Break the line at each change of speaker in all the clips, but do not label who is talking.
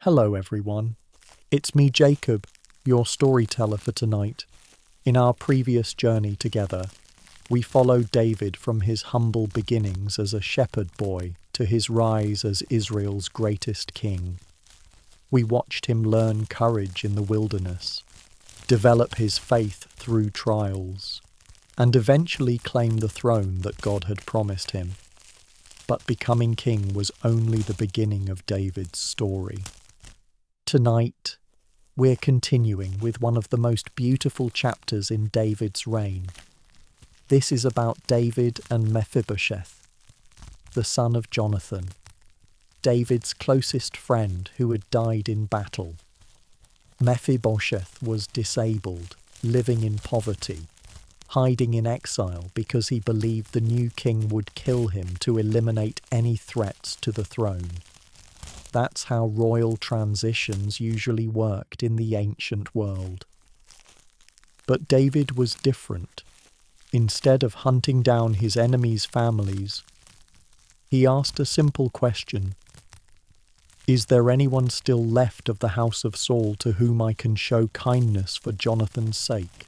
Hello everyone, it's me Jacob, your storyteller for tonight. In our previous journey together, we followed David from his humble beginnings as a shepherd boy to his rise as Israel's greatest king. We watched him learn courage in the wilderness, develop his faith through trials, and eventually claim the throne that God had promised him. But becoming king was only the beginning of David's story. Tonight, we're continuing with one of the most beautiful chapters in David's reign. This is about David and Mephibosheth, the son of Jonathan, David's closest friend who had died in battle. Mephibosheth was disabled, living in poverty, hiding in exile because he believed the new king would kill him to eliminate any threats to the throne. That's how royal transitions usually worked in the ancient world. But David was different. Instead of hunting down his enemies' families, he asked a simple question: is there anyone still left of the house of Saul to whom I can show kindness for Jonathan's sake?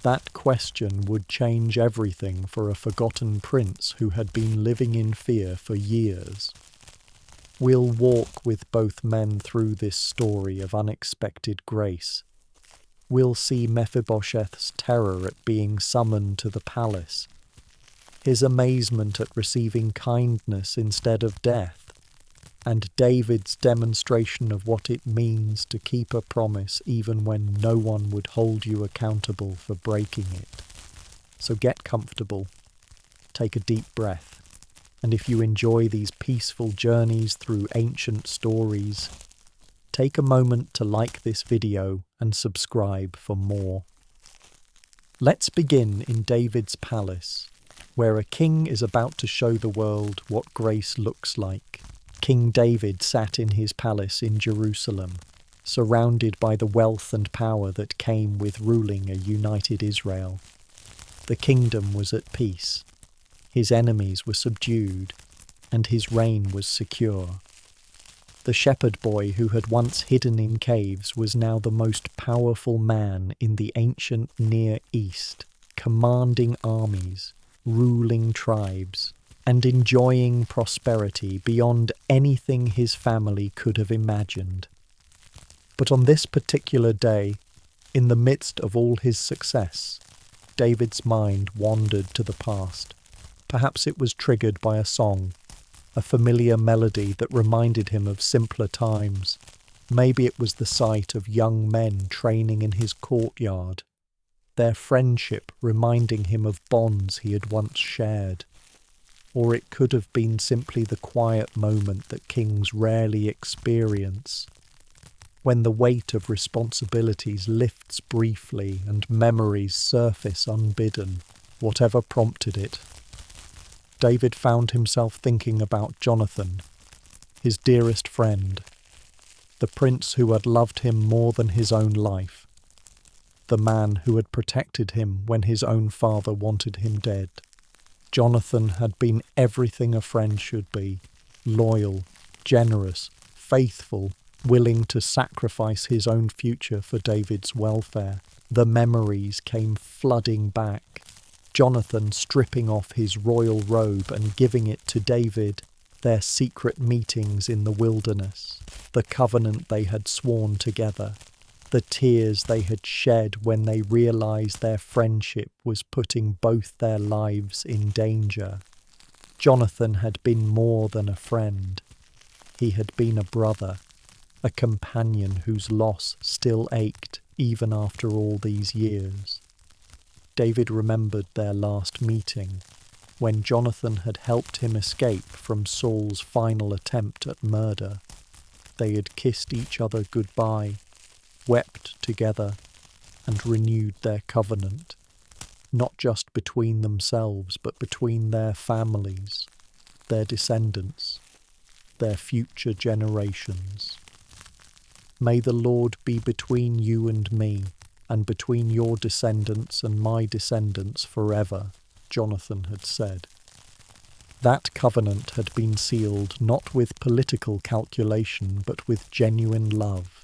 That question would change everything for a forgotten prince who had been living in fear for years. We'll walk with both men through this story of unexpected grace. We'll see Mephibosheth's terror at being summoned to the palace, his amazement at receiving kindness instead of death, and David's demonstration of what it means to keep a promise even when no one would hold you accountable for breaking it. So get comfortable, take a deep breath, and if you enjoy these peaceful journeys through ancient stories, take a moment to like this video and subscribe for more. Let's begin in David's palace, where a king is about to show the world what grace looks like. King David sat in his palace in Jerusalem, surrounded by the wealth and power that came with ruling a united Israel. The kingdom was at peace. His enemies were subdued, and his reign was secure. The shepherd boy who had once hidden in caves was now the most powerful man in the ancient Near East, commanding armies, ruling tribes, and enjoying prosperity beyond anything his family could have imagined. But on this particular day, in the midst of all his success, David's mind wandered to the past. Perhaps it was triggered by a song, a familiar melody that reminded him of simpler times. Maybe it was the sight of young men training in his courtyard, their friendship reminding him of bonds he had once shared. Or it could have been simply the quiet moment that kings rarely experience, when the weight of responsibilities lifts briefly and memories surface unbidden, whatever prompted it. David found himself thinking about Jonathan, his dearest friend, the prince who had loved him more than his own life, the man who had protected him when his own father wanted him dead. Jonathan had been everything a friend should be: loyal, generous, faithful, willing to sacrifice his own future for David's welfare. The memories came flooding back. Jonathan stripping off his royal robe and giving it to David, their secret meetings in the wilderness, the covenant they had sworn together, the tears they had shed when they realized their friendship was putting both their lives in danger. Jonathan had been more than a friend. He had been a brother, a companion whose loss still ached even after all these years. David remembered their last meeting, when Jonathan had helped him escape from Saul's final attempt at murder. They had kissed each other goodbye, wept together, and renewed their covenant, not just between themselves, but between their families, their descendants, their future generations. May the Lord be between you and me, and between your descendants and my descendants forever, Jonathan had said. That covenant had been sealed not with political calculation but with genuine love.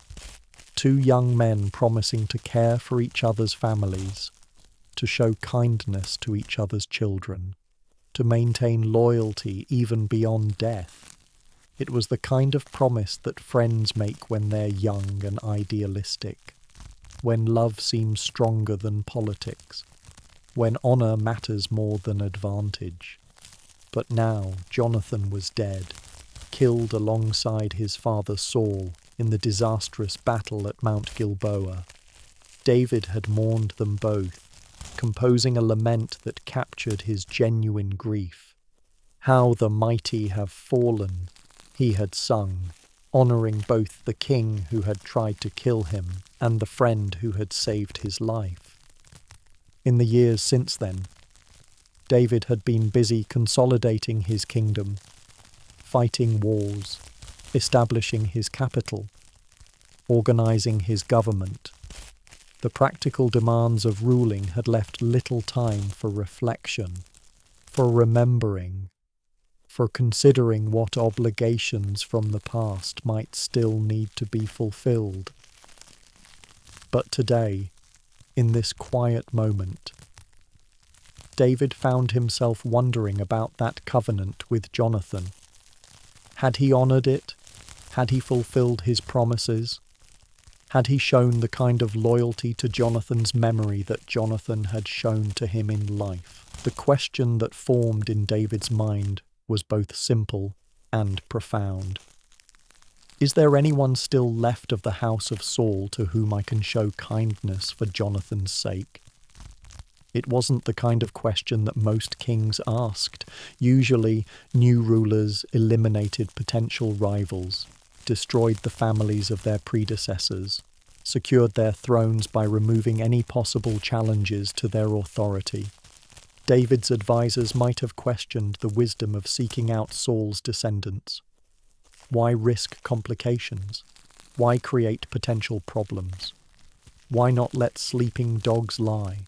Two young men promising to care for each other's families, to show kindness to each other's children, to maintain loyalty even beyond death. It was the kind of promise that friends make when they're young and idealistic, when love seems stronger than politics, when honour matters more than advantage. But now Jonathan was dead, killed alongside his father Saul in the disastrous battle at Mount Gilboa. David had mourned them both, composing a lament that captured his genuine grief. How the mighty have fallen, he had sung, honouring both the king who had tried to kill him and the friend who had saved his life. In the years since then, David had been busy consolidating his kingdom, fighting wars, establishing his capital, organising his government. The practical demands of ruling had left little time for reflection, for remembering, for considering what obligations from the past might still need to be fulfilled. But today, in this quiet moment, David found himself wondering about that covenant with Jonathan. Had he honoured it? Had he fulfilled his promises? Had he shown the kind of loyalty to Jonathan's memory that Jonathan had shown to him in life? The question that formed in David's mind was both simple and profound. Is there anyone still left of the house of Saul to whom I can show kindness for Jonathan's sake? It wasn't the kind of question that most kings asked. Usually, new rulers eliminated potential rivals, destroyed the families of their predecessors, secured their thrones by removing any possible challenges to their authority. David's advisors might have questioned the wisdom of seeking out Saul's descendants. Why risk complications? Why create potential problems? Why not let sleeping dogs lie?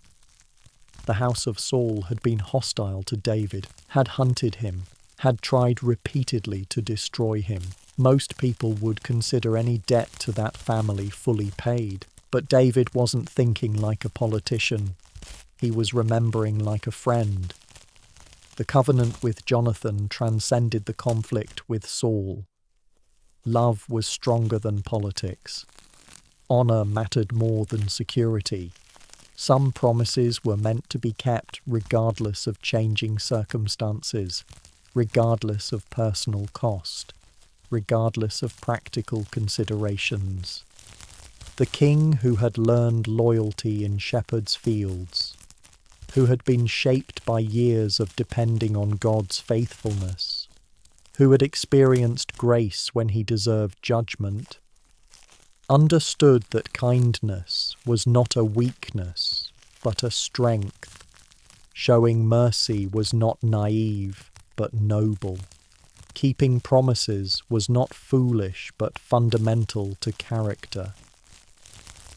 The house of Saul had been hostile to David, had hunted him, had tried repeatedly to destroy him. Most people would consider any debt to that family fully paid. But David wasn't thinking like a politician. He was remembering like a friend. The covenant with Jonathan transcended the conflict with Saul. Love was stronger than politics. Honour mattered more than security. Some promises were meant to be kept regardless of changing circumstances, regardless of personal cost, regardless of practical considerations. The king who had learned loyalty in shepherds' fields, who had been shaped by years of depending on God's faithfulness, who had experienced grace when he deserved judgment, understood that kindness was not a weakness, but a strength. Showing mercy was not naive, but noble. Keeping promises was not foolish, but fundamental to character.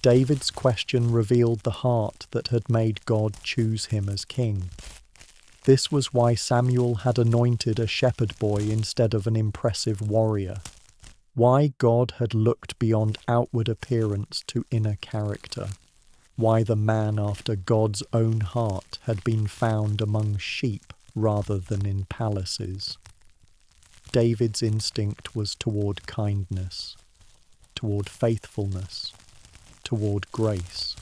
David's question revealed the heart that had made God choose him as king. This was why Samuel had anointed a shepherd boy instead of an impressive warrior. Why God had looked beyond outward appearance to inner character. Why the man after God's own heart had been found among sheep rather than in palaces. David's instinct was toward kindness, toward faithfulness, toward grace.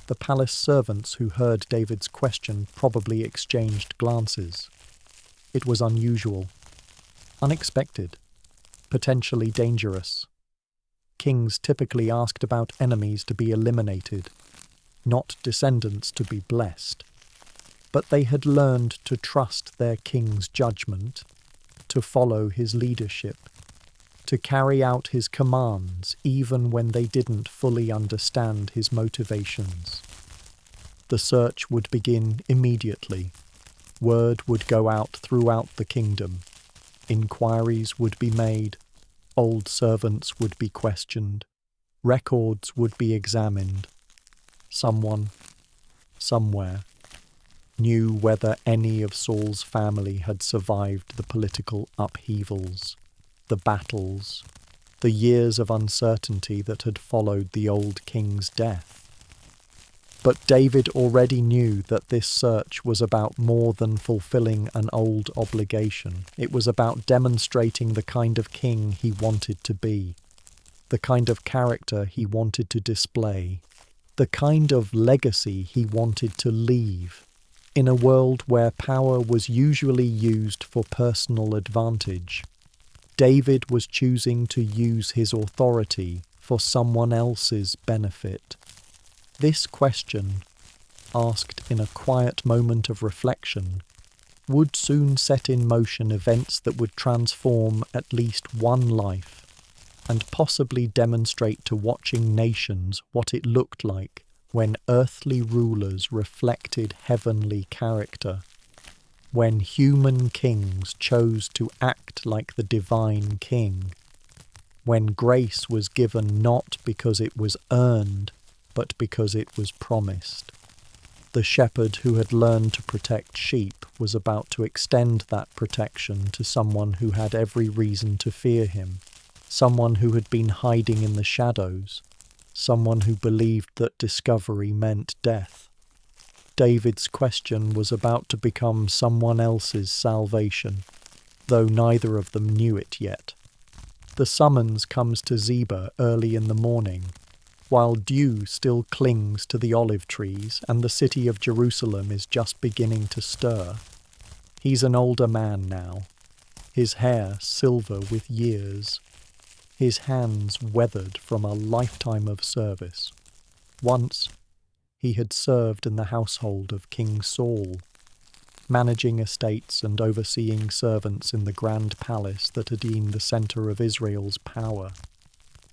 The palace servants who heard David's question probably exchanged glances. It was unusual, unexpected, potentially dangerous. Kings typically asked about enemies to be eliminated, not descendants to be blessed. But they had learned to trust their king's judgment, to follow his leadership, to carry out his commands even when they didn't fully understand his motivations. The search would begin immediately. Word would go out throughout the kingdom. Inquiries would be made, old servants would be questioned, records would be examined. Someone, somewhere, knew whether any of Saul's family had survived the political upheavals, the battles, the years of uncertainty that had followed the old king's death. But David already knew that this search was about more than fulfilling an old obligation. It was about demonstrating the kind of king he wanted to be, the kind of character he wanted to display, the kind of legacy he wanted to leave. In a world where power was usually used for personal advantage, David was choosing to use his authority for someone else's benefit. This question, asked in a quiet moment of reflection, would soon set in motion events that would transform at least one life and possibly demonstrate to watching nations what it looked like when earthly rulers reflected heavenly character, when human kings chose to act like the divine king, when grace was given not because it was earned, but because it was promised. The shepherd who had learned to protect sheep was about to extend that protection to someone who had every reason to fear him, someone who had been hiding in the shadows, someone who believed that discovery meant death. David's question was about to become someone else's salvation, though neither of them knew it yet. The summons comes to Ziba early in the morning, while dew still clings to the olive trees and the city of Jerusalem is just beginning to stir. He's an older man now, his hair silver with years, his hands weathered from a lifetime of service. Once, he had served in the household of King Saul, managing estates and overseeing servants in the grand palace that had been the centre of Israel's power.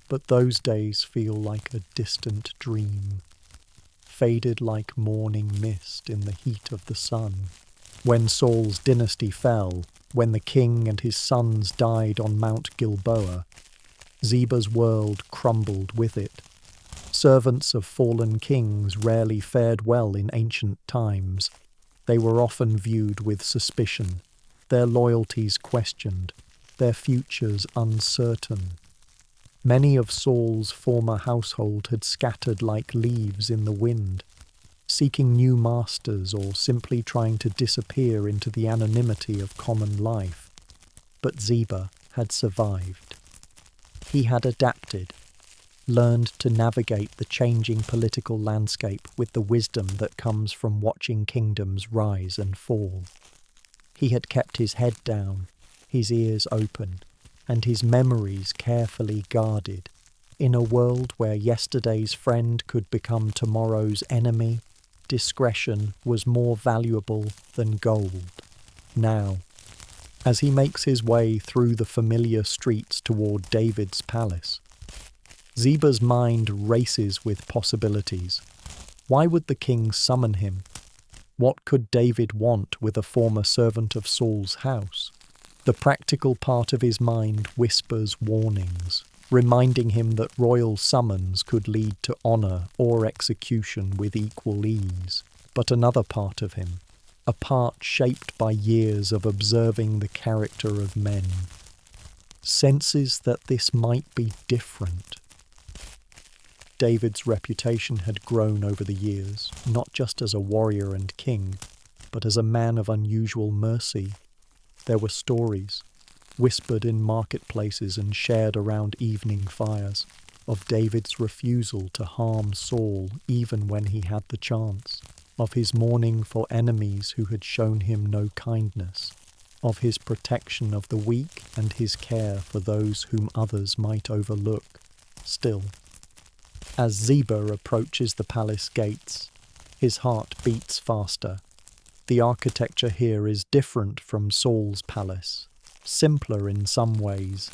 But those days feel like a distant dream, faded like morning mist in the heat of the sun. When Saul's dynasty fell, when the king and his sons died on Mount Gilboa, Ziba's world crumbled with it. Servants of fallen kings rarely fared well in ancient times. They were often viewed with suspicion, their loyalties questioned, their futures uncertain. Many of Saul's former household had scattered like leaves in the wind, seeking new masters or simply trying to disappear into the anonymity of common life. But Ziba had survived. He had adapted, learned to navigate the changing political landscape with the wisdom that comes from watching kingdoms rise and fall. He had kept his head down, his ears open, and his memories carefully guarded. In a world where yesterday's friend could become tomorrow's enemy, discretion was more valuable than gold. Now, as he makes his way through the familiar streets toward David's palace, Ziba's mind races with possibilities. Why would the king summon him? What could David want with a former servant of Saul's house? The practical part of his mind whispers warnings, reminding him that royal summons could lead to honour or execution with equal ease. But another part of him, a part shaped by years of observing the character of men, senses that this might be different. David's reputation had grown over the years, not just as a warrior and king, but as a man of unusual mercy. There were stories, whispered in marketplaces and shared around evening fires, of David's refusal to harm Saul even when he had the chance, of his mourning for enemies who had shown him no kindness, of his protection of the weak and his care for those whom others might overlook. Still, as Ziba approaches the palace gates, his heart beats faster. The architecture here is different from Saul's palace, simpler in some ways,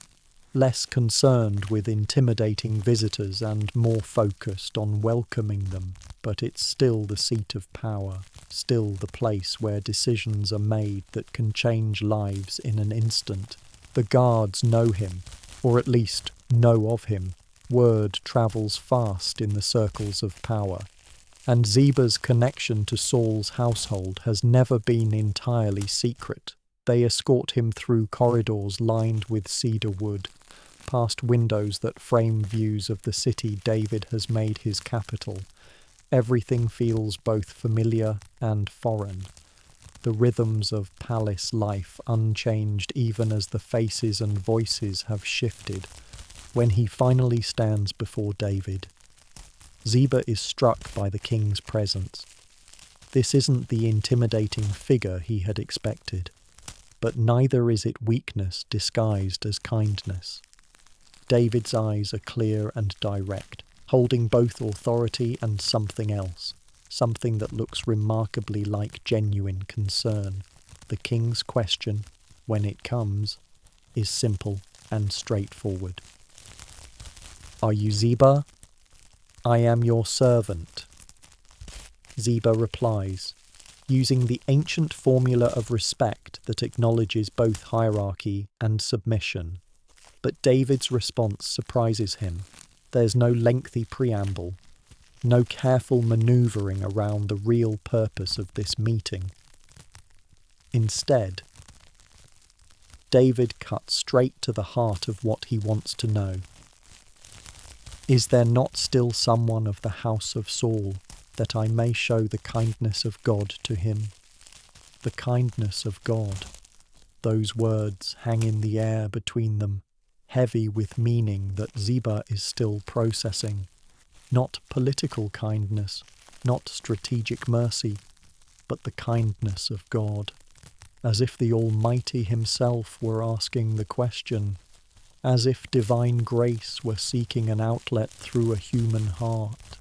less concerned with intimidating visitors and more focused on welcoming them. But it's still the seat of power, still the place where decisions are made that can change lives in an instant. The guards know him, or at least know of him. Word travels fast in the circles of power. And Ziba's connection to Saul's household has never been entirely secret. They escort him through corridors lined with cedar wood, past windows that frame views of the city David has made his capital. Everything feels both familiar and foreign. The rhythms of palace life unchanged even as the faces and voices have shifted. When he finally stands before David, Ziba is struck by the king's presence. This isn't the intimidating figure he had expected, but neither is it weakness disguised as kindness. David's eyes are clear and direct, holding both authority and something else, something that looks remarkably like genuine concern. The king's question, when it comes, is simple and straightforward. "Are you Ziba?" "I am your servant." Ziba replies, using the ancient formula of respect that acknowledges both hierarchy and submission. But David's response surprises him. There's no lengthy preamble, no careful manoeuvring around the real purpose of this meeting. Instead, David cuts straight to the heart of what he wants to know. Is there not still someone of the house of Saul, that I may show the kindness of God to him? The kindness of God. Those words hang in the air between them, heavy with meaning that Ziba is still processing. Not political kindness, not strategic mercy, but the kindness of God. As if the Almighty himself were asking the question, as if divine grace were seeking an outlet through a human heart.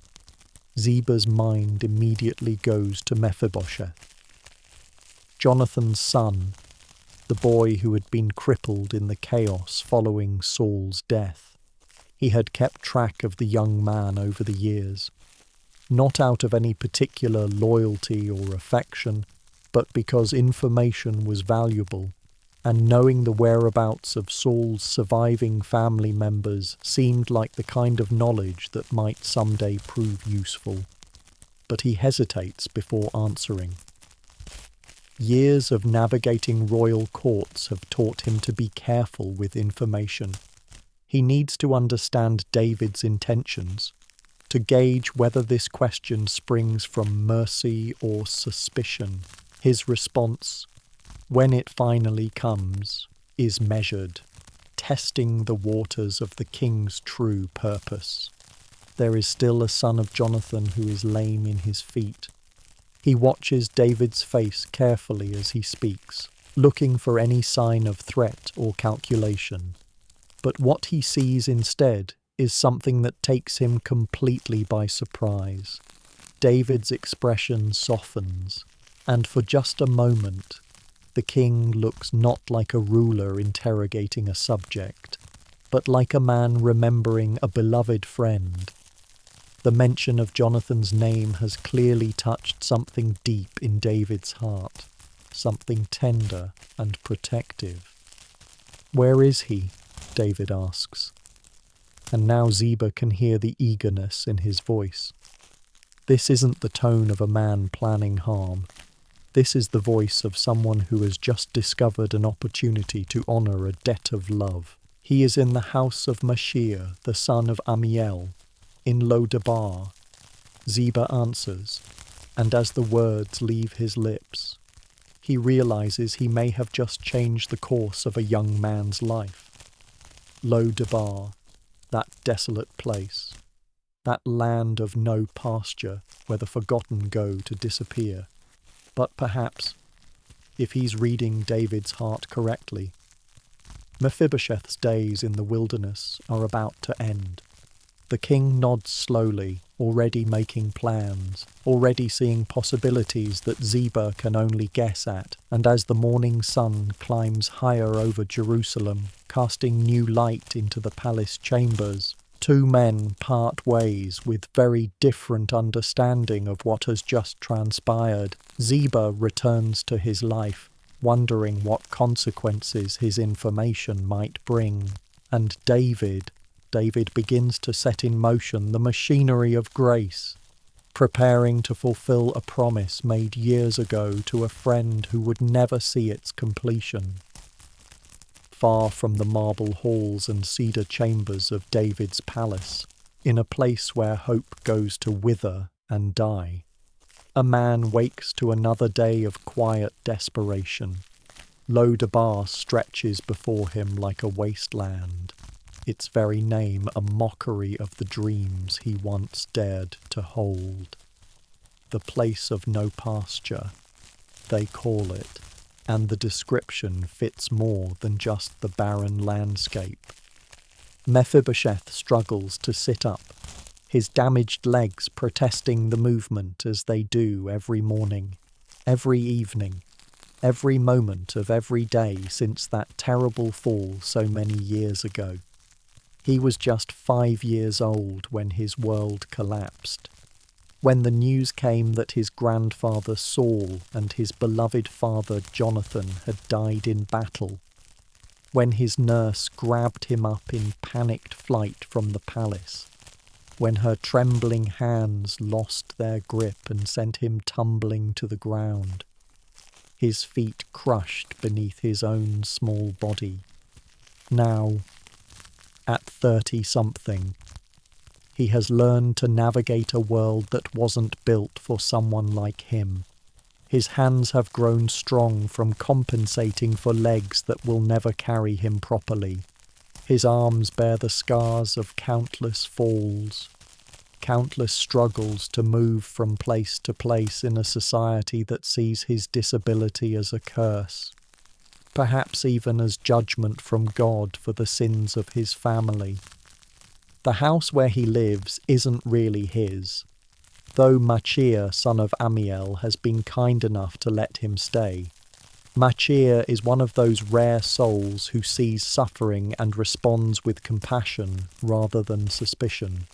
Ziba's mind immediately goes to Mephibosheth, Jonathan's son, the boy who had been crippled in the chaos following Saul's death. He had kept track of the young man over the years, not out of any particular loyalty or affection, but because information was valuable, and knowing the whereabouts of Saul's surviving family members seemed like the kind of knowledge that might someday prove useful. But he hesitates before answering. Years of navigating royal courts have taught him to be careful with information. He needs to understand David's intentions, to gauge whether this question springs from mercy or suspicion. His response, when it finally comes, is measured, testing the waters of the king's true purpose. There is still a son of Jonathan who is lame in his feet. He watches David's face carefully as he speaks, looking for any sign of threat or calculation. But what he sees instead is something that takes him completely by surprise. David's expression softens, and for just a moment, the king looks not like a ruler interrogating a subject, but like a man remembering a beloved friend. The mention of Jonathan's name has clearly touched something deep in David's heart, something tender and protective. "Where is he?" David asks. And now Ziba can hear the eagerness in his voice. This isn't the tone of a man planning harm. This is the voice of someone who has just discovered an opportunity to honour a debt of love. He is in the house of Mashir, the son of Amiel, in Lo-debar. Ziba answers, and as the words leave his lips, he realizes he may have just changed the course of a young man's life. Lo-debar, that desolate place, that land of no pasture where the forgotten go to disappear. But perhaps, if he's reading David's heart correctly, Mephibosheth's days in the wilderness are about to end. The king nods slowly, already making plans, already seeing possibilities that Ziba can only guess at, and as the morning sun climbs higher over Jerusalem, casting new light into the palace chambers, two men part ways with very different understanding of what has just transpired. Ziba returns to his life, wondering what consequences his information might bring. And David begins to set in motion the machinery of grace. preparing to fulfill a promise made years ago to a friend who would never see its completion. Far from the marble halls and cedar chambers of David's palace, in a place where hope goes to wither and die, a man wakes to another day of quiet desperation. Lo-debar stretches before him like a wasteland, its very name a mockery of the dreams he once dared to hold. The place of no pasture, they call it, and the description fits more than just the barren landscape. Mephibosheth struggles to sit up, his damaged legs protesting the movement as they do every morning, every evening, every moment of every day since that terrible fall so many years ago. He was just 5 years old when his world collapsed. When the news came that his grandfather Saul and his beloved father Jonathan had died in battle. When his nurse grabbed him up in panicked flight from the palace. When her trembling hands lost their grip and sent him tumbling to the ground. His feet crushed beneath his own small body. Now, at 30-something, he has learned to navigate a world that wasn't built for someone like him. His hands have grown strong from compensating for legs that will never carry him properly. His arms bear the scars of countless falls, countless struggles to move from place to place in a society that sees his disability as a curse, perhaps even as judgment from God for the sins of his family. The house where he lives isn't really his, though Machir, son of Amiel, has been kind enough to let him stay. Machir is one of those rare souls who sees suffering and responds with compassion rather than suspicion.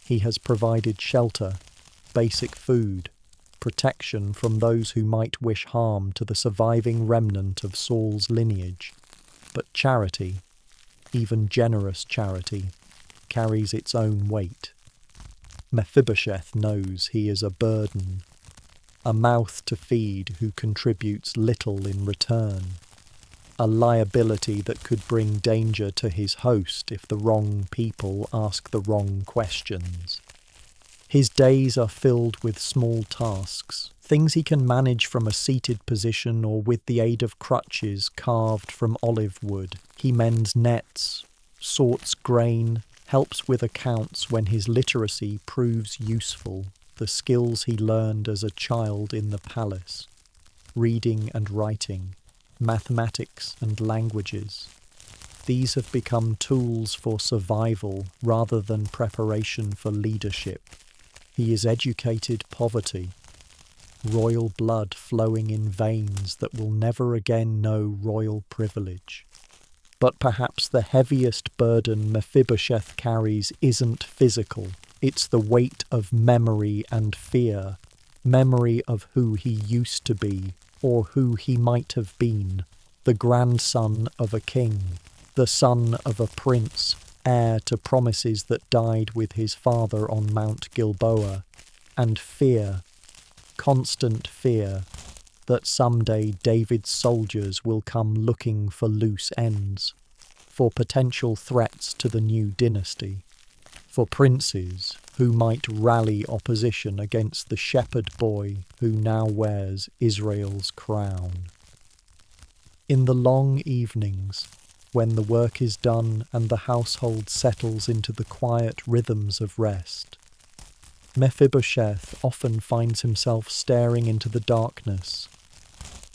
He has provided shelter, basic food, protection from those who might wish harm to the surviving remnant of Saul's lineage. But charity, even generous charity, carries its own weight. Mephibosheth knows he is a burden, a mouth to feed who contributes little in return, a liability that could bring danger to his host if the wrong people ask the wrong questions. His days are filled with small tasks, things he can manage from a seated position or with the aid of crutches carved from olive wood. He mends nets, sorts grain, helps with accounts when his literacy proves useful, the skills he learned as a child in the palace, reading and writing, mathematics and languages. These have become tools for survival rather than preparation for leadership. He is educated poverty, royal blood flowing in veins that will never again know royal privilege. But perhaps the heaviest burden Mephibosheth carries isn't physical. It's the weight of memory and fear, memory of who he used to be or who he might have been, the grandson of a king, the son of a prince, heir to promises that died with his father on Mount Gilboa, and fear, constant fear, that someday David's soldiers will come looking for loose ends, for potential threats to the new dynasty, for princes who might rally opposition against the shepherd boy who now wears Israel's crown. In the long evenings, when the work is done and the household settles into the quiet rhythms of rest, Mephibosheth often finds himself staring into the darkness,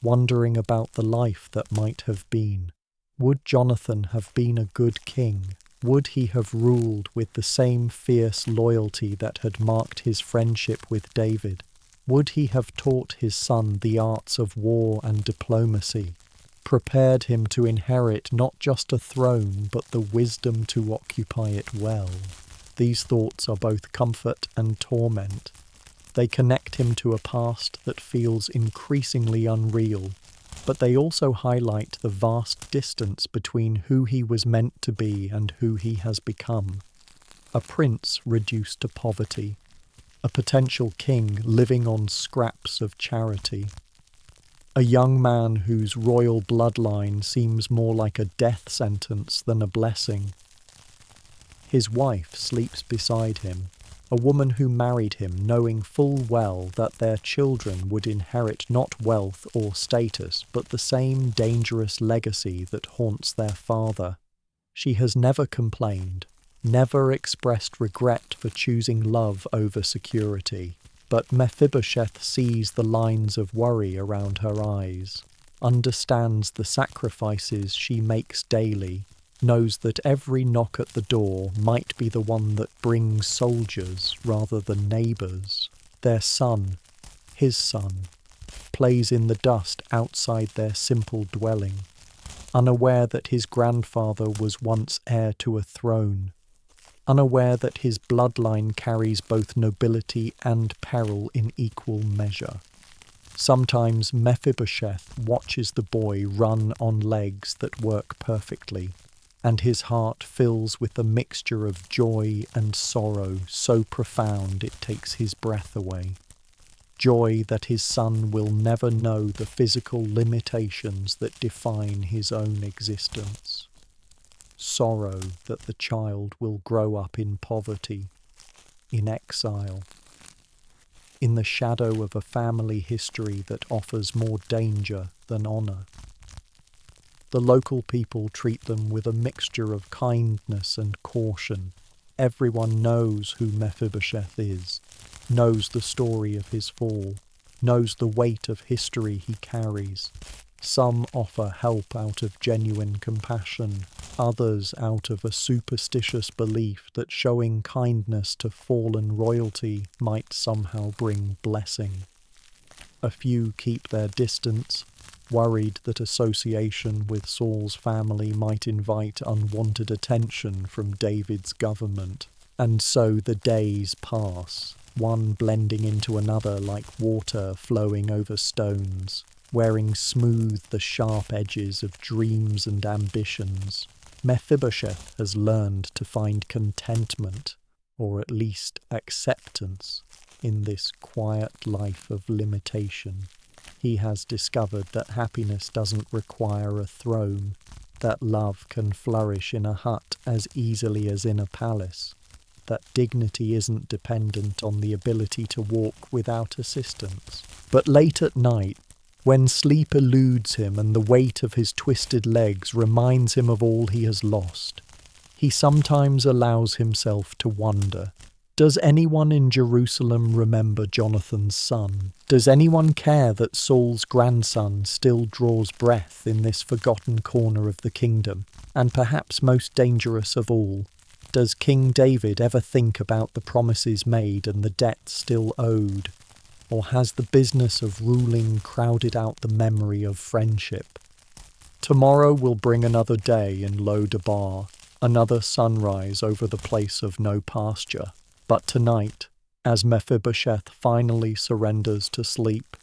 wondering about the life that might have been. Would Jonathan have been a good king? Would he have ruled with the same fierce loyalty that had marked his friendship with David? Would he have taught his son the arts of war and diplomacy, prepared him to inherit not just a throne but the wisdom to occupy it well? These thoughts are both comfort and torment. They connect him to a past that feels increasingly unreal, but they also highlight the vast distance between who he was meant to be and who he has become. A prince reduced to poverty, a potential king living on scraps of charity. A young man whose royal bloodline seems more like a death sentence than a blessing. His wife sleeps beside him, a woman who married him knowing full well that their children would inherit not wealth or status, but the same dangerous legacy that haunts their father. She has never complained, never expressed regret for choosing love over security, but Mephibosheth sees the lines of worry around her eyes, understands the sacrifices she makes daily, knows that every knock at the door might be the one that brings soldiers rather than neighbours. Their son, his son, plays in the dust outside their simple dwelling, unaware that his grandfather was once heir to a throne, unaware that his bloodline carries both nobility and peril in equal measure. Sometimes Mephibosheth watches the boy run on legs that work perfectly, and his heart fills with a mixture of joy and sorrow so profound it takes his breath away. Joy that his son will never know the physical limitations that define his own existence. Sorrow that the child will grow up in poverty, in exile, in the shadow of a family history that offers more danger than honour. The local people treat them with a mixture of kindness and caution. Everyone knows who Mephibosheth is, knows the story of his fall, knows the weight of history he carries. Some offer help out of genuine compassion, others out of a superstitious belief that showing kindness to fallen royalty might somehow bring blessing. A few keep their distance, worried that association with Saul's family might invite unwanted attention from David's government. And so the days pass, one blending into another like water flowing over stones, wearing smooth the sharp edges of dreams and ambitions. Mephibosheth has learned to find contentment, or at least acceptance, in this quiet life of limitation. He has discovered that happiness doesn't require a throne, that love can flourish in a hut as easily as in a palace, that dignity isn't dependent on the ability to walk without assistance. But late at night, when sleep eludes him and the weight of his twisted legs reminds him of all he has lost, he sometimes allows himself to wonder. Does anyone in Jerusalem remember Jonathan's son? Does anyone care that Saul's grandson still draws breath in this forgotten corner of the kingdom? And perhaps most dangerous of all, does King David ever think about the promises made and the debt still owed? Or has the business of ruling crowded out the memory of friendship? Tomorrow will bring another day in Lo-Debar, another sunrise over the place of no pasture. But tonight, as Mephibosheth finally surrenders to sleep,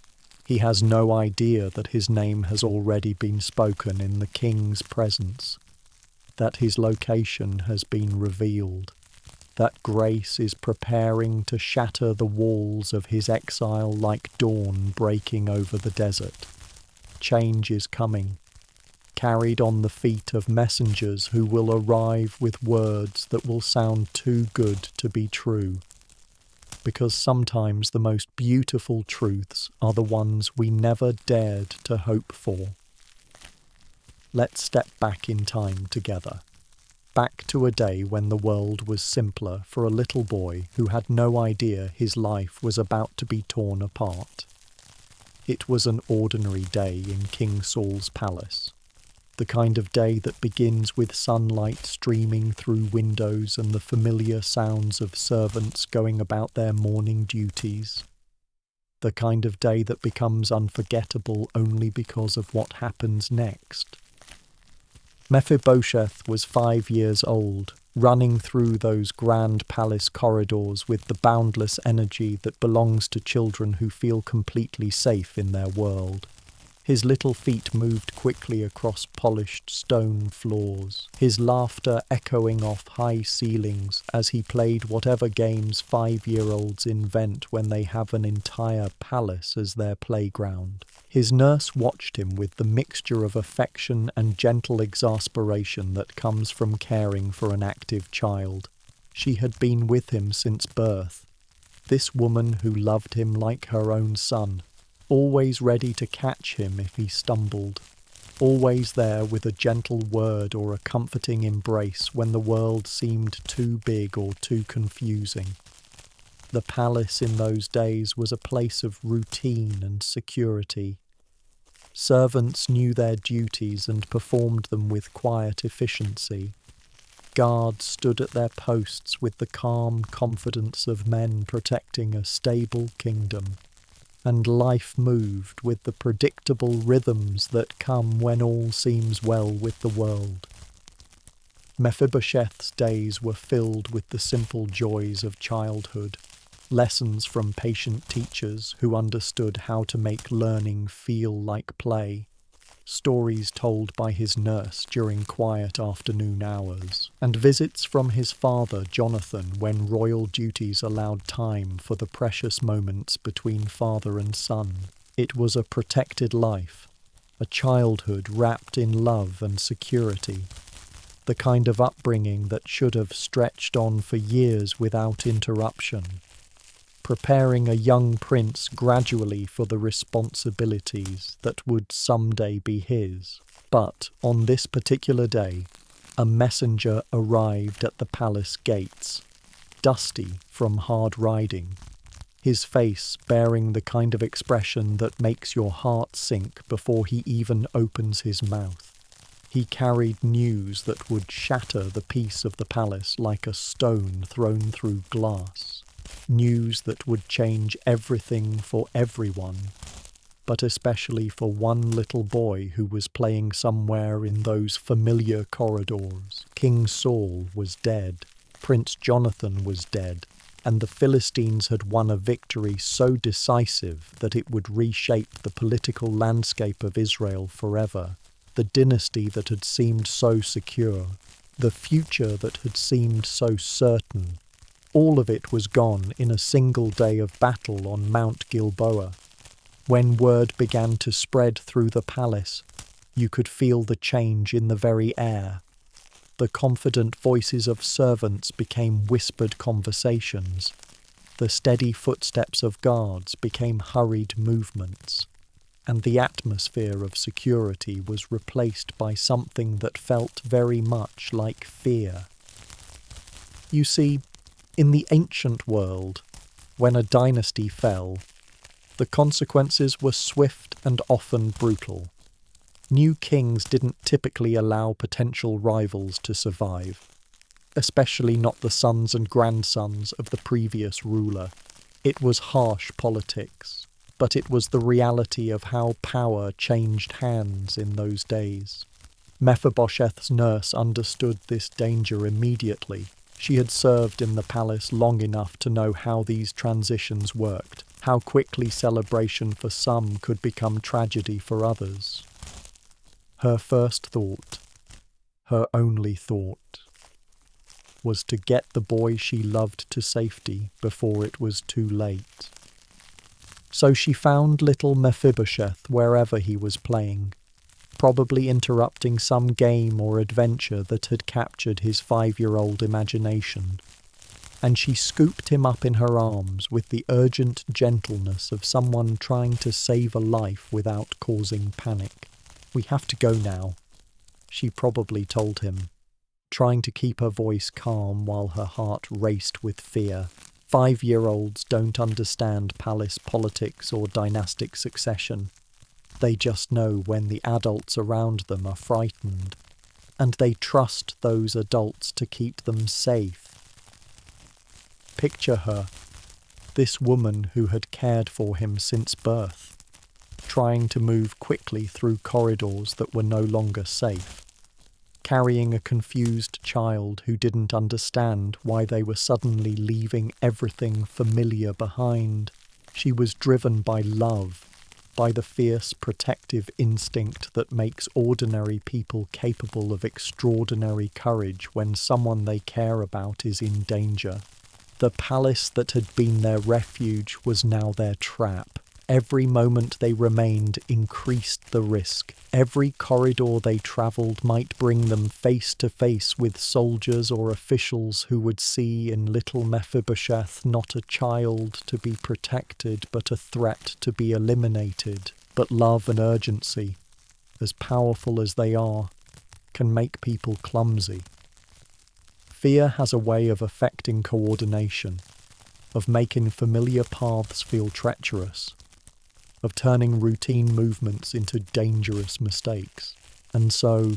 he has no idea that his name has already been spoken in the king's presence, that his location has been revealed, that grace is preparing to shatter the walls of his exile like dawn breaking over the desert. Change is coming, carried on the feet of messengers who will arrive with words that will sound too good to be true. Because sometimes the most beautiful truths are the ones we never dared to hope for. Let's step back in time together. Back to a day when the world was simpler for a little boy who had no idea his life was about to be torn apart. It was an ordinary day in King Saul's palace. The kind of day that begins with sunlight streaming through windows and the familiar sounds of servants going about their morning duties. The kind of day that becomes unforgettable only because of what happens next. Mephibosheth was 5 years old, running through those grand palace corridors with the boundless energy that belongs to children who feel completely safe in their world. His little feet moved quickly across polished stone floors, his laughter echoing off high ceilings as he played whatever games 5-year-olds invent when they have an entire palace as their playground. His nurse watched him with the mixture of affection and gentle exasperation that comes from caring for an active child. She had been with him since birth. This woman who loved him like her own son, always ready to catch him if he stumbled, always there with a gentle word or a comforting embrace when the world seemed too big or too confusing. The palace in those days was a place of routine and security. Servants knew their duties and performed them with quiet efficiency. Guards stood at their posts with the calm confidence of men protecting a stable kingdom. And life moved with the predictable rhythms that come when all seems well with the world. Mephibosheth's days were filled with the simple joys of childhood, lessons from patient teachers who understood how to make learning feel like play, stories told by his nurse during quiet afternoon hours, and visits from his father Jonathan when royal duties allowed time for the precious moments between father and son. It was a protected life, a childhood wrapped in love and security, the kind of upbringing that should have stretched on for years without interruption, preparing a young prince gradually for the responsibilities that would someday be his. But on this particular day, a messenger arrived at the palace gates, dusty from hard riding, his face bearing the kind of expression that makes your heart sink before he even opens his mouth. He carried news that would shatter the peace of the palace like a stone thrown through glass. News that would change everything for everyone, but especially for one little boy who was playing somewhere in those familiar corridors. King Saul was dead, Prince Jonathan was dead, and the Philistines had won a victory so decisive that it would reshape the political landscape of Israel forever. The dynasty that had seemed so secure, the future that had seemed so certain, all of it was gone in a single day of battle on Mount Gilboa. When word began to spread through the palace, you could feel the change in the very air. The confident voices of servants became whispered conversations. The steady footsteps of guards became hurried movements. And the atmosphere of security was replaced by something that felt very much like fear. You see, in the ancient world, when a dynasty fell, the consequences were swift and often brutal. New kings didn't typically allow potential rivals to survive, especially not the sons and grandsons of the previous ruler. It was harsh politics, but it was the reality of how power changed hands in those days. Mephibosheth's nurse understood this danger immediately. She had served in the palace long enough to know how these transitions worked, how quickly celebration for some could become tragedy for others. Her first thought, her only thought, was to get the boy she loved to safety before it was too late. So she found little Mephibosheth wherever he was playing, probably interrupting some game or adventure that had captured his 5-year-old imagination, and she scooped him up in her arms with the urgent gentleness of someone trying to save a life without causing panic. "We have to go now," she probably told him, trying to keep her voice calm while her heart raced with fear. 5-year-olds don't understand palace politics or dynastic succession. They just know when the adults around them are frightened, and they trust those adults to keep them safe. Picture her, this woman who had cared for him since birth, trying to move quickly through corridors that were no longer safe, carrying a confused child who didn't understand why they were suddenly leaving everything familiar behind. She was driven by love, by the fierce protective instinct that makes ordinary people capable of extraordinary courage when someone they care about is in danger. The palace that had been their refuge was now their trap. Every moment they remained increased the risk. Every corridor they travelled might bring them face to face with soldiers or officials who would see in little Mephibosheth not a child to be protected but a threat to be eliminated. But love and urgency, as powerful as they are, can make people clumsy. Fear has a way of affecting coordination, of making familiar paths feel treacherous, of turning routine movements into dangerous mistakes. And so,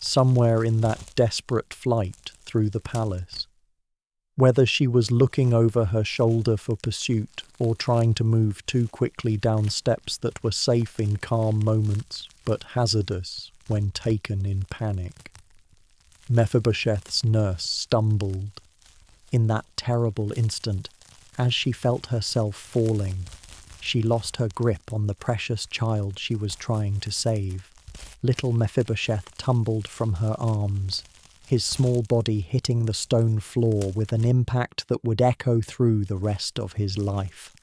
somewhere in that desperate flight through the palace, whether she was looking over her shoulder for pursuit or trying to move too quickly down steps that were safe in calm moments but hazardous when taken in panic, Mephibosheth's nurse stumbled. In that terrible instant, as she felt herself falling, she lost her grip on the precious child she was trying to save. Little Mephibosheth tumbled from her arms, his small body hitting the stone floor with an impact that would echo through the rest of his life.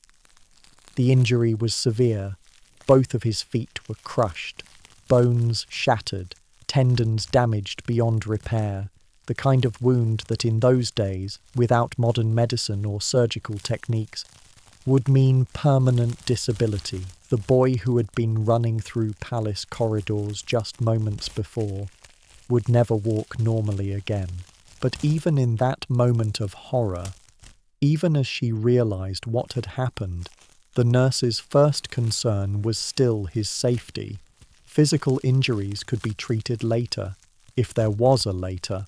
The injury was severe. Both of his feet were crushed, bones shattered, tendons damaged beyond repair, the kind of wound that in those days, without modern medicine or surgical techniques, would mean permanent disability. The boy who had been running through palace corridors just moments before would never walk normally again. But even in that moment of horror, even as she realised what had happened, the nurse's first concern was still his safety. Physical injuries could be treated later, if there was a later,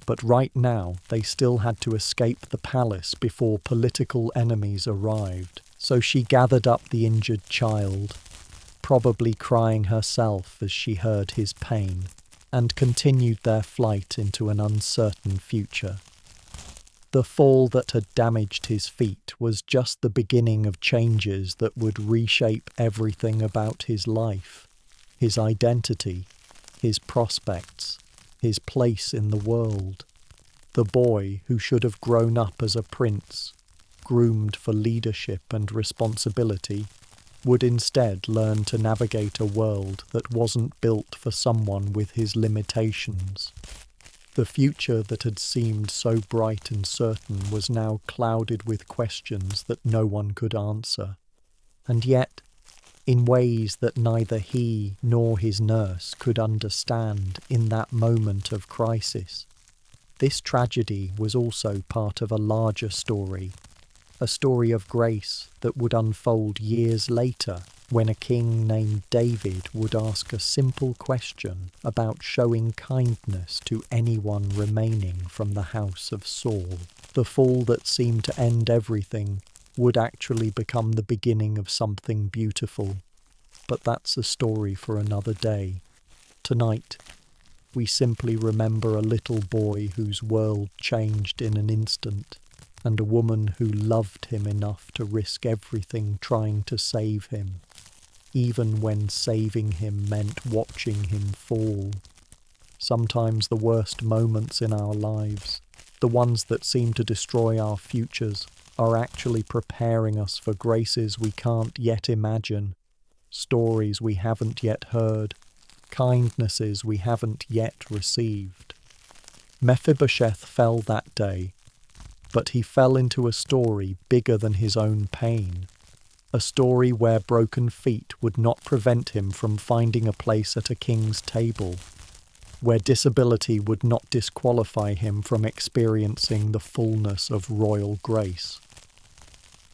but right now they still had to escape the palace before political enemies arrived. So she gathered up the injured child, probably crying herself as she heard his pain, and continued their flight into an uncertain future. The fall that had damaged his feet was just the beginning of changes that would reshape everything about his life, his identity, his prospects, his place in the world. The boy who should have grown up as a prince, groomed for leadership and responsibility, would instead learn to navigate a world that wasn't built for someone with his limitations. The future that had seemed so bright and certain was now clouded with questions that no one could answer. And yet, in ways that neither he nor his nurse could understand in that moment of crisis, this tragedy was also part of a larger story, a story of grace that would unfold years later when a king named David would ask a simple question about showing kindness to anyone remaining from the house of Saul. The fall that seemed to end everything would actually become the beginning of something beautiful. But that's a story for another day. Tonight, we simply remember a little boy whose world changed in an instant, and a woman who loved him enough to risk everything trying to save him, even when saving him meant watching him fall. Sometimes the worst moments in our lives, the ones that seem to destroy our futures, are actually preparing us for graces we can't yet imagine, stories we haven't yet heard, kindnesses we haven't yet received. Mephibosheth fell that day, but he fell into a story bigger than his own pain, a story where broken feet would not prevent him from finding a place at a king's table, where disability would not disqualify him from experiencing the fullness of royal grace.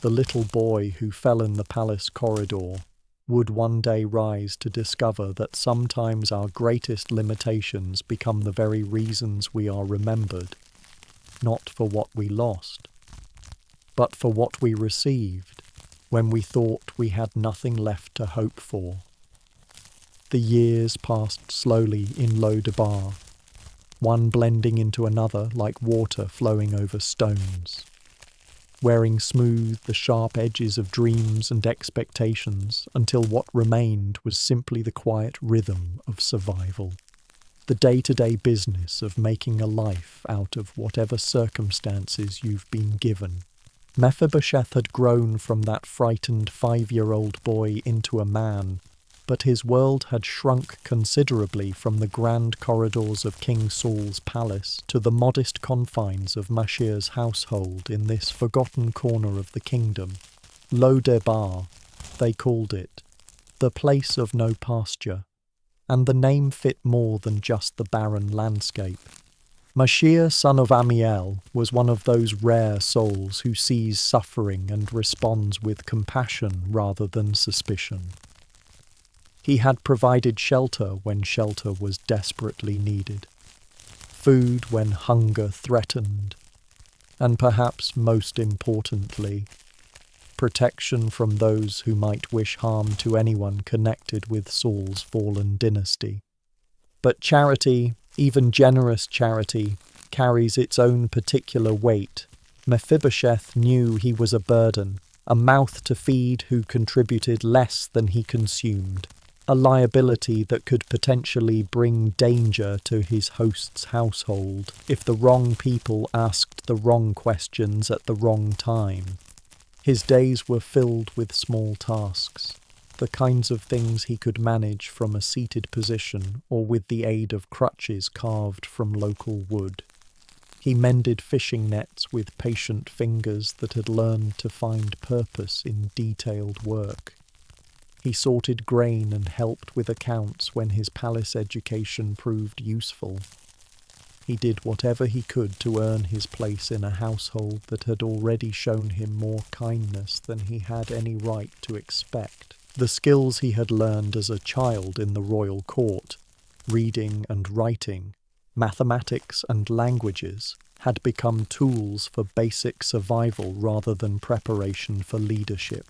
The little boy who fell in the palace corridor would one day rise to discover that sometimes our greatest limitations become the very reasons we are remembered, not for what we lost, but for what we received when we thought we had nothing left to hope for. The years passed slowly in Lo-Debar, one blending into another like water flowing over stones. wearing smooth the sharp edges of dreams and expectations until what remained was simply the quiet rhythm of survival. The day-to-day business of making a life out of whatever circumstances you've been given. Mephibosheth had grown from that frightened 5-year-old boy into a man, but his world had shrunk considerably from the grand corridors of King Saul's palace to the modest confines of Mashir's household in this forgotten corner of the kingdom. Lo-Debar, they called it, the place of no pasture, and the name fit more than just the barren landscape. Mashir, son of Amiel, was one of those rare souls who sees suffering and responds with compassion rather than suspicion. He had provided shelter when shelter was desperately needed, food when hunger threatened, and perhaps most importantly, protection from those who might wish harm to anyone connected with Saul's fallen dynasty. But charity, even generous charity, carries its own particular weight. Mephibosheth knew he was a burden, a mouth to feed who contributed less than he consumed, a liability that could potentially bring danger to his host's household if the wrong people asked the wrong questions at the wrong time. His days were filled with small tasks, the kinds of things he could manage from a seated position or with the aid of crutches carved from local wood. He mended fishing nets with patient fingers that had learned to find purpose in detailed work. He sorted grain and helped with accounts when his palace education proved useful. He did whatever he could to earn his place in a household that had already shown him more kindness than he had any right to expect. The skills he had learned as a child in the royal court, reading and writing, mathematics and languages, had become tools for basic survival rather than preparation for leadership.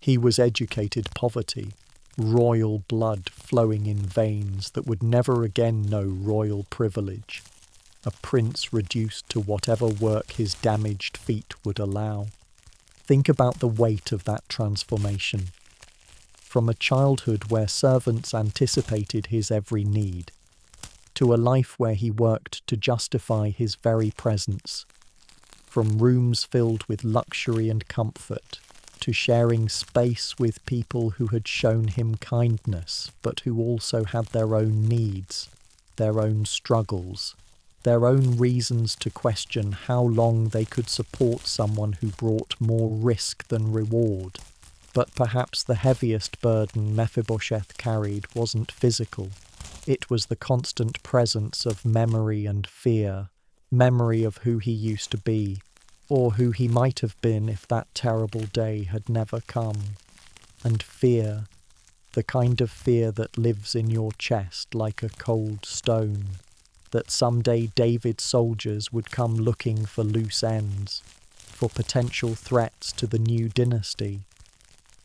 He was educated poverty, royal blood flowing in veins that would never again know royal privilege, a prince reduced to whatever work his damaged feet would allow. Think about the weight of that transformation. From a childhood where servants anticipated his every need, to a life where he worked to justify his very presence. From rooms filled with luxury and comfort, to sharing space with people who had shown him kindness, but who also had their own needs, their own struggles, their own reasons to question how long they could support someone who brought more risk than reward. But perhaps the heaviest burden Mephibosheth carried wasn't physical. It was the constant presence of memory and fear, memory of who he used to be, or who he might have been if that terrible day had never come. And fear, the kind of fear that lives in your chest like a cold stone, that someday David's soldiers would come looking for loose ends, for potential threats to the new dynasty,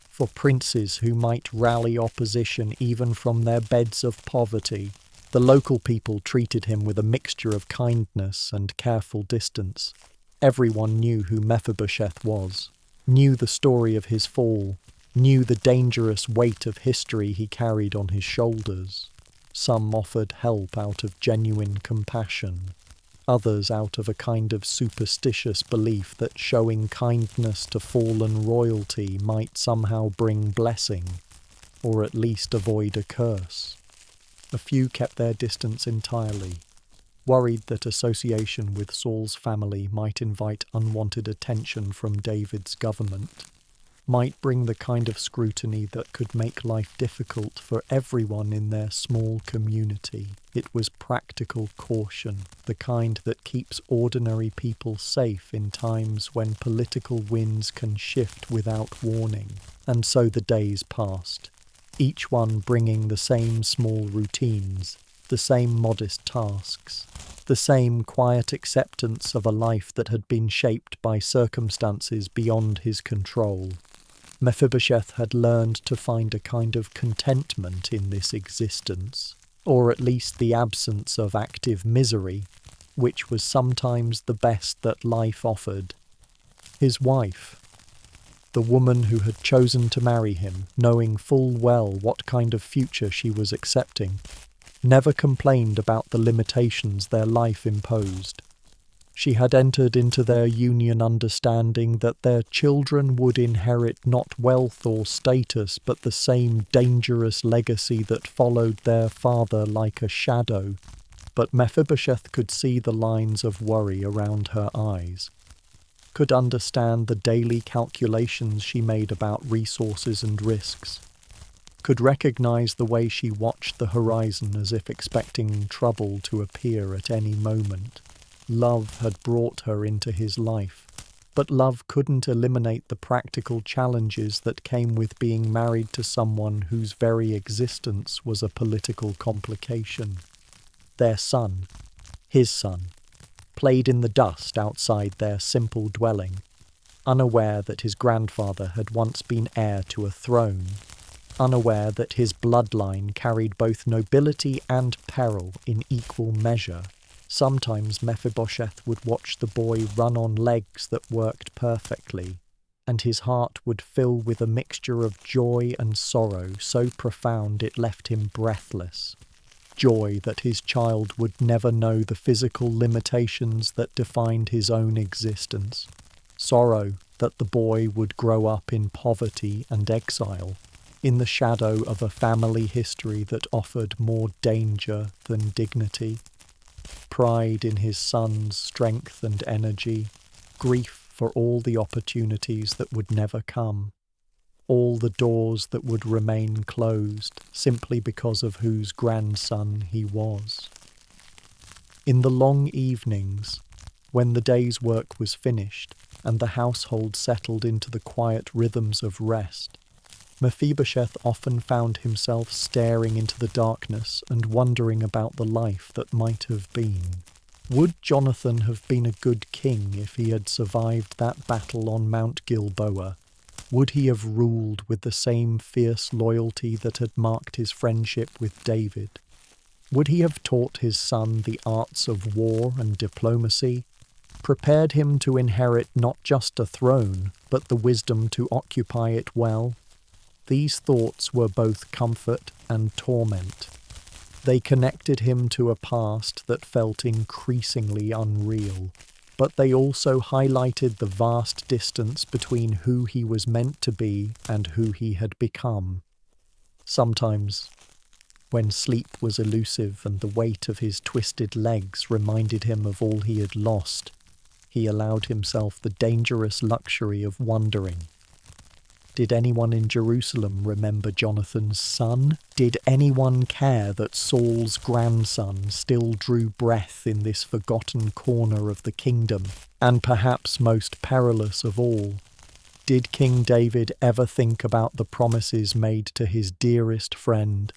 for princes who might rally opposition even from their beds of poverty. The local people treated him with a mixture of kindness and careful distance. Everyone knew who Mephibosheth was, knew the story of his fall, knew the dangerous weight of history he carried on his shoulders. Some offered help out of genuine compassion, others out of a kind of superstitious belief that showing kindness to fallen royalty might somehow bring blessing, or at least avoid a curse. A few kept their distance entirely, worried that association with Saul's family might invite unwanted attention from David's government, might bring the kind of scrutiny that could make life difficult for everyone in their small community. It was practical caution, the kind that keeps ordinary people safe in times when political winds can shift without warning. And so the days passed, each one bringing the same small routines, the same modest tasks, the same quiet acceptance of a life that had been shaped by circumstances beyond his control. Mephibosheth had learned to find a kind of contentment in this existence, or at least the absence of active misery, which was sometimes the best that life offered. His wife, the woman who had chosen to marry him, knowing full well what kind of future she was accepting, never complained about the limitations their life imposed. She had entered into their union understanding that their children would inherit not wealth or status, but the same dangerous legacy that followed their father like a shadow. But Mephibosheth could see the lines of worry around her eyes, could understand the daily calculations she made about resources and risks, could recognize the way she watched the horizon as if expecting trouble to appear at any moment. Love had brought her into his life, but love couldn't eliminate the practical challenges that came with being married to someone whose very existence was a political complication. Their son, his son, played in the dust outside their simple dwelling, unaware that his grandfather had once been heir to a throne, unaware that his bloodline carried both nobility and peril in equal measure. Sometimes Mephibosheth would watch the boy run on legs that worked perfectly, and his heart would fill with a mixture of joy and sorrow so profound it left him breathless. Joy that his child would never know the physical limitations that defined his own existence. Sorrow that the boy would grow up in poverty and exile, in the shadow of a family history that offered more danger than dignity. Pride in his son's strength and energy, grief for all the opportunities that would never come, all the doors that would remain closed simply because of whose grandson he was. In the long evenings, when the day's work was finished and the household settled into the quiet rhythms of rest, Mephibosheth often found himself staring into the darkness and wondering about the life that might have been. Would Jonathan have been a good king if he had survived that battle on Mount Gilboa? Would he have ruled with the same fierce loyalty that had marked his friendship with David? Would he have taught his son the arts of war and diplomacy, prepared him to inherit not just a throne, but the wisdom to occupy it well? These thoughts were both comfort and torment. They connected him to a past that felt increasingly unreal, but they also highlighted the vast distance between who he was meant to be and who he had become. Sometimes, when sleep was elusive and the weight of his twisted legs reminded him of all he had lost, he allowed himself the dangerous luxury of wondering. Did anyone in Jerusalem remember Jonathan's son? Did anyone care that Saul's grandson still drew breath in this forgotten corner of the kingdom? And perhaps most perilous of all, did King David ever think about the promises made to his dearest friend,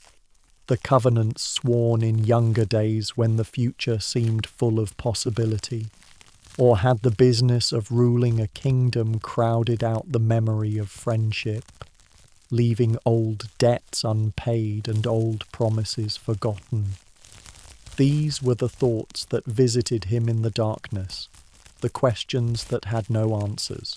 the covenants sworn in younger days when the future seemed full of possibility? Or had the business of ruling a kingdom crowded out the memory of friendship, leaving old debts unpaid and old promises forgotten? These were the thoughts that visited him in the darkness, the questions that had no answers,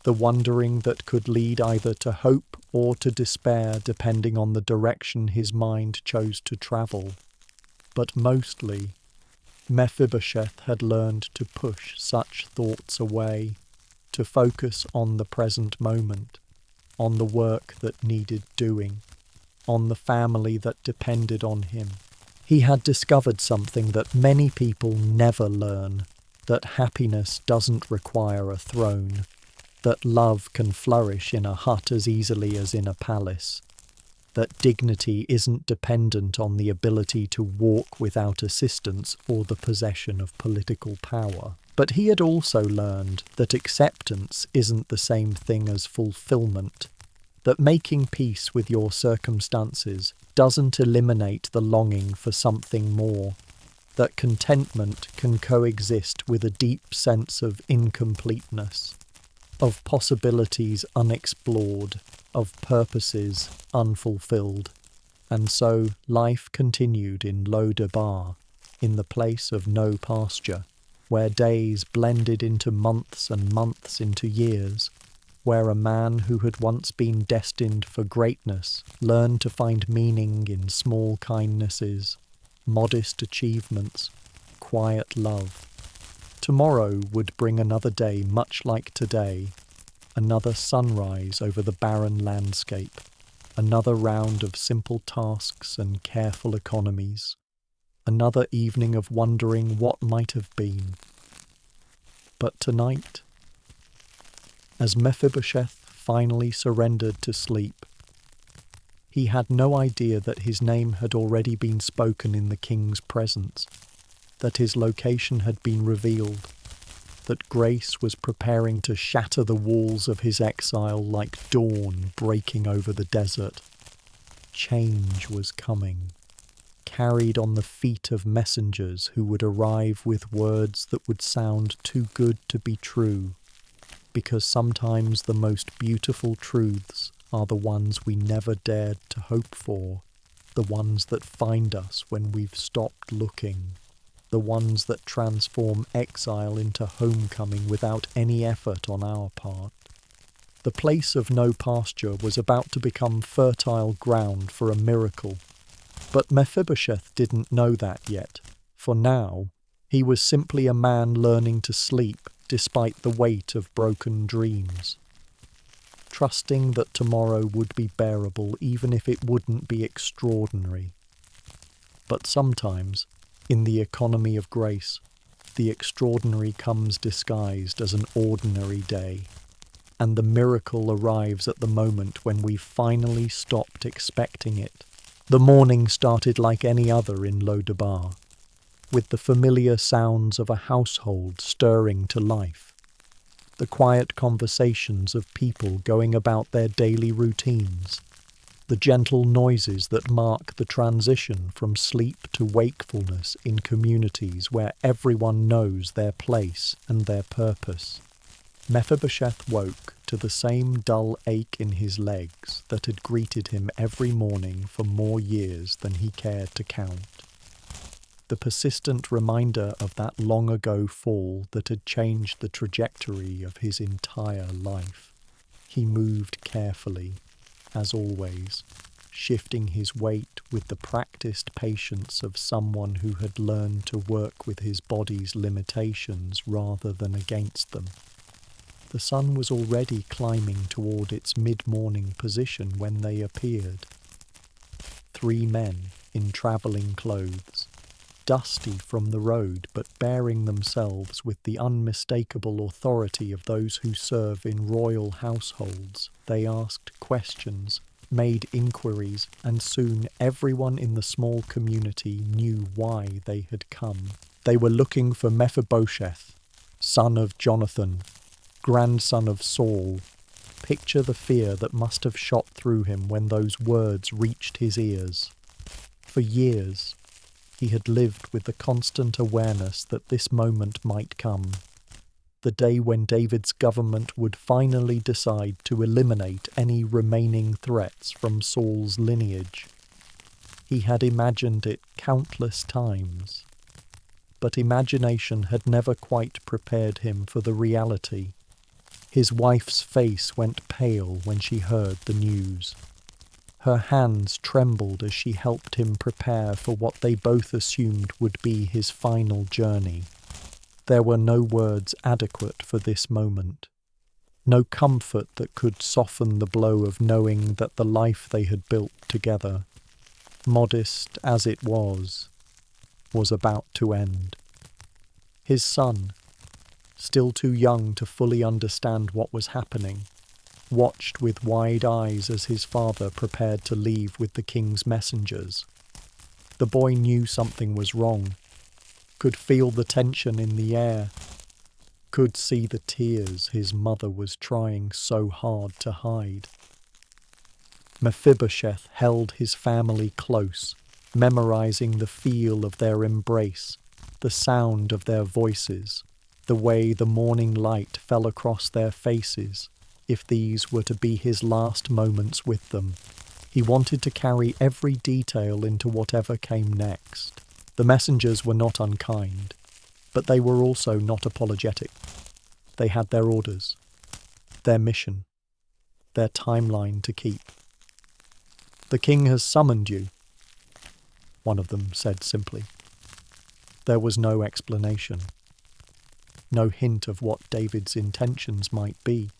the wondering that could lead either to hope or to despair depending on the direction his mind chose to travel. But mostly, Mephibosheth had learned to push such thoughts away, to focus on the present moment, on the work that needed doing, on the family that depended on him. He had discovered something that many people never learn, that happiness doesn't require a throne, that love can flourish in a hut as easily as in a palace, that dignity isn't dependent on the ability to walk without assistance or the possession of political power. But he had also learned that acceptance isn't the same thing as fulfillment, that making peace with your circumstances doesn't eliminate the longing for something more, that contentment can coexist with a deep sense of incompleteness, of possibilities unexplored, of purposes unfulfilled. And so life continued in Lo-Debar, in the place of no pasture. where days blended into months and months into years, where a man who had once been destined for greatness learned to find meaning in small kindnesses, modest achievements, quiet love. Tomorrow would bring another day much like today, another sunrise over the barren landscape, another round of simple tasks and careful economies, another evening of wondering what might have been. But tonight, as Mephibosheth finally surrendered to sleep, he had no idea that his name had already been spoken in the king's presence, that his location had been revealed, that grace was preparing to shatter the walls of his exile like dawn breaking over the desert. Change was coming, carried on the feet of messengers who would arrive with words that would sound too good to be true, because sometimes the most beautiful truths are the ones we never dared to hope for, the ones that find us when we've stopped looking, the ones that transform exile into homecoming without any effort on our part. The place of no pasture was about to become fertile ground for a miracle, but Mephibosheth didn't know that yet, for now he was simply a man learning to sleep despite the weight of broken dreams, trusting that tomorrow would be bearable even if it wouldn't be extraordinary. But sometimes, in the economy of grace, the extraordinary comes disguised as an ordinary day, and the miracle arrives at the moment when we've finally stopped expecting it. The morning started like any other in Lodabar, with the familiar sounds of a household stirring to life, the quiet conversations of people going about their daily routines, the gentle noises that mark the transition from sleep to wakefulness in communities where everyone knows their place and their purpose. Mephibosheth woke to the same dull ache in his legs that had greeted him every morning for more years than he cared to count. The persistent reminder of that long-ago fall that had changed the trajectory of his entire life. He moved carefully, as always, shifting his weight with the practiced patience of someone who had learned to work with his body's limitations rather than against them. The sun was already climbing toward its mid-morning position when they appeared. 3 men in travelling clothes, dusty from the road but bearing themselves with the unmistakable authority of those who serve in royal households. They asked questions, made inquiries, and soon everyone in the small community knew why they had come. They were looking for Mephibosheth, son of Jonathan, grandson of Saul. Picture the fear that must have shot through him when those words reached his ears. For years, he had lived with the constant awareness that this moment might come, the day when David's government would finally decide to eliminate any remaining threats from Saul's lineage. He had imagined it countless times, but imagination had never quite prepared him for the reality. His wife's face went pale when she heard the news. Her hands trembled as she helped him prepare for what they both assumed would be his final journey. There were no words adequate for this moment, no comfort that could soften the blow of knowing that the life they had built together, modest as it was about to end. His son, still too young to fully understand what was happening, watched with wide eyes as his father prepared to leave with the king's messengers. The boy knew something was wrong, could feel the tension in the air, could see the tears his mother was trying so hard to hide. Mephibosheth held his family close, memorizing the feel of their embrace, the sound of their voices, the way the morning light fell across their faces, if these were to be his last moments with them. He wanted to carry every detail into whatever came next. The messengers were not unkind. But they were also not apologetic. They had their orders, their mission, their timeline to keep. "The king has summoned you," one of them said simply. There was no explanation, no hint of what David's intentions might be.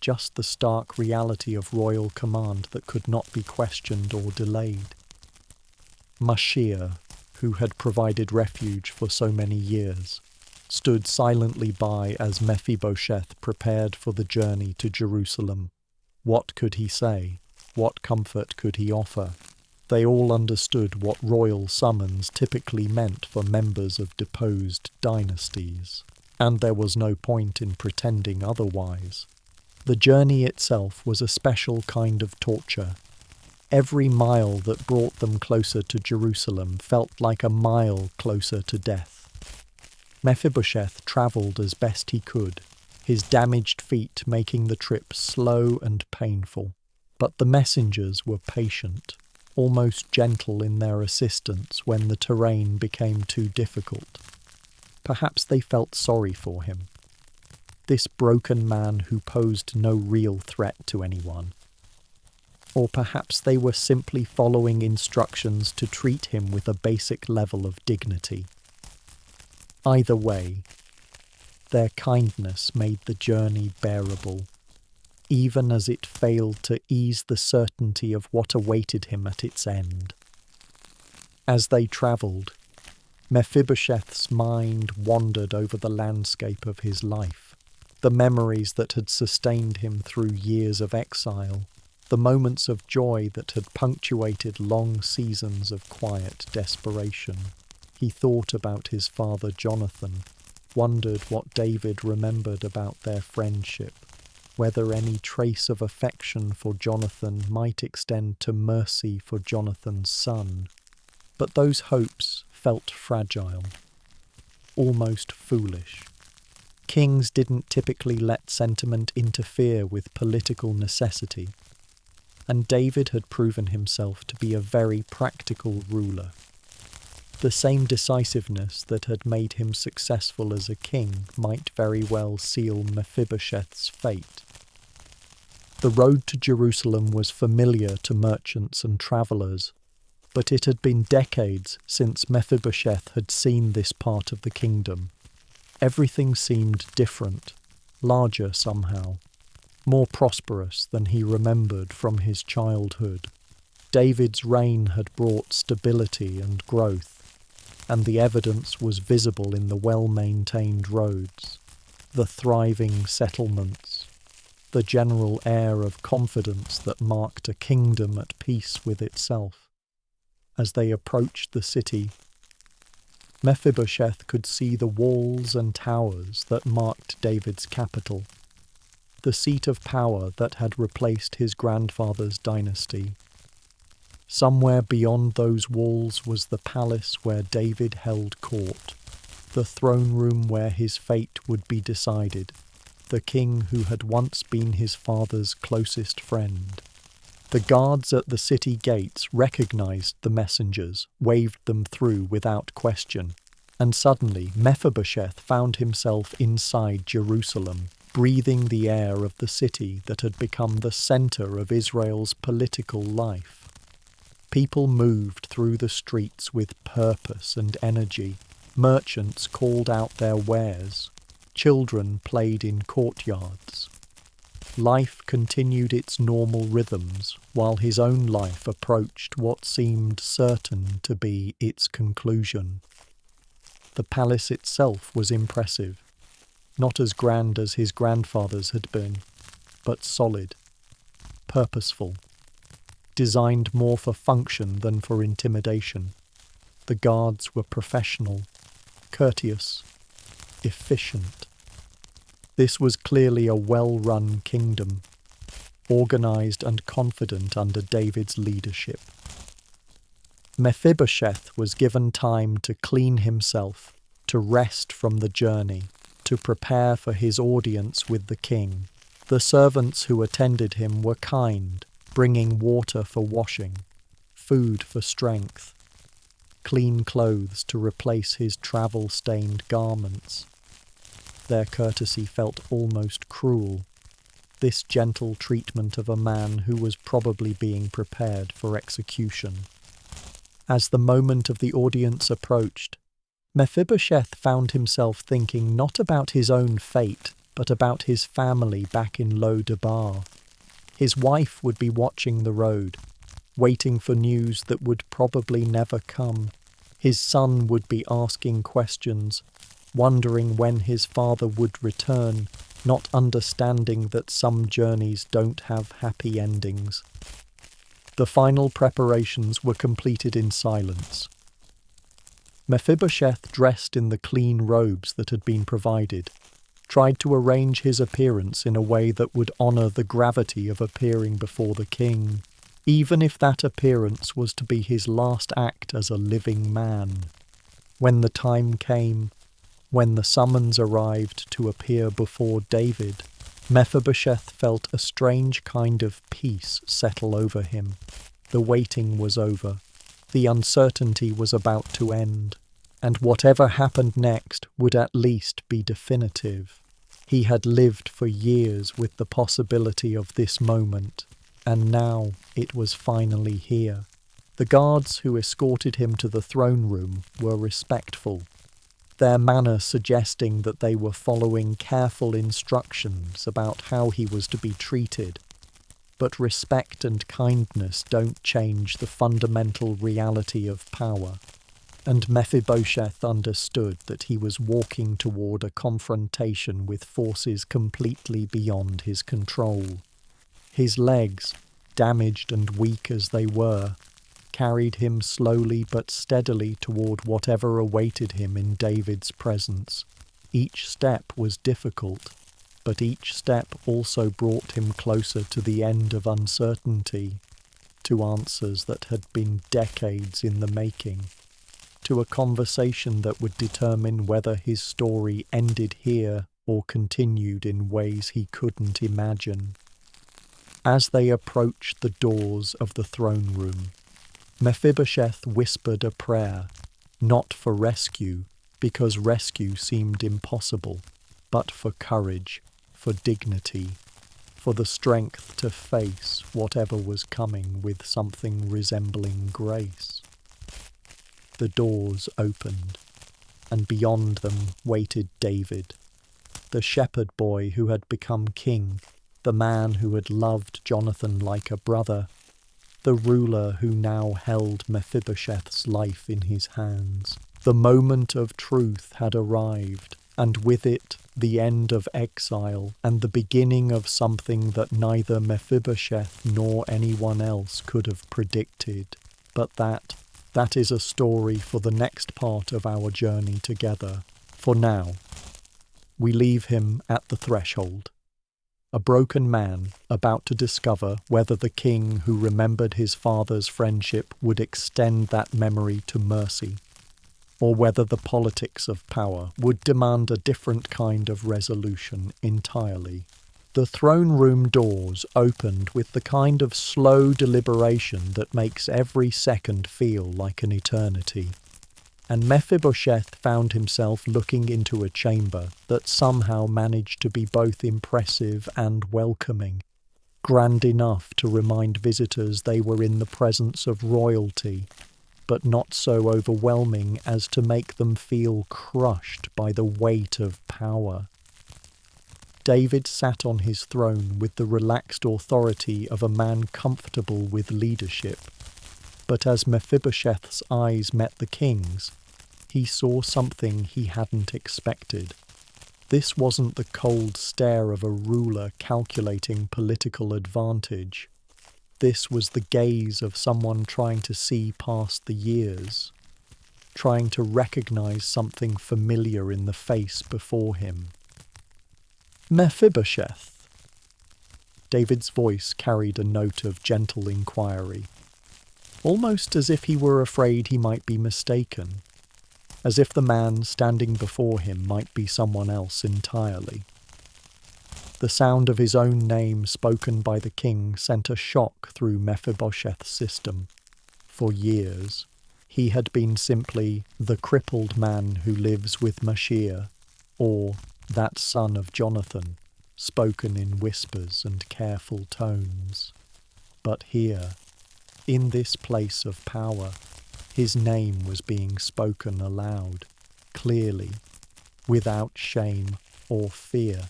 Just the stark reality of royal command that could not be questioned or delayed. Mephibosheth, who had provided refuge for so many years, stood silently by as Mephibosheth prepared for the journey to Jerusalem. What could he say? What comfort could he offer? They all understood what royal summons typically meant for members of deposed dynasties, and there was no point in pretending otherwise. The journey itself was a special kind of torture. Every mile that brought them closer to Jerusalem felt like a mile closer to death. Mephibosheth travelled as best he could, his damaged feet making the trip slow and painful. But the messengers were patient, almost gentle in their assistance when the terrain became too difficult. Perhaps they felt sorry for him, this broken man who posed no real threat to anyone. Or perhaps they were simply following instructions to treat him with a basic level of dignity. Either way, their kindness made the journey bearable, even as it failed to ease the certainty of what awaited him at its end. As they travelled, Mephibosheth's mind wandered over the landscape of his life, the memories that had sustained him through years of exile, the moments of joy that had punctuated long seasons of quiet desperation. He thought about his father Jonathan, wondered what David remembered about their friendship, whether any trace of affection for Jonathan might extend to mercy for Jonathan's son. But those hopes felt fragile, almost foolish. Kings didn't typically let sentiment interfere with political necessity, and David had proven himself to be a very practical ruler. The same decisiveness that had made him successful as a king might very well seal Mephibosheth's fate. The road to Jerusalem was familiar to merchants and travellers, but it had been decades since Mephibosheth had seen this part of the kingdom. Everything seemed different, larger somehow, more prosperous than he remembered from his childhood. David's reign had brought stability and growth, and the evidence was visible in the well-maintained roads, the thriving settlements, the general air of confidence that marked a kingdom at peace with itself. As they approached the city, Mephibosheth could see the walls and towers that marked David's capital, the seat of power that had replaced his grandfather's dynasty. Somewhere beyond those walls was the palace where David held court, the throne room where his fate would be decided, the king who had once been his father's closest friend. The guards at the city gates recognized the messengers, waved them through without question, and suddenly Mephibosheth found himself inside Jerusalem, breathing the air of the city that had become the center of Israel's political life. People moved through the streets with purpose and energy. Merchants called out their wares. Children played in courtyards. Life continued its normal rhythms, while his own life approached what seemed certain to be its conclusion. The palace itself was impressive, not as grand as his grandfather's had been, but solid, purposeful, designed more for function than for intimidation. The guards were professional, courteous, efficient. This was clearly a well-run kingdom, organized and confident under David's leadership. Mephibosheth was given time to clean himself, to rest from the journey, to prepare for his audience with the king. The servants who attended him were kind, bringing water for washing, food for strength. clean clothes to replace his travel-stained garments. Their courtesy felt almost cruel, this gentle treatment of a man who was probably being prepared for execution. As the moment of the audience approached, Mephibosheth found himself thinking not about his own fate, but about his family back in Lo-Debar. His wife would be watching the road, waiting for news that would probably never come. His son would be asking questions, wondering when his father would return, not understanding that some journeys don't have happy endings. The final preparations were completed in silence. Mephibosheth, dressed in the clean robes that had been provided, tried to arrange his appearance in a way that would honour the gravity of appearing before the king, even if that appearance was to be his last act as a living man. When the time came, when the summons arrived to appear before David, Mephibosheth felt a strange kind of peace settle over him. The waiting was over. The uncertainty was about to end, and whatever happened next would at least be definitive. He had lived for years with the possibility of this moment, and now it was finally here. The guards who escorted him to the throne room were respectful, their manner suggesting that they were following careful instructions about how he was to be treated. But respect and kindness don't change the fundamental reality of power, and Mephibosheth understood that he was walking toward a confrontation with forces completely beyond his control. His legs, damaged and weak as they were, carried him slowly but steadily toward whatever awaited him in David's presence. Each step was difficult, but each step also brought him closer to the end of uncertainty, to answers that had been decades in the making, to a conversation that would determine whether his story ended here or continued in ways he couldn't imagine. As they approached the doors of the throne room, Mephibosheth whispered a prayer, not for rescue, because rescue seemed impossible, but for courage, for dignity, for the strength to face whatever was coming with something resembling grace. The doors opened, and beyond them waited David, the shepherd boy who had become king, the man who had loved Jonathan like a brother, the ruler who now held Mephibosheth's life in his hands. The moment of truth had arrived, and with it the end of exile and the beginning of something that neither Mephibosheth nor anyone else could have predicted. But that is a story for the next part of our journey together. For now, we leave him at the threshold, a broken man about to discover whether the king who remembered his father's friendship would extend that memory to mercy, or whether the politics of power would demand a different kind of resolution entirely. The throne room doors opened with the kind of slow deliberation that makes every second feel like an eternity, and Mephibosheth found himself looking into a chamber that somehow managed to be both impressive and welcoming, grand enough to remind visitors they were in the presence of royalty, but not so overwhelming as to make them feel crushed by the weight of power. David sat on his throne with the relaxed authority of a man comfortable with leadership, but as Mephibosheth's eyes met the king's, he saw something he hadn't expected. This wasn't the cold stare of a ruler calculating political advantage. This was the gaze of someone trying to see past the years, trying to recognize something familiar in the face before him. Mephibosheth. David's voice carried a note of gentle inquiry, almost as if he were afraid he might be mistaken, as if the man standing before him might be someone else entirely. The sound of his own name spoken by the king sent a shock through Mephibosheth's system. For years, He had been simply the crippled man who lives with Machir, or that son of Jonathan, spoken in whispers and careful tones. But here, in this place of power, his name was being spoken aloud, clearly, without shame or fear.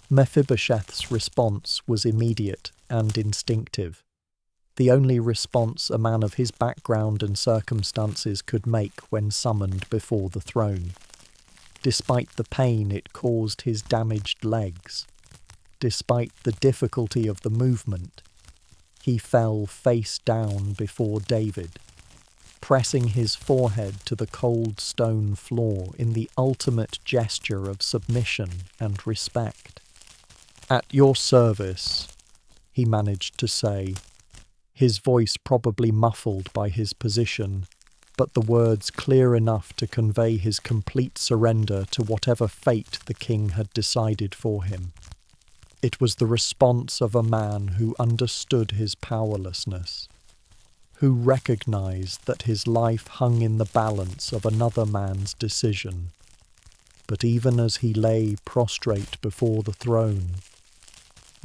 Mephibosheth's response was immediate and instinctive, the only response a man of his background and circumstances could make when summoned before the throne. Despite the pain it caused his damaged legs, despite the difficulty of the movement, he fell face down before David, pressing his forehead to the cold stone floor in the ultimate gesture of submission and respect. "At your service," he managed to say, his voice probably muffled by his position, but the words clear enough to convey his complete surrender to whatever fate the king had decided for him. It was the response of a man who understood his powerlessness, who recognized that his life hung in the balance of another man's decision. But even as he lay prostrate before the throne,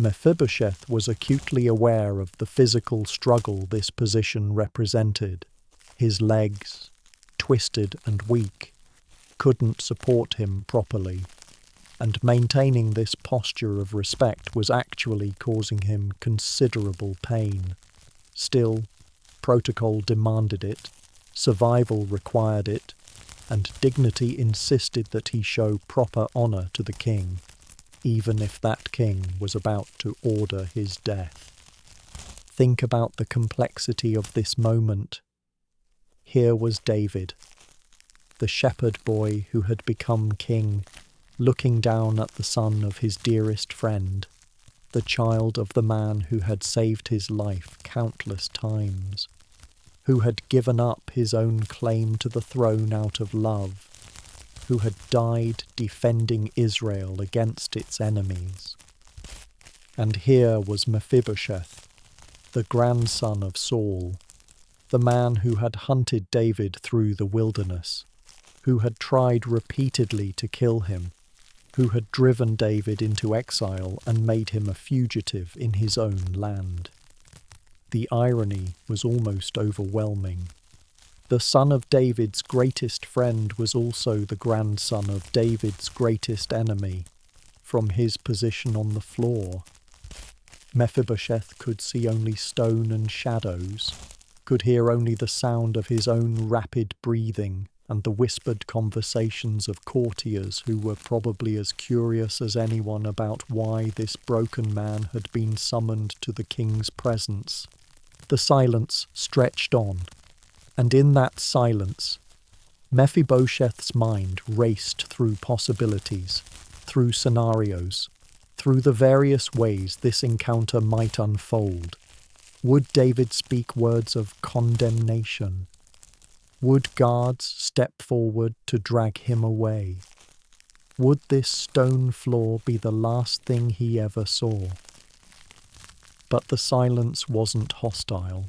Mephibosheth was acutely aware of the physical struggle this position represented. His legs, twisted and weak, couldn't support him properly, and maintaining this posture of respect was actually causing him considerable pain. Still, protocol demanded it, survival required it, and dignity insisted that he show proper honour to the king, even if that king was about to order his death. Think about the complexity of this moment. Here was David, the shepherd boy who had become king, looking down at the son of his dearest friend, the child of the man who had saved his life countless times, who had given up his own claim to the throne out of love, who had died defending Israel against its enemies. And here was Mephibosheth, the grandson of Saul, the man who had hunted David through the wilderness, who had tried repeatedly to kill him, who had driven David into exile and made him a fugitive in his own land. The irony was almost overwhelming. The son of David's greatest friend was also the grandson of David's greatest enemy, from his position on the floor. Mephibosheth could see only stone and shadows, could hear only the sound of his own rapid breathing and the whispered conversations of courtiers who were probably as curious as anyone about why this broken man had been summoned to the king's presence. The silence stretched on, and in that silence, Mephibosheth's mind raced through possibilities, through scenarios, through the various ways this encounter might unfold. Would David speak words of condemnation? Would guards step forward to drag him away? Would this stone floor be the last thing he ever saw? But the silence wasn't hostile.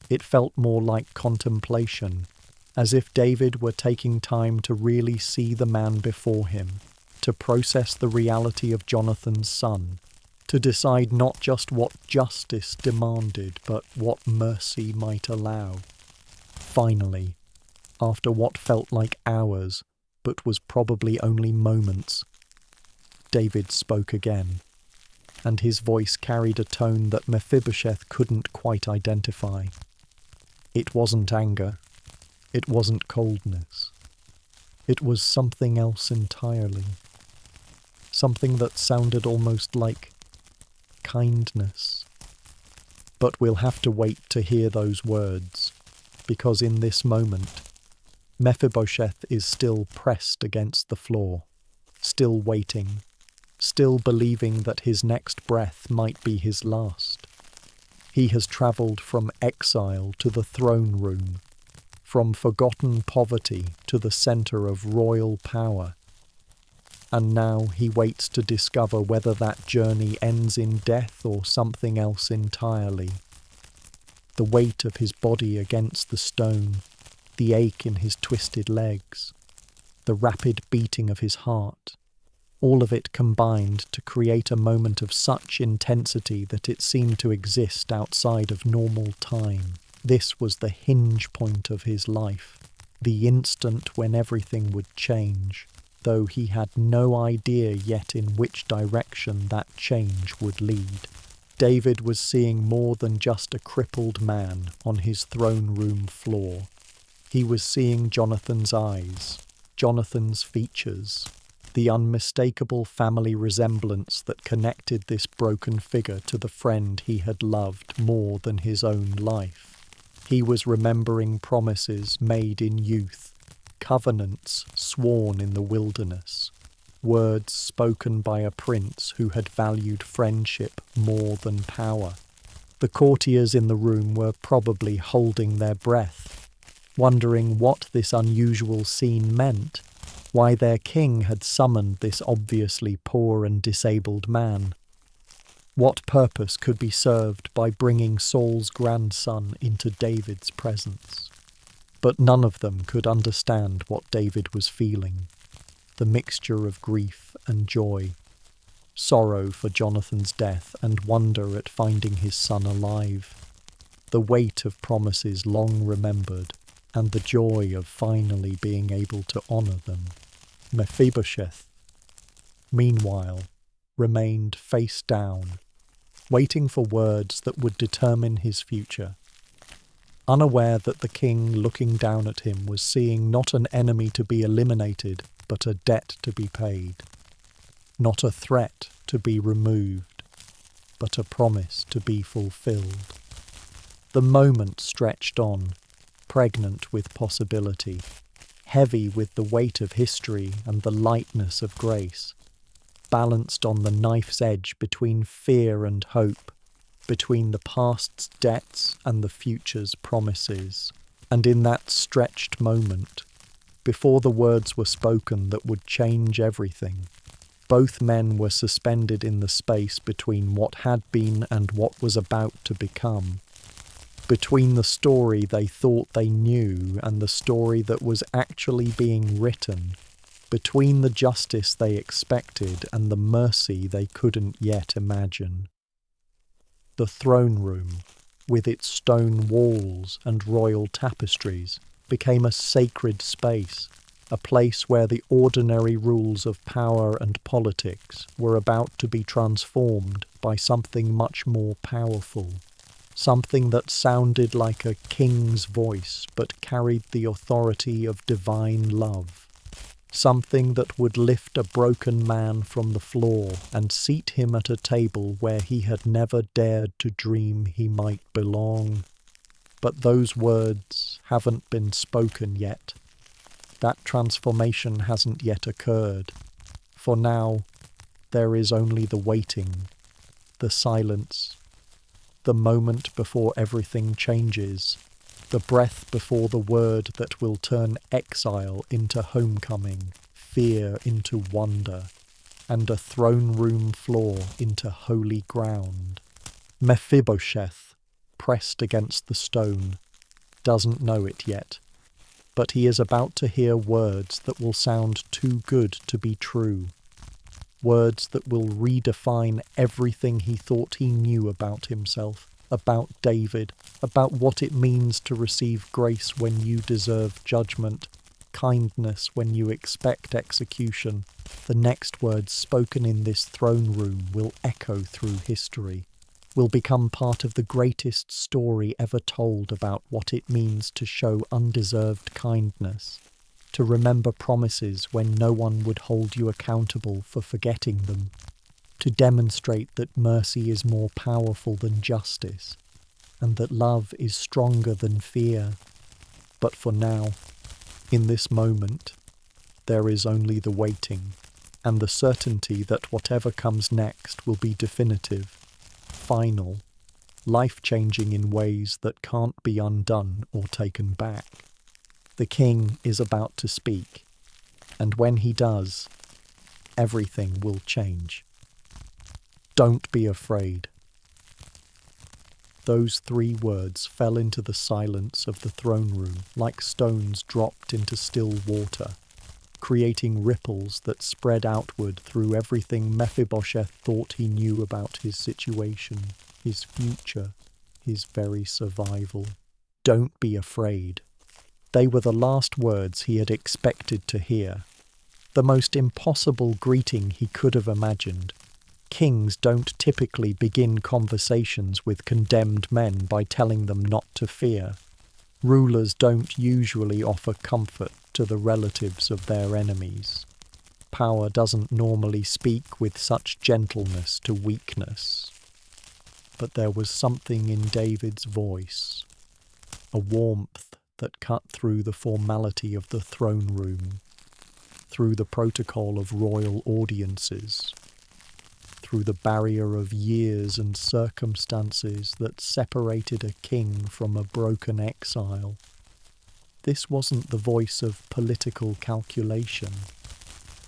It felt more like contemplation, as if David were taking time to really see the man before him, to process the reality of Jonathan's son, to decide not just what justice demanded, but what mercy might allow. Finally, after what felt like hours, but was probably only moments, David spoke again, and his voice carried a tone that Mephibosheth couldn't quite identify. It wasn't anger. It wasn't coldness. It was something else entirely. Something that sounded almost like kindness. But we'll have to wait to hear those words, because in this moment, Mephibosheth is still pressed against the floor, still waiting, still believing that his next breath might be his last. He has travelled from exile to the throne room, from forgotten poverty to the centre of royal power. And now he waits to discover whether that journey ends in death or something else entirely. The weight of his body against the stone, the ache in his twisted legs, the rapid beating of his heart, all of it combined to create a moment of such intensity that it seemed to exist outside of normal time. This was the hinge point of his life, the instant when everything would change, though he had no idea yet in which direction that change would lead. David was seeing more than just a crippled man on his throne room floor. He was seeing Jonathan's eyes, Jonathan's features, the unmistakable family resemblance that connected this broken figure to the friend he had loved more than his own life. He was remembering promises made in youth, covenants sworn in the wilderness, words spoken by a prince who had valued friendship more than power. The courtiers in the room were probably holding their breath, wondering what this unusual scene meant, why their king had summoned this obviously poor and disabled man. What purpose could be served by bringing Saul's grandson into David's presence? But none of them could understand what David was feeling, the mixture of grief and joy, sorrow for Jonathan's death and wonder at finding his son alive, the weight of promises long remembered, and the joy of finally being able to honour them. Mephibosheth, meanwhile, remained face down, waiting for words that would determine his future, unaware that the king looking down at him was seeing not an enemy to be eliminated, but a debt to be paid, not a threat to be removed, but a promise to be fulfilled. The moment stretched on, pregnant with possibility, heavy with the weight of history and the lightness of grace, balanced on the knife's edge between fear and hope, between the past's debts and the future's promises. And in that stretched moment, before the words were spoken that would change everything, both men were suspended in the space between what had been and what was about to become, between the story they thought they knew and the story that was actually being written, between the justice they expected and the mercy they couldn't yet imagine. The throne room, with its stone walls and royal tapestries, became a sacred space, a place where the ordinary rules of power and politics were about to be transformed by something much more powerful, something that sounded like a king's voice but carried the authority of divine love, something that would lift a broken man from the floor and seat him at a table where he had never dared to dream he might belong. But those words haven't been spoken yet. That transformation hasn't yet occurred. For now, there is only the waiting, the silence, the moment before everything changes, the breath before the word that will turn exile into homecoming, fear into wonder, and a throne room floor into holy ground. Mephibosheth, pressed against the stone, doesn't know it yet, but he is about to hear words that will sound too good to be true, words that will redefine everything he thought he knew about himself, about David, about what it means to receive grace when you deserve judgment, kindness when you expect execution. The next words spoken in this throne room will echo through history, will become part of the greatest story ever told about what it means to show undeserved kindness, to remember promises when no one would hold you accountable for forgetting them, to demonstrate that mercy is more powerful than justice, and that love is stronger than fear. But for now, in this moment, there is only the waiting, and the certainty that whatever comes next will be definitive, final, life-changing in ways that can't be undone or taken back. The king is about to speak, and when he does, everything will change. Don't be afraid. Those 3 words fell into the silence of the throne room like stones dropped into still water, creating ripples that spread outward through everything Mephibosheth thought he knew about his situation, his future, his very survival. "Don't be afraid." They were the last words he had expected to hear. The most impossible greeting he could have imagined. Kings don't typically begin conversations with condemned men by telling them not to fear. Rulers don't usually offer comfort to the relatives of their enemies. Power doesn't normally speak with such gentleness to weakness. But there was something in David's voice, a warmth that cut through the formality of the throne room, through the protocol of royal audiences, through the barrier of years and circumstances that separated a king from a broken exile. This wasn't the voice of political calculation.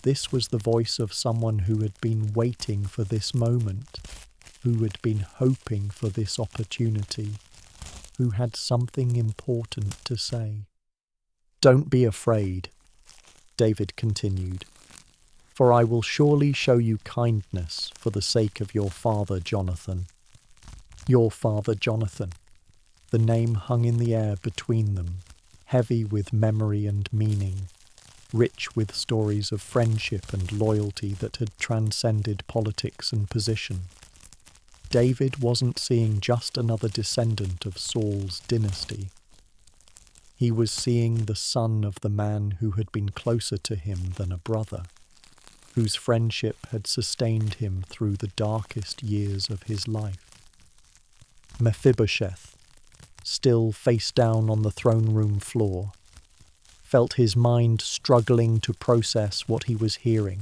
This was the voice of someone who had been waiting for this moment, who had been hoping for this opportunity, who had something important to say. "Don't be afraid," David continued, "for I will surely show you kindness for the sake of your father Jonathan." Your father Jonathan. The name hung in the air between them, heavy with memory and meaning, rich with stories of friendship and loyalty that had transcended politics and position. David wasn't seeing just another descendant of Saul's dynasty. He was seeing the son of the man who had been closer to him than a brother, whose friendship had sustained him through the darkest years of his life. Mephibosheth, still face down on the throne room floor, felt his mind struggling to process what he was hearing.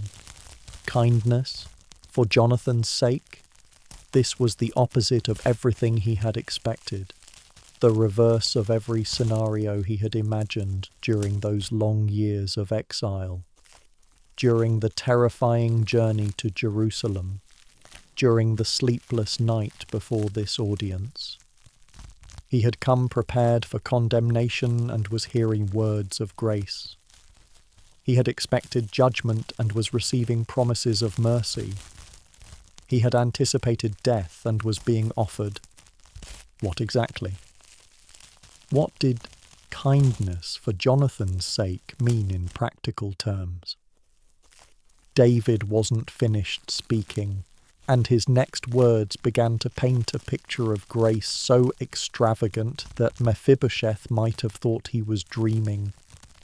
Kindness, for Jonathan's sake? This was the opposite of everything he had expected, the reverse of every scenario he had imagined during those long years of exile, during the terrifying journey to Jerusalem, during the sleepless night before this audience. He had come prepared for condemnation and was hearing words of grace. He had expected judgment and was receiving promises of mercy. He had anticipated death and was being offered what exactly? What did kindness for Jonathan's sake mean in practical terms? David wasn't finished speaking, and his next words began to paint a picture of grace so extravagant that Mephibosheth might have thought he was dreaming,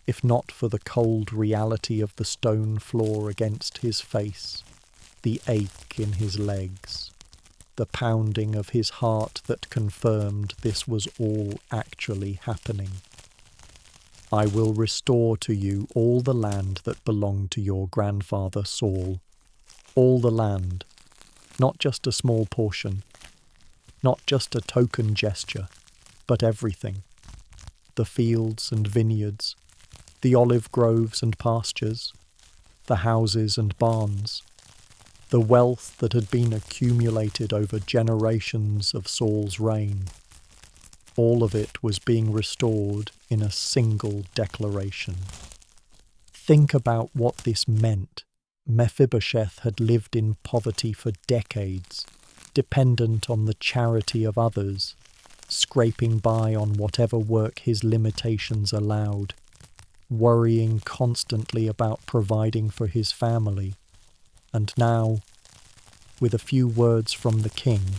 if not for the cold reality of the stone floor against his face, the ache in his legs, the pounding of his heart that confirmed this was all actually happening. "I will restore to you all the land that belonged to your grandfather Saul, all the land, not just a small portion, not just a token gesture, but everything. The fields and vineyards, the olive groves and pastures, the houses and barns, the wealth that had been accumulated over generations of Saul's reign. All of it was being restored in a single declaration." Think about what this meant. Mephibosheth had lived in poverty for decades, dependent on the charity of others, scraping by on whatever work his limitations allowed, worrying constantly about providing for his family. And now, with a few words from the king,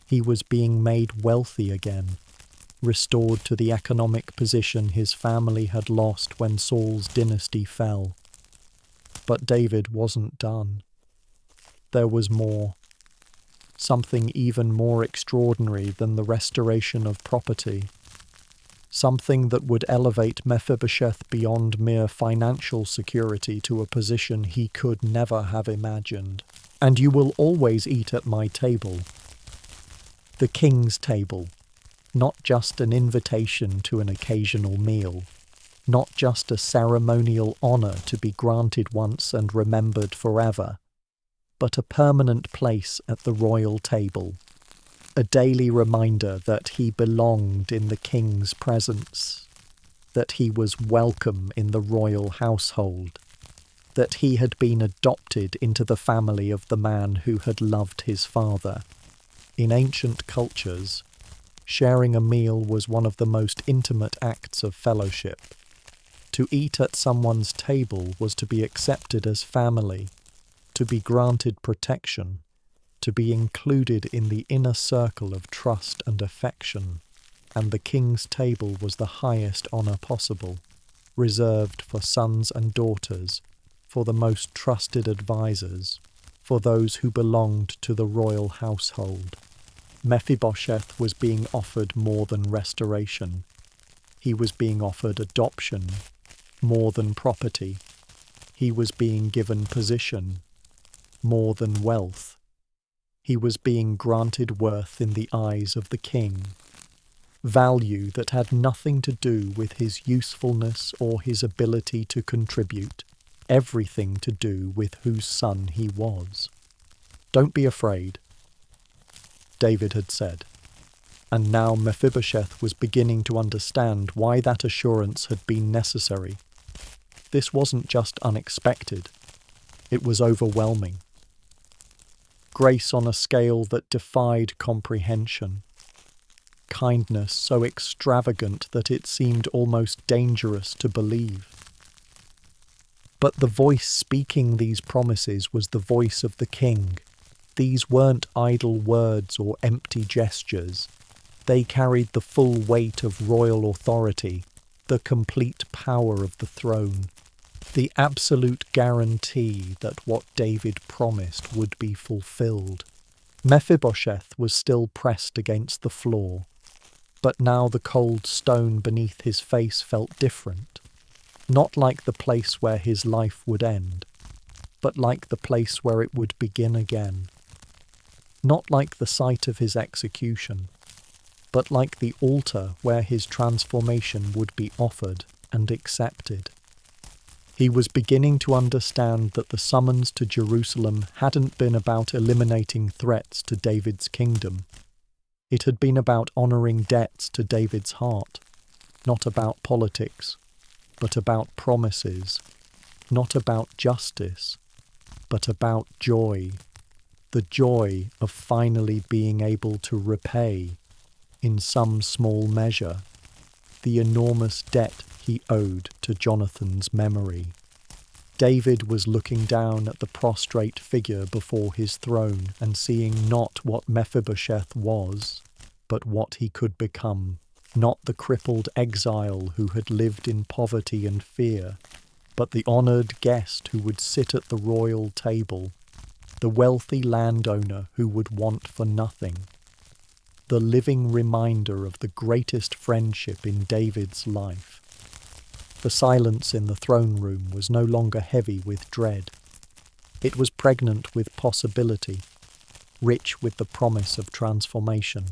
he was being made wealthy again, restored to the economic position his family had lost when Saul's dynasty fell. But David wasn't done. There was more. Something even more extraordinary than the restoration of property. Something that would elevate Mephibosheth beyond mere financial security to a position he could never have imagined. "And you will always eat at my table." The king's table, not just an invitation to an occasional meal, not just a ceremonial honour to be granted once and remembered forever, but a permanent place at the royal table, a daily reminder that he belonged in the king's presence, that he was welcome in the royal household, that he had been adopted into the family of the man who had loved his father. In ancient cultures, sharing a meal was one of the most intimate acts of fellowship. To eat at someone's table was to be accepted as family, to be granted protection, to be included in the inner circle of trust and affection, and the king's table was the highest honour possible, reserved for sons and daughters, for the most trusted advisers, for those who belonged to the royal household. Mephibosheth was being offered more than restoration. He was being offered adoption, more than property. He was being given position, more than wealth. He was being granted worth in the eyes of the king, value that had nothing to do with his usefulness or his ability to contribute, everything to do with whose son he was. "Don't be afraid," David had said, and now Mephibosheth was beginning to understand why that assurance had been necessary. This wasn't just unexpected, it was overwhelming. Grace on a scale that defied comprehension. Kindness so extravagant that it seemed almost dangerous to believe. But the voice speaking these promises was the voice of the king. These weren't idle words or empty gestures. They carried the full weight of royal authority, the complete power of the throne, the absolute guarantee that what David promised would be fulfilled. Mephibosheth was still pressed against the floor, but now the cold stone beneath his face felt different. Not like the place where his life would end, but like the place where it would begin again. Not like the site of his execution, but like the altar where his transformation would be offered and accepted. He was beginning to understand that the summons to Jerusalem hadn't been about eliminating threats to David's kingdom. It had been about honouring debts to David's heart, not about politics, but about promises, not about justice, but about joy, the joy of finally being able to repay, in some small measure, the enormous debt he owed to Jonathan's memory. David was looking down at the prostrate figure before his throne and seeing not what Mephibosheth was, but what he could become. Not the crippled exile who had lived in poverty and fear, but the honoured guest who would sit at the royal table, the wealthy landowner who would want for nothing, the living reminder of the greatest friendship in David's life. The silence in the throne room was no longer heavy with dread. It was pregnant with possibility, rich with the promise of transformation,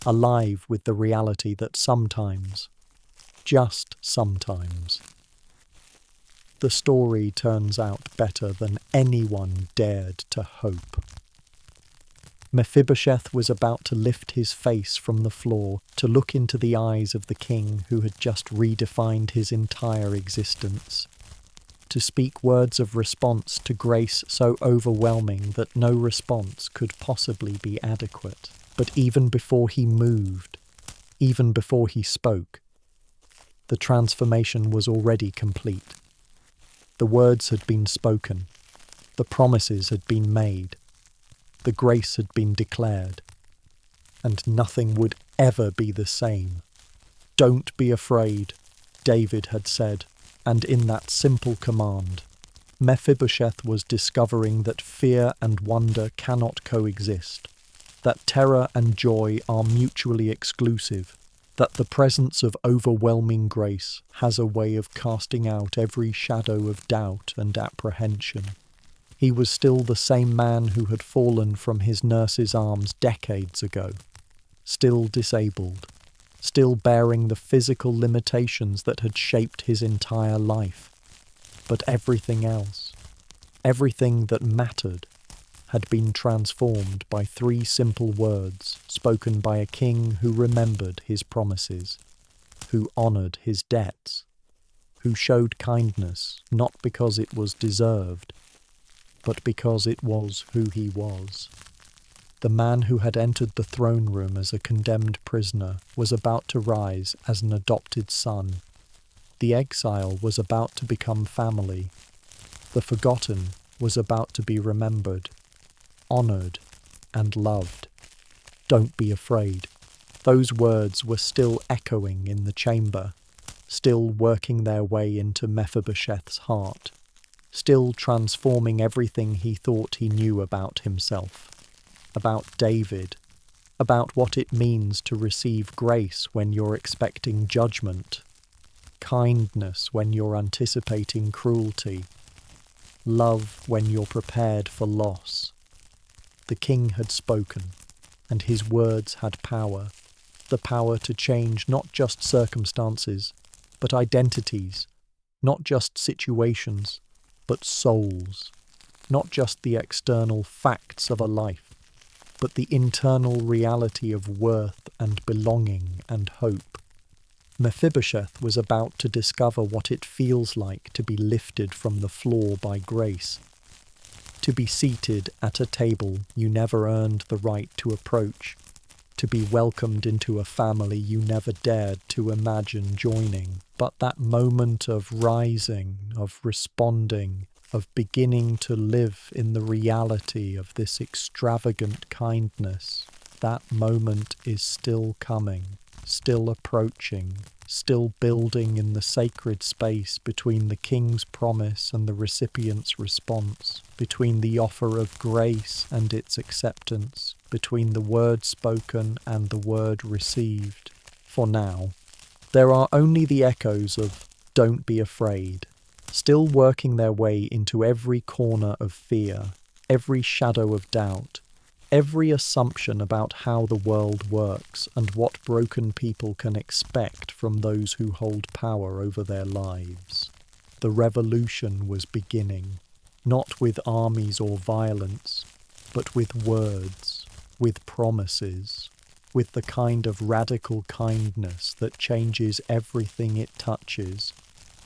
alive with the reality that sometimes, just sometimes, the story turns out better than anyone dared to hope. Mephibosheth was about to lift his face from the floor to look into the eyes of the king who had just redefined his entire existence, to speak words of response to grace so overwhelming that no response could possibly be adequate. But even before he moved, even before he spoke, the transformation was already complete. The words had been spoken, the promises had been made, the grace had been declared, and nothing would ever be the same. "Don't be afraid," David had said, and in that simple command, Mephibosheth was discovering that fear and wonder cannot coexist, that terror and joy are mutually exclusive, that the presence of overwhelming grace has a way of casting out every shadow of doubt and apprehension. He was still the same man who had fallen from his nurse's arms decades ago, still disabled, still bearing the physical limitations that had shaped his entire life. But everything else, everything that mattered, had been transformed by 3 simple words spoken by a king who remembered his promises, who honoured his debts, who showed kindness not because it was deserved, but because it was who he was. The man who had entered the throne room as a condemned prisoner was about to rise as an adopted son. The exile was about to become family. The forgotten was about to be remembered, honoured, and loved. Don't be afraid. Those words were still echoing in the chamber, still working their way into Mephibosheth's heart, still transforming everything he thought he knew about himself, about David, about what it means to receive grace when you're expecting judgment, kindness when you're anticipating cruelty, love when you're prepared for loss. The king had spoken, and his words had power, the power to change not just circumstances, but identities, not just situations, but souls, not just the external facts of a life, but the internal reality of worth and belonging and hope. Mephibosheth was about to discover what it feels like to be lifted from the floor by grace, to be seated at a table you never earned the right to approach, to be welcomed into a family you never dared to imagine joining. But that moment of rising, of responding, of beginning to live in the reality of this extravagant kindness, that moment is still coming, still approaching, still building in the sacred space between the king's promise and the recipient's response, between the offer of grace and its acceptance, between the word spoken and the word received. For now, there are only the echoes of "Don't be afraid," still working their way into every corner of fear, every shadow of doubt, every assumption about how the world works and what broken people can expect from those who hold power over their lives. The revolution was beginning, not with armies or violence, but with words, with promises, with the kind of radical kindness that changes everything it touches,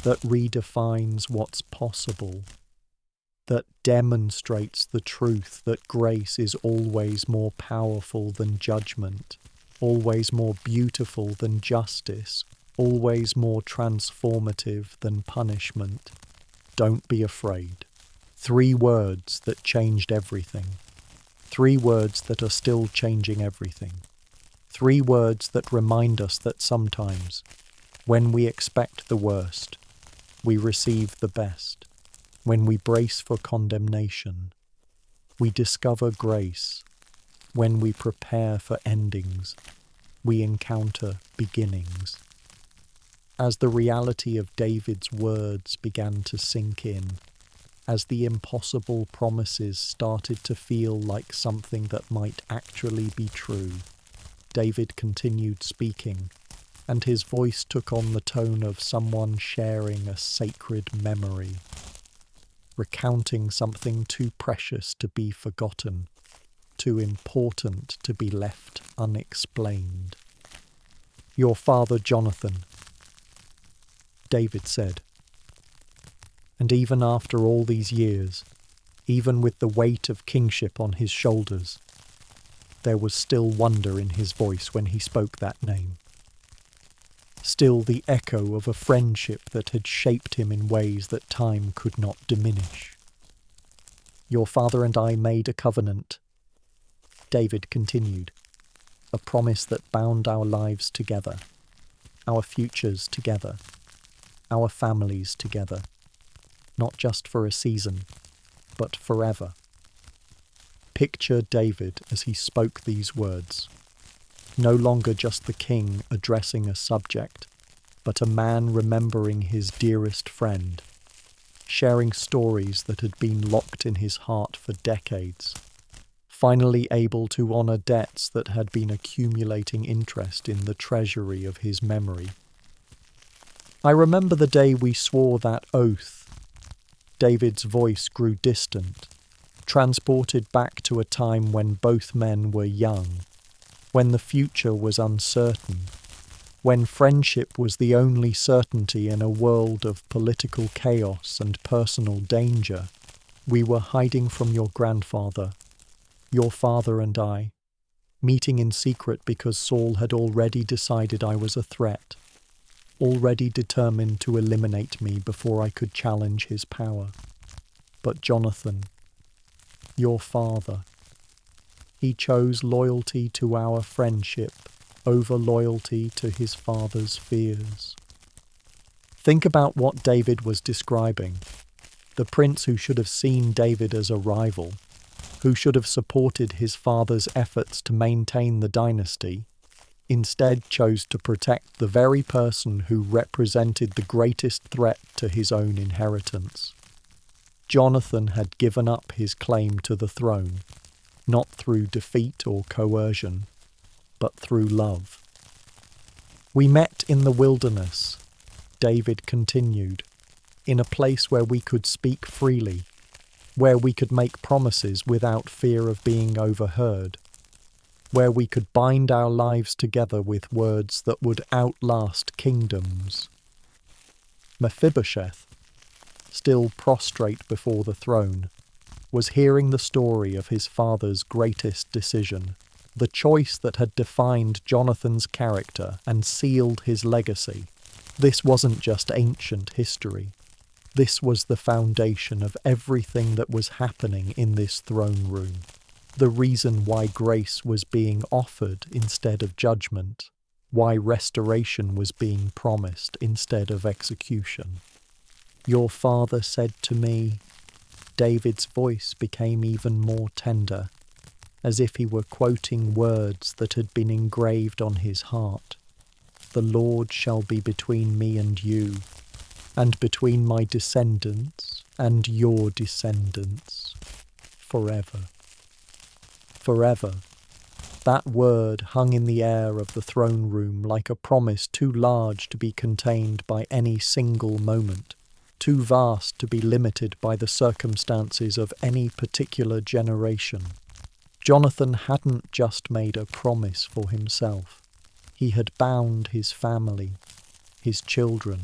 that redefines what's possible, that demonstrates the truth that grace is always more powerful than judgment, always more beautiful than justice, always more transformative than punishment. Don't be afraid. 3 words that changed everything. 3 words that are still changing everything. 3 words that remind us that sometimes, when we expect the worst, we receive the best. When we brace for condemnation, we discover grace. When we prepare for endings, we encounter beginnings. As the reality of David's words began to sink in, as the impossible promises started to feel like something that might actually be true, David continued speaking, and his voice took on the tone of someone sharing a sacred memory, recounting something too precious to be forgotten, too important to be left unexplained. "Your father Jonathan," David said. And even after all these years, even with the weight of kingship on his shoulders, there was still wonder in his voice when he spoke that name. Still the echo of a friendship that had shaped him in ways that time could not diminish. "Your father and I made a covenant," David continued, "a promise that bound our lives together, our futures together, our families together, not just for a season, but forever." Picture David as he spoke these words. No longer just the king addressing a subject, but a man remembering his dearest friend, sharing stories that had been locked in his heart for decades, finally able to honour debts that had been accumulating interest in the treasury of his memory. "I remember the day we swore that oath." David's voice grew distant, transported back to a time when both men were young, when the future was uncertain, when friendship was the only certainty in a world of political chaos and personal danger. We were hiding from your grandfather, your father and I, meeting in secret because Saul had already decided I was a threat, already determined to eliminate me before I could challenge his power. But Jonathan, your father, he chose loyalty to our friendship over loyalty to his father's fears. Think about what David was describing. The prince who should have seen David as a rival, who should have supported his father's efforts to maintain the dynasty, instead chose to protect the very person who represented the greatest threat to his own inheritance. Jonathan had given up his claim to the throne, not through defeat or coercion, but through love. We met in the wilderness, David continued, in a place where we could speak freely, where we could make promises without fear of being overheard, where we could bind our lives together with words that would outlast kingdoms. Mephibosheth, still prostrate before the throne, was hearing the story of his father's greatest decision, the choice that had defined Jonathan's character and sealed his legacy. This wasn't just ancient history. This was the foundation of everything that was happening in this throne room. The reason why grace was being offered instead of judgment, why restoration was being promised instead of execution. Your father said to me, David's voice became even more tender, as if he were quoting words that had been engraved on his heart. The Lord shall be between me and you, and between my descendants and your descendants, forever. Forever. That word hung in the air of the throne room like a promise too large to be contained by any single moment, too vast to be limited by the circumstances of any particular generation. Jonathan hadn't just made a promise for himself. He had bound his family, his children,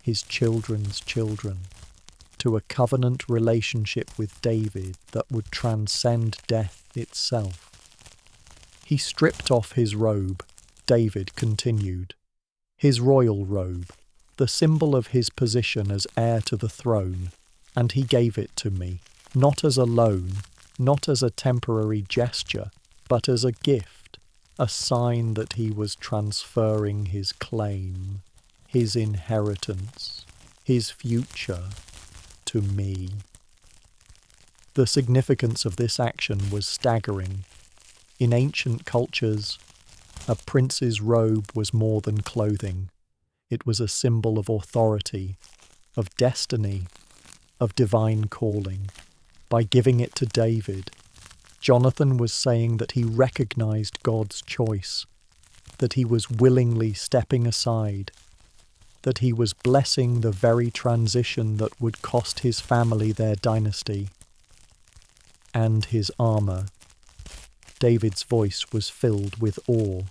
his children's children, to a covenant relationship with David that would transcend death itself. He stripped off his robe, David continued, his royal robe, the symbol of his position as heir to the throne, and he gave it to me, not as a loan, not as a temporary gesture, but as a gift, a sign that he was transferring his claim, his inheritance, his future, to me. The significance of this action was staggering. In ancient cultures, a prince's robe was more than clothing. It was a symbol of authority, of destiny, of divine calling. By giving it to David, Jonathan was saying that he recognized God's choice, that he was willingly stepping aside, that he was blessing the very transition that would cost his family their dynasty and his armor. David's voice was filled with awe,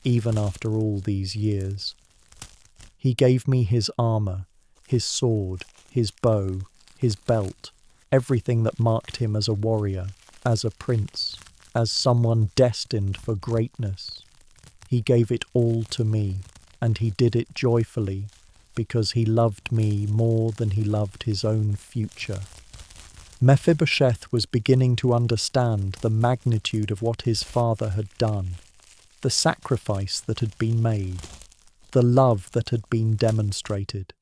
even after all these years. He gave me his armor, his sword, his bow, his belt, everything that marked him as a warrior, as a prince, as someone destined for greatness. He gave it all to me, and he did it joyfully, because he loved me more than he loved his own future. Mephibosheth was beginning to understand the magnitude of what his father had done, the sacrifice that had been made, the love that had been demonstrated.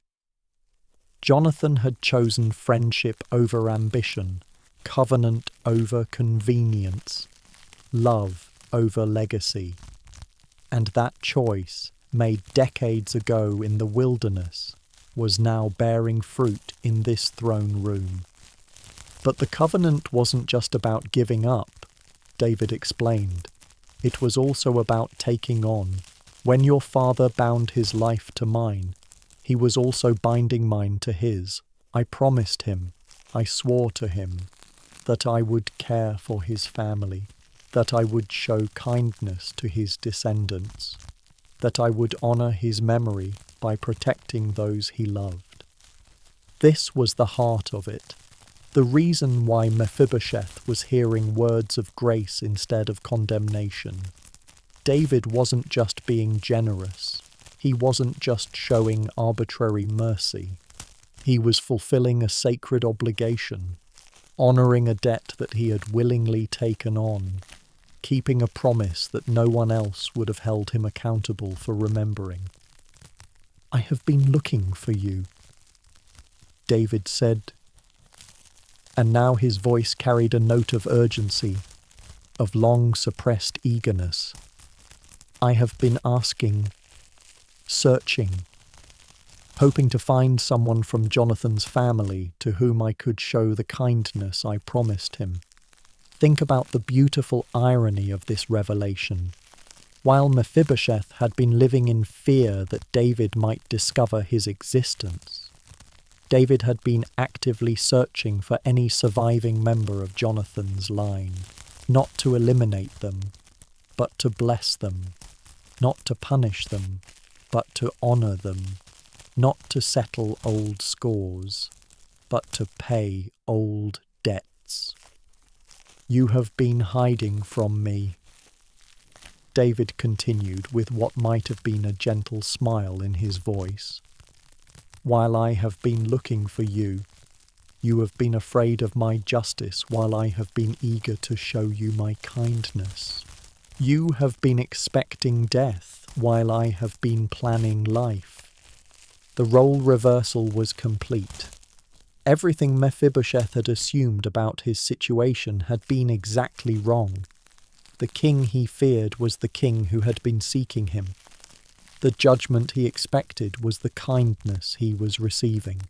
Jonathan had chosen friendship over ambition, covenant over convenience, love over legacy. And that choice, made decades ago in the wilderness, was now bearing fruit in this throne room. But the covenant wasn't just about giving up, David explained. It was also about taking on. When your father bound his life to mine, he was also binding mine to his. I promised him. I swore to him. that I would care for his family, that I would show kindness to his descendants, that I would honor his memory by protecting those he loved. This was the heart of it, the reason why Mephibosheth was hearing words of grace instead of condemnation. David wasn't just being generous. He wasn't just showing arbitrary mercy. He was fulfilling a sacred obligation, honoring a debt that he had willingly taken on, keeping a promise that no one else would have held him accountable for remembering. "I have been looking for you," David said, and now his voice carried a note of urgency, of long-suppressed eagerness. "I have been asking, searching, hoping to find someone from Jonathan's family to whom I could show the kindness I promised him." Think about the beautiful irony of this revelation. While Mephibosheth had been living in fear that David might discover his existence, David had been actively searching for any surviving member of Jonathan's line, not to eliminate them, but to bless them, not to punish them, but to honor them, not to settle old scores, but to pay old debts. "You have been hiding from me," David continued with what might have been a gentle smile in his voice. "While I have been looking for you, you have been afraid of my justice while I have been eager to show you my kindness. You have been expecting death while I have been planning life." The role reversal was complete. Everything Mephibosheth had assumed about his situation had been exactly wrong. The king he feared was the king who had been seeking him. The judgment he expected was the kindness he was receiving.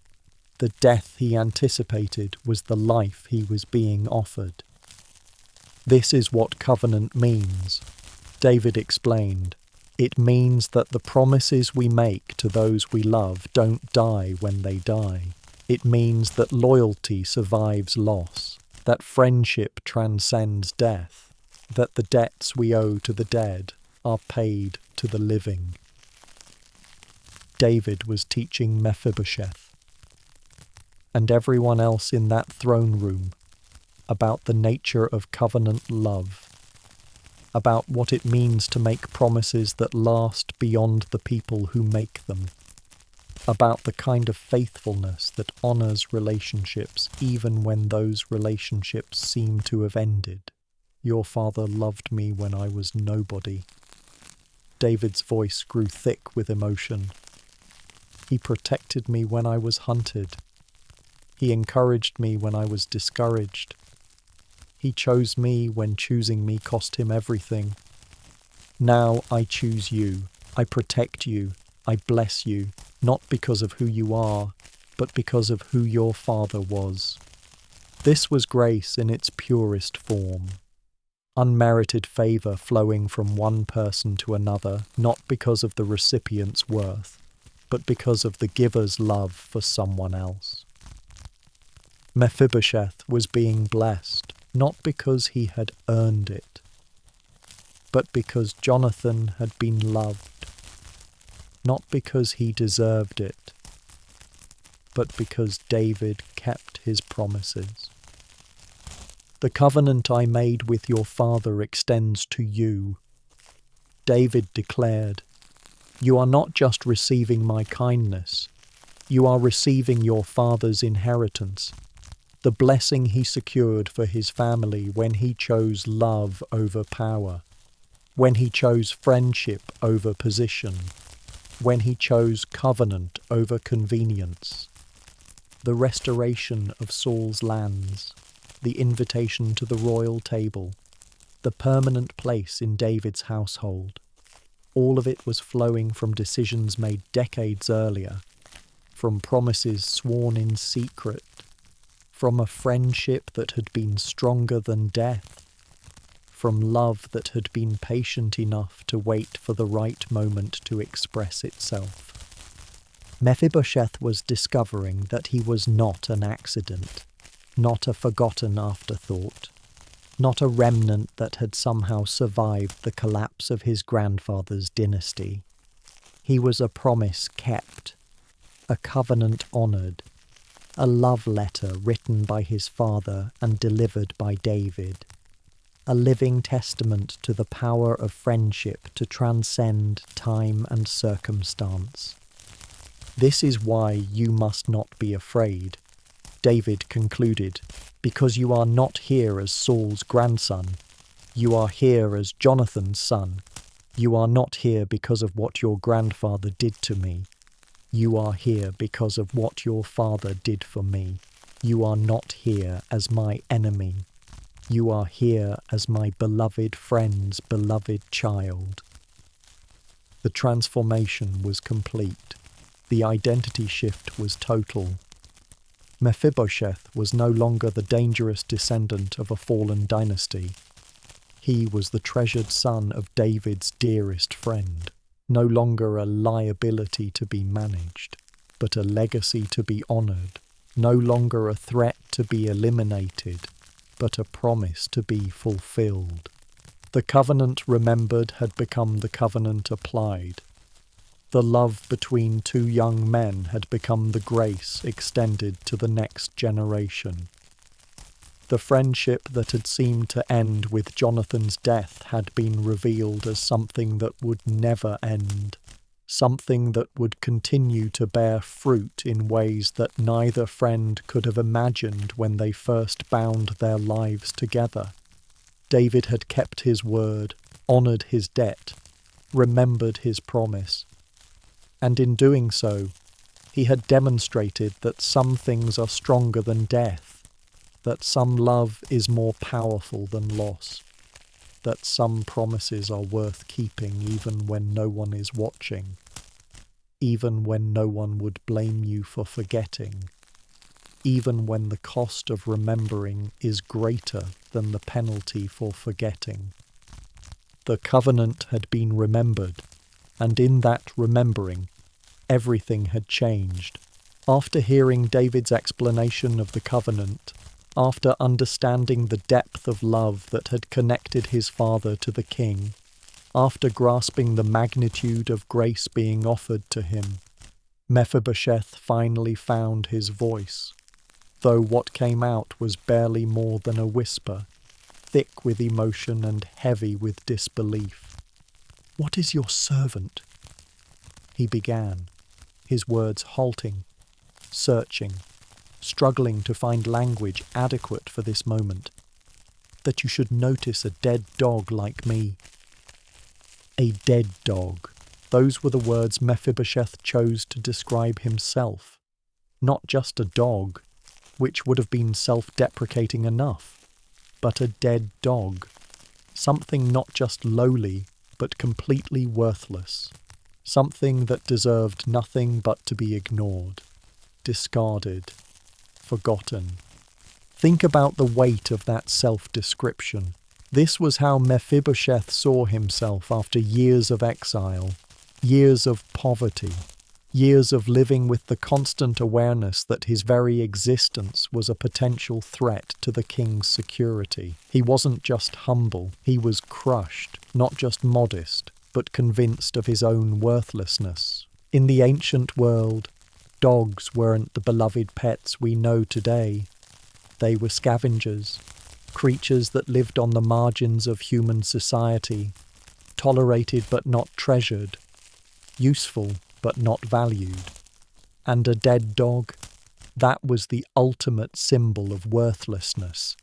The death he anticipated was the life he was being offered. "This is what covenant means," David explained. "It means that the promises we make to those we love don't die when they die. It means that loyalty survives loss, that friendship transcends death, that the debts we owe to the dead are paid to the living." David was teaching Mephibosheth and everyone else in that throne room about the nature of covenant love, about what it means to make promises that last beyond the people who make them, about the kind of faithfulness that honors relationships even when those relationships seem to have ended. "Your father loved me when I was nobody." David's voice grew thick with emotion. "He protected me when I was hunted. He encouraged me when I was discouraged. He chose me when choosing me cost him everything. Now I choose you. I protect you. I bless you, not because of who you are, but because of who your father was." This was grace in its purest form. Unmerited favor flowing from one person to another, not because of the recipient's worth, but because of the giver's love for someone else. Mephibosheth was being blessed, not because he had earned it, but because Jonathan had been loved, not because he deserved it, but because David kept his promises. "The covenant I made with your father extends to you," David declared. "You are not just receiving my kindness, you are receiving your father's inheritance, the blessing he secured for his family when he chose love over power, when he chose friendship over position, when he chose covenant over convenience. The restoration of Saul's lands, the invitation to the royal table, the permanent place in David's household. All of it was flowing from decisions made decades earlier, from promises sworn in secret, from a friendship that had been stronger than death, from love that had been patient enough to wait for the right moment to express itself. Mephibosheth was discovering that he was not an accident. not a forgotten afterthought, not a remnant that had somehow survived the collapse of his grandfather's dynasty. He was a promise kept, a covenant honoured, a love letter written by his father and delivered by David, a living testament to the power of friendship to transcend time and circumstance. This is why you must not be afraid, David concluded, because you are not here as Saul's grandson. You are here as Jonathan's son. You are not here because of what your grandfather did to me. You are here because of what your father did for me. You are not here as my enemy. You are here as my beloved friend's beloved child. The transformation was complete. The identity shift was total. Mephibosheth was no longer the dangerous descendant of a fallen dynasty. He was the treasured son of David's dearest friend, no longer a liability to be managed, but a legacy to be honoured, no longer a threat to be eliminated, but a promise to be fulfilled. The covenant remembered had become the covenant applied. The love between two young men had become the grace extended to the next generation. The friendship that had seemed to end with Jonathan's death had been revealed as something that would never end, something that would continue to bear fruit in ways that neither friend could have imagined when they first bound their lives together. David had kept his word, honoured his debt, remembered his promise. And in doing so, he had demonstrated that some things are stronger than death, that some love is more powerful than loss, that some promises are worth keeping even when no one is watching, even when no one would blame you for forgetting, even when the cost of remembering is greater than the penalty for forgetting. The covenant had been remembered, and in that remembering, everything had changed. After hearing David's explanation of the covenant, after understanding the depth of love that had connected his father to the king, after grasping the magnitude of grace being offered to him, Mephibosheth finally found his voice, though what came out was barely more than a whisper, thick with emotion and heavy with disbelief. "What is your servant?" he began, his words halting, searching, struggling to find language adequate for this moment. "That you should notice a dead dog like me." A dead dog. Those were the words Mephibosheth chose to describe himself. Not just a dog, which would have been self-deprecating enough, but a dead dog. Something not just lowly, but completely worthless. Something that deserved nothing but to be ignored, discarded, forgotten. Think about the weight of that self-description. This was how Mephibosheth saw himself after years of exile, years of poverty, years of living with the constant awareness that his very existence was a potential threat to the king's security. He wasn't just humble, he was crushed, not just modest, but convinced of his own worthlessness. In the ancient world, dogs weren't the beloved pets we know today. They were scavengers, creatures that lived on the margins of human society, tolerated but not treasured, useful but not valued. And a dead dog, that was the ultimate symbol of worthlessness,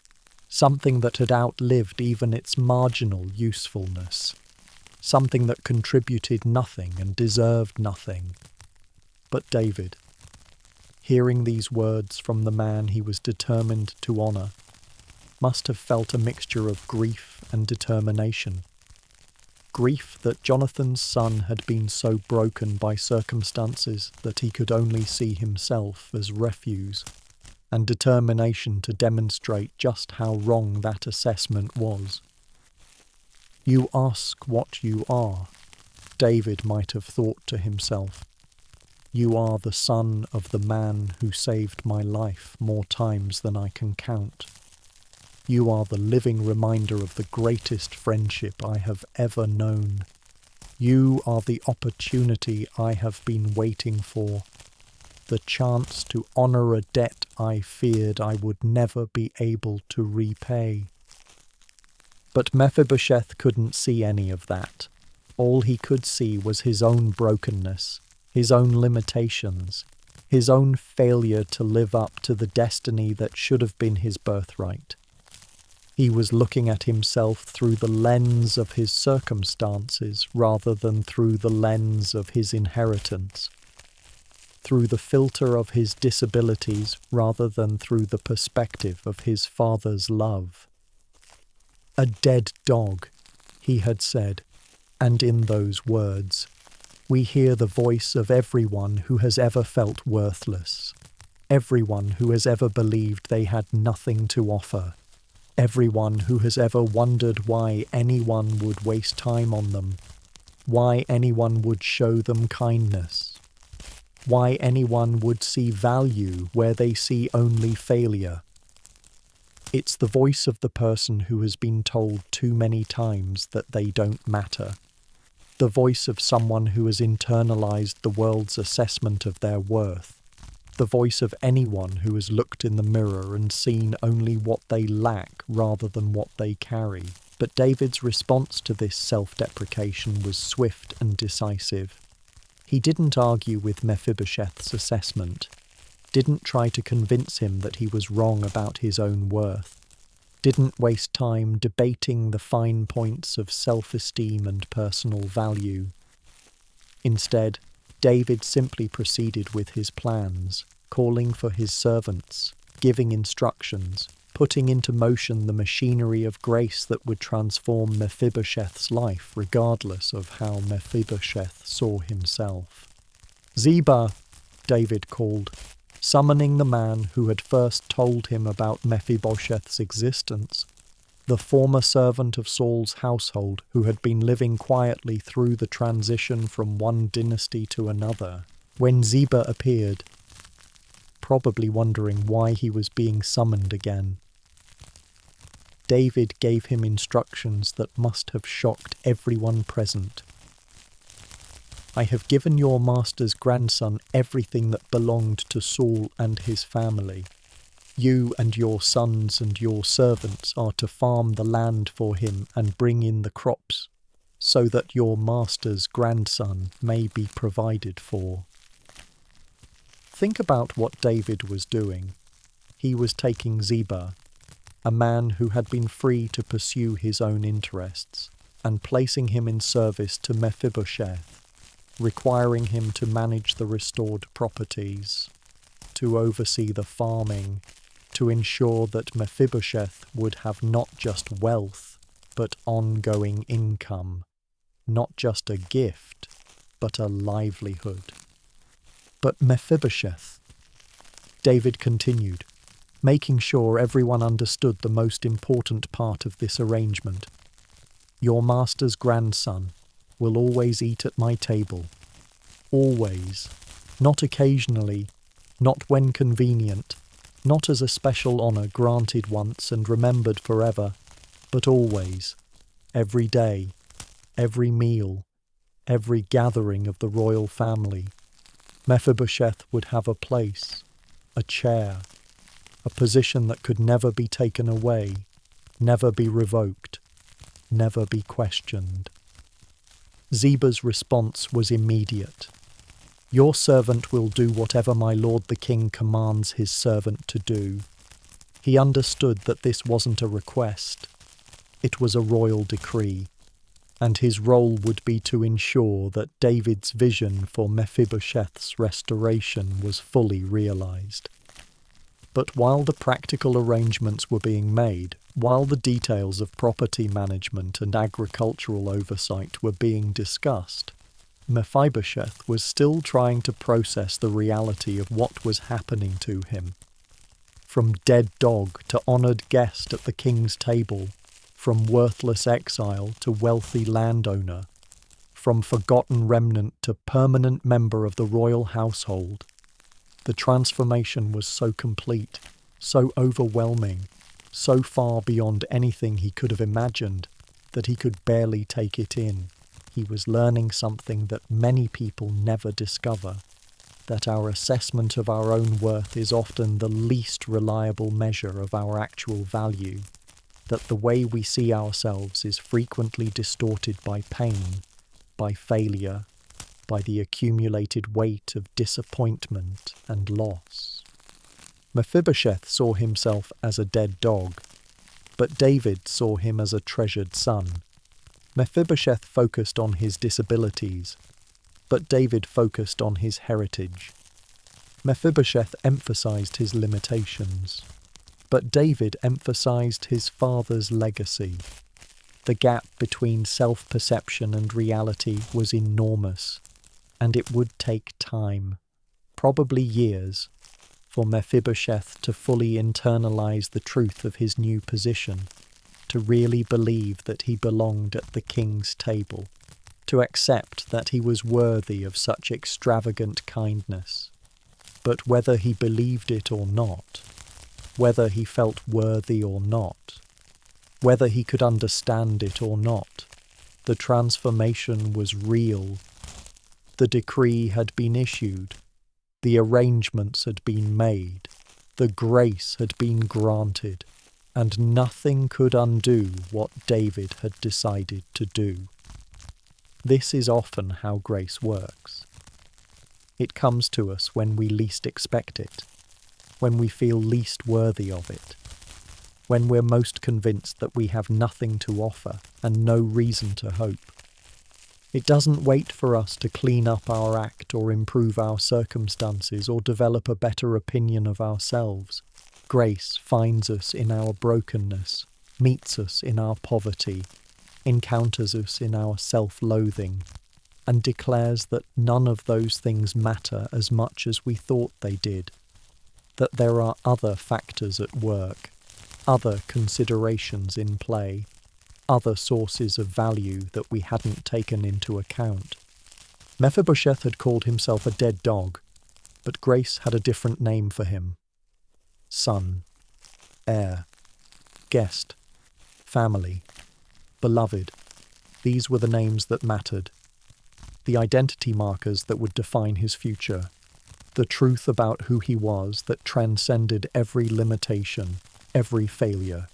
something that had outlived even its marginal usefulness, something that contributed nothing and deserved nothing. But David, hearing these words from the man he was determined to honour, must have felt a mixture of grief and determination. Grief that Jonathan's son had been so broken by circumstances that he could only see himself as refuse, and determination to demonstrate just how wrong that assessment was. "You ask what you are," David might have thought to himself. You are the son of the man who saved my life more times than I can count. You are the living reminder of the greatest friendship I have ever known. You are the opportunity I have been waiting for, the chance to honor a debt I feared I would never be able to repay. But Mephibosheth couldn't see any of that. All he could see was his own brokenness, his own limitations, his own failure to live up to the destiny that should have been his birthright. He was looking at himself through the lens of his circumstances rather than through the lens of his inheritance, through the filter of his disabilities rather than through the perspective of his father's love. A dead dog, he had said, and in those words, we hear the voice of everyone who has ever felt worthless, everyone who has ever believed they had nothing to offer, everyone who has ever wondered why anyone would waste time on them, why anyone would show them kindness, why anyone would see value where they see only failure. It's the voice of the person who has been told too many times that they don't matter. The voice of someone who has internalized the world's assessment of their worth. The voice of anyone who has looked in the mirror and seen only what they lack rather than what they carry. But David's response to this self-deprecation was swift and decisive. He didn't argue with Mephibosheth's assessment, didn't try to convince him that he was wrong about his own worth, didn't waste time debating the fine points of self-esteem and personal value. Instead, David simply proceeded with his plans, calling for his servants, giving instructions, putting into motion the machinery of grace that would transform Mephibosheth's life regardless of how Mephibosheth saw himself. "Ziba," David called, summoning the man who had first told him about Mephibosheth's existence, the former servant of Saul's household who had been living quietly through the transition from one dynasty to another. When Ziba appeared, probably wondering why he was being summoned again, David gave him instructions that must have shocked everyone present. "I have given your master's grandson everything that belonged to Saul and his family. You and your sons and your servants are to farm the land for him and bring in the crops, so that your master's grandson may be provided for." Think about what David was doing. He was taking Ziba, a man who had been free to pursue his own interests, and placing him in service to Mephibosheth, requiring him to manage the restored properties, to oversee the farming, to ensure that Mephibosheth would have not just wealth, but ongoing income, not just a gift, but a livelihood. "But Mephibosheth," David continued, making sure everyone understood the most important part of this arrangement. "Your master's grandson will always eat at my table. Always. Not occasionally, not when convenient, not as a special honor granted once and remembered forever, but always, every day, every meal, every gathering of the royal family. Mephibosheth would have a place, a chair, a position that could never be taken away, never be revoked, never be questioned." Ziba's response was immediate. "Your servant will do whatever my lord the king commands his servant to do." He understood that this wasn't a request, it was a royal decree, and his role would be to ensure that David's vision for Mephibosheth's restoration was fully realized. But while the practical arrangements were being made, while the details of property management and agricultural oversight were being discussed, Mephibosheth was still trying to process the reality of what was happening to him. From dead dog to honoured guest at the king's table, from worthless exile to wealthy landowner, from forgotten remnant to permanent member of the royal household. The transformation was so complete, so overwhelming, so far beyond anything he could have imagined that he could barely take it in. He was learning something that many people never discover, that our assessment of our own worth is often the least reliable measure of our actual value, that the way we see ourselves is frequently distorted by pain, by failure, by the accumulated weight of disappointment and loss. Mephibosheth saw himself as a dead dog, but David saw him as a treasured son. Mephibosheth focused on his disabilities, but David focused on his heritage. Mephibosheth emphasized his limitations, but David emphasized his father's legacy. The gap between self-perception and reality was enormous, and it would take time, probably years, for Mephibosheth to fully internalize the truth of his new position, to really believe that he belonged at the king's table, to accept that he was worthy of such extravagant kindness. But whether he believed it or not, whether he felt worthy or not, whether he could understand it or not, the transformation was real. The decree had been issued, the arrangements had been made, the grace had been granted, and nothing could undo what David had decided to do. This is often how grace works. It comes to us when we least expect it, when we feel least worthy of it, when we're most convinced that we have nothing to offer and no reason to hope. It doesn't wait for us to clean up our act or improve our circumstances or develop a better opinion of ourselves. Grace finds us in our brokenness, meets us in our poverty, encounters us in our self-loathing, and declares that none of those things matter as much as we thought they did, that there are other factors at work, other considerations in play, other sources of value that we hadn't taken into account. Mephibosheth had called himself a dead dog, but grace had a different name for him. Son, heir, guest, family, beloved. These were the names that mattered, the identity markers that would define his future, the truth about who he was that transcended every limitation, every failure,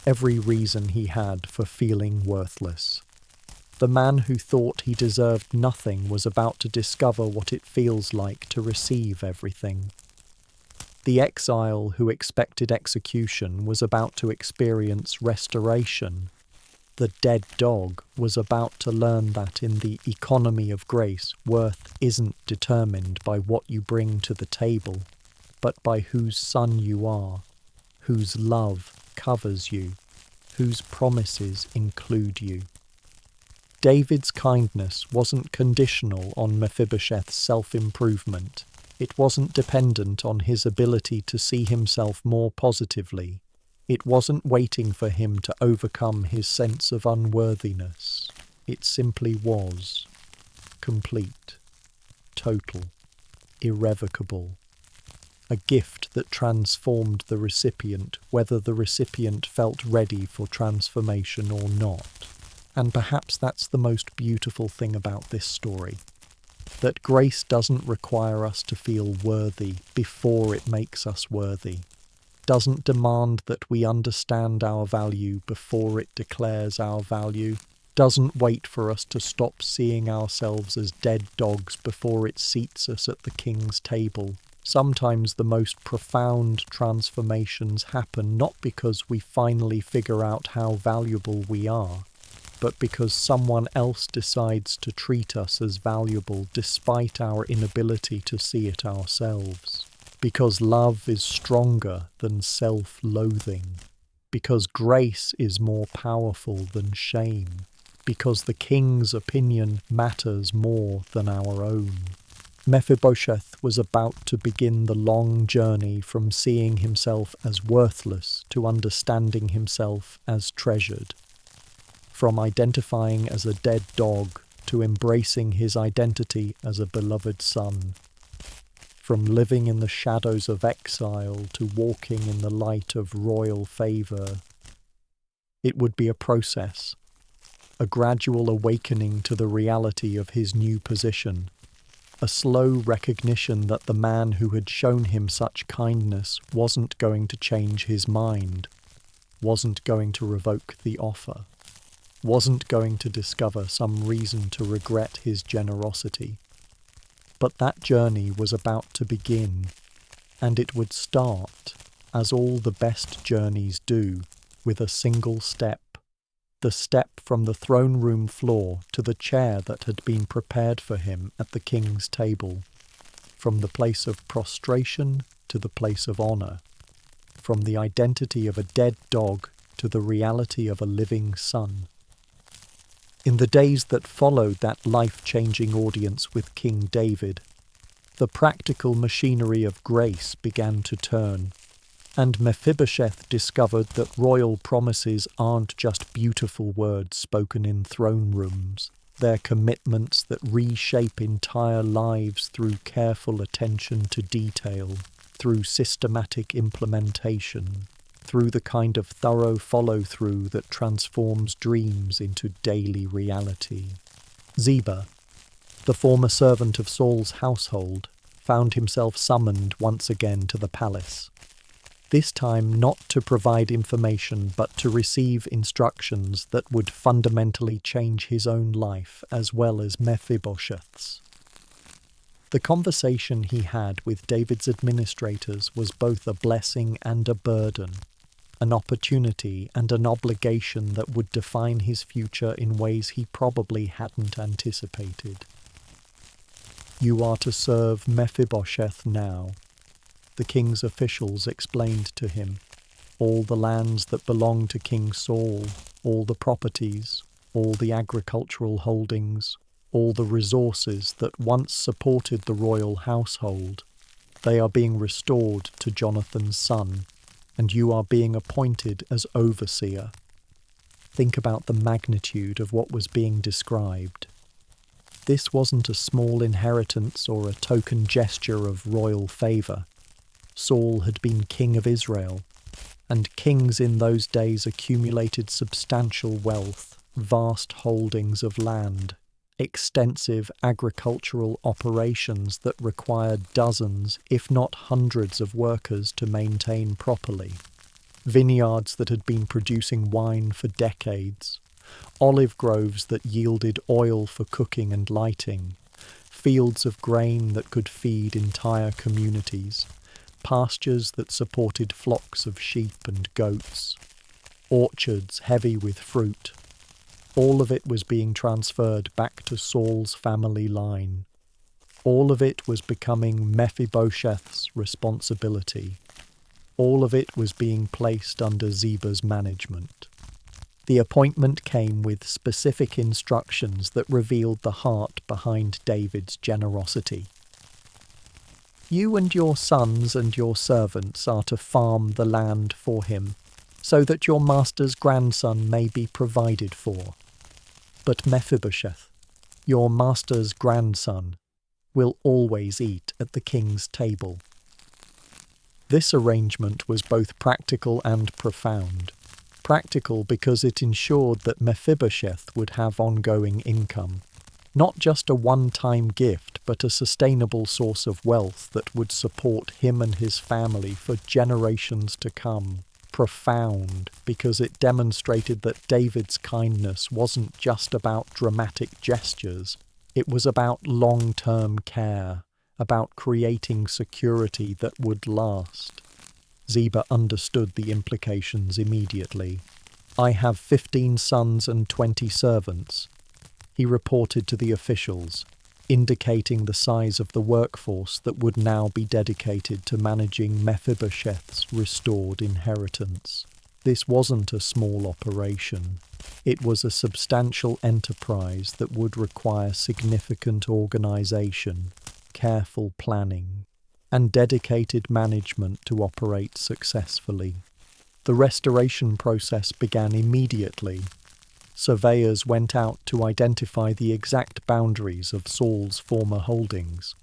every reason he had for feeling worthless. The man who thought he deserved nothing was about to discover what it feels like to receive everything. The exile who expected execution was about to experience restoration. The dead dog was about to learn that in the economy of grace, worth isn't determined by what you bring to the table, but by whose son you are, whose love covers you, whose promises include you. David's kindness wasn't conditional on Mephibosheth's self-improvement. It wasn't dependent on his ability to see himself more positively. It wasn't waiting for him to overcome his sense of unworthiness. It simply was. Complete. Total. Irrevocable. A gift that transformed the recipient, whether the recipient felt ready for transformation or not. And perhaps that's the most beautiful thing about this story, that grace doesn't require us to feel worthy before it makes us worthy, doesn't demand that we understand our value before it declares our value, doesn't wait for us to stop seeing ourselves as dead dogs before it seats us at the king's table. Sometimes the most profound transformations happen not because we finally figure out how valuable we are, but because someone else decides to treat us as valuable despite our inability to see it ourselves. Because love is stronger than self-loathing. Because grace is more powerful than shame. Because the king's opinion matters more than our own. Mephibosheth was about to begin the long journey from seeing himself as worthless to understanding himself as treasured. From identifying as a dead dog to embracing his identity as a beloved son. From living in the shadows of exile to walking in the light of royal favor. It would be a process, a gradual awakening to the reality of his new position, a slow recognition that the man who had shown him such kindness wasn't going to change his mind, wasn't going to revoke the offer, wasn't going to discover some reason to regret his generosity. But that journey was about to begin, and it would start, as all the best journeys do, with a single step. The step from the throne room floor to the chair that had been prepared for him at the king's table, from the place of prostration to the place of honour, from the identity of a dead dog to the reality of a living son. In the days that followed that life-changing audience with King David, the practical machinery of grace began to turn, and Mephibosheth discovered that royal promises aren't just beautiful words spoken in throne rooms. They're commitments that reshape entire lives through careful attention to detail, through systematic implementation, through the kind of thorough follow-through that transforms dreams into daily reality. Ziba, the former servant of Saul's household, found himself summoned once again to the palace. This time not to provide information but to receive instructions that would fundamentally change his own life as well as Mephibosheth's. The conversation he had with David's administrators was both a blessing and a burden, an opportunity and an obligation that would define his future in ways he probably hadn't anticipated. "You are to serve Mephibosheth now," the king's officials explained to him. "All the lands that belong to King Saul, all the properties, all the agricultural holdings, all the resources that once supported the royal household, they are being restored to Jonathan's son, and you are being appointed as overseer." Think about the magnitude of what was being described. This wasn't a small inheritance or a token gesture of royal favour. Saul had been king of Israel, and kings in those days accumulated substantial wealth, vast holdings of land, extensive agricultural operations that required dozens, if not hundreds of workers to maintain properly, vineyards that had been producing wine for decades, olive groves that yielded oil for cooking and lighting, fields of grain that could feed entire communities, pastures that supported flocks of sheep and goats, orchards heavy with fruit. All of it was being transferred back to Saul's family line. All of it was becoming Mephibosheth's responsibility. All of it was being placed under Ziba's management. The appointment came with specific instructions that revealed the heart behind David's generosity. "You and your sons and your servants are to farm the land for him, so that your master's grandson may be provided for. But Mephibosheth, your master's grandson, will always eat at the king's table." This arrangement was both practical and profound. Practical because it ensured that Mephibosheth would have ongoing income, not just a one-time gift, but a sustainable source of wealth that would support him and his family for generations to come. Profound because it demonstrated that David's kindness wasn't just about dramatic gestures. It was about long-term care, about creating security that would last. Ziba understood the implications immediately. "I have 15 sons and 20 servants," he reported to the officials, indicating the size of the workforce that would now be dedicated to managing Mephibosheth's restored inheritance. This wasn't a small operation. It was a substantial enterprise that would require significant organization, careful planning, and dedicated management to operate successfully. The restoration process began immediately. Surveyors went out to identify the exact boundaries of Saul's former holdings,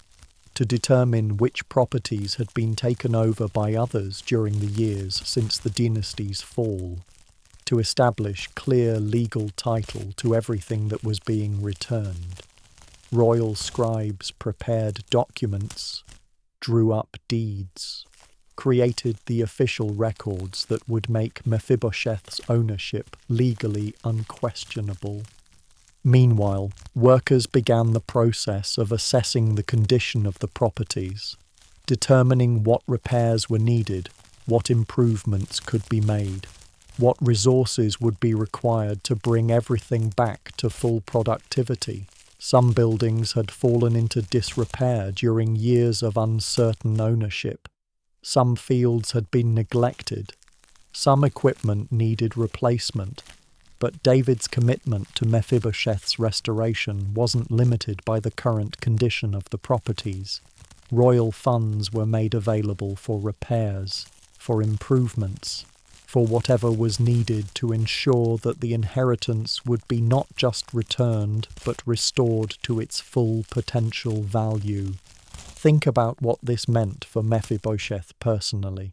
to determine which properties had been taken over by others during the years since the dynasty's fall, to establish clear legal title to everything that was being returned. Royal scribes prepared documents, drew up deeds, created the official records that would make Mephibosheth's ownership legally unquestionable. Meanwhile, workers began the process of assessing the condition of the properties, determining what repairs were needed, what improvements could be made, what resources would be required to bring everything back to full productivity. Some buildings had fallen into disrepair during years of uncertain ownership. Some fields had been neglected. Some equipment needed replacement. But David's commitment to Mephibosheth's restoration wasn't limited by the current condition of the properties. Royal funds were made available for repairs, for improvements, for whatever was needed to ensure that the inheritance would be not just returned, but restored to its full potential value. Think about what this meant for Mephibosheth personally,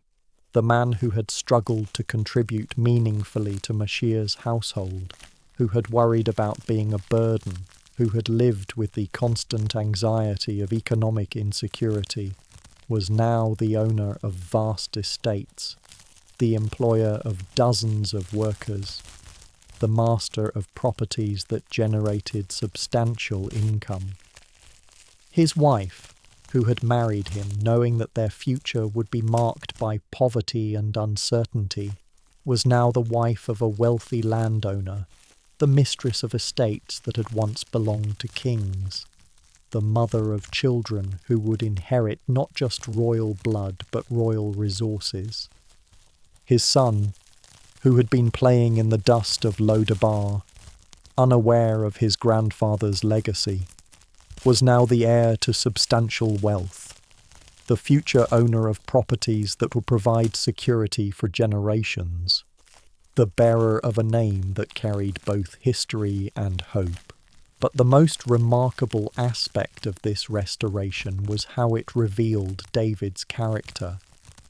the man who had struggled to contribute meaningfully to Mashiach's household, who had worried about being a burden, who had lived with the constant anxiety of economic insecurity, was now the owner of vast estates, the employer of dozens of workers, the master of properties that generated substantial income. His wife, who had married him knowing that their future would be marked by poverty and uncertainty, was now the wife of a wealthy landowner, the mistress of estates that had once belonged to kings, the mother of children who would inherit not just royal blood but royal resources. His son, who had been playing in the dust of Lodabar, unaware of his grandfather's legacy, was now the heir to substantial wealth, the future owner of properties that would provide security for generations, the bearer of a name that carried both history and hope. But the most remarkable aspect of this restoration was how it revealed David's character.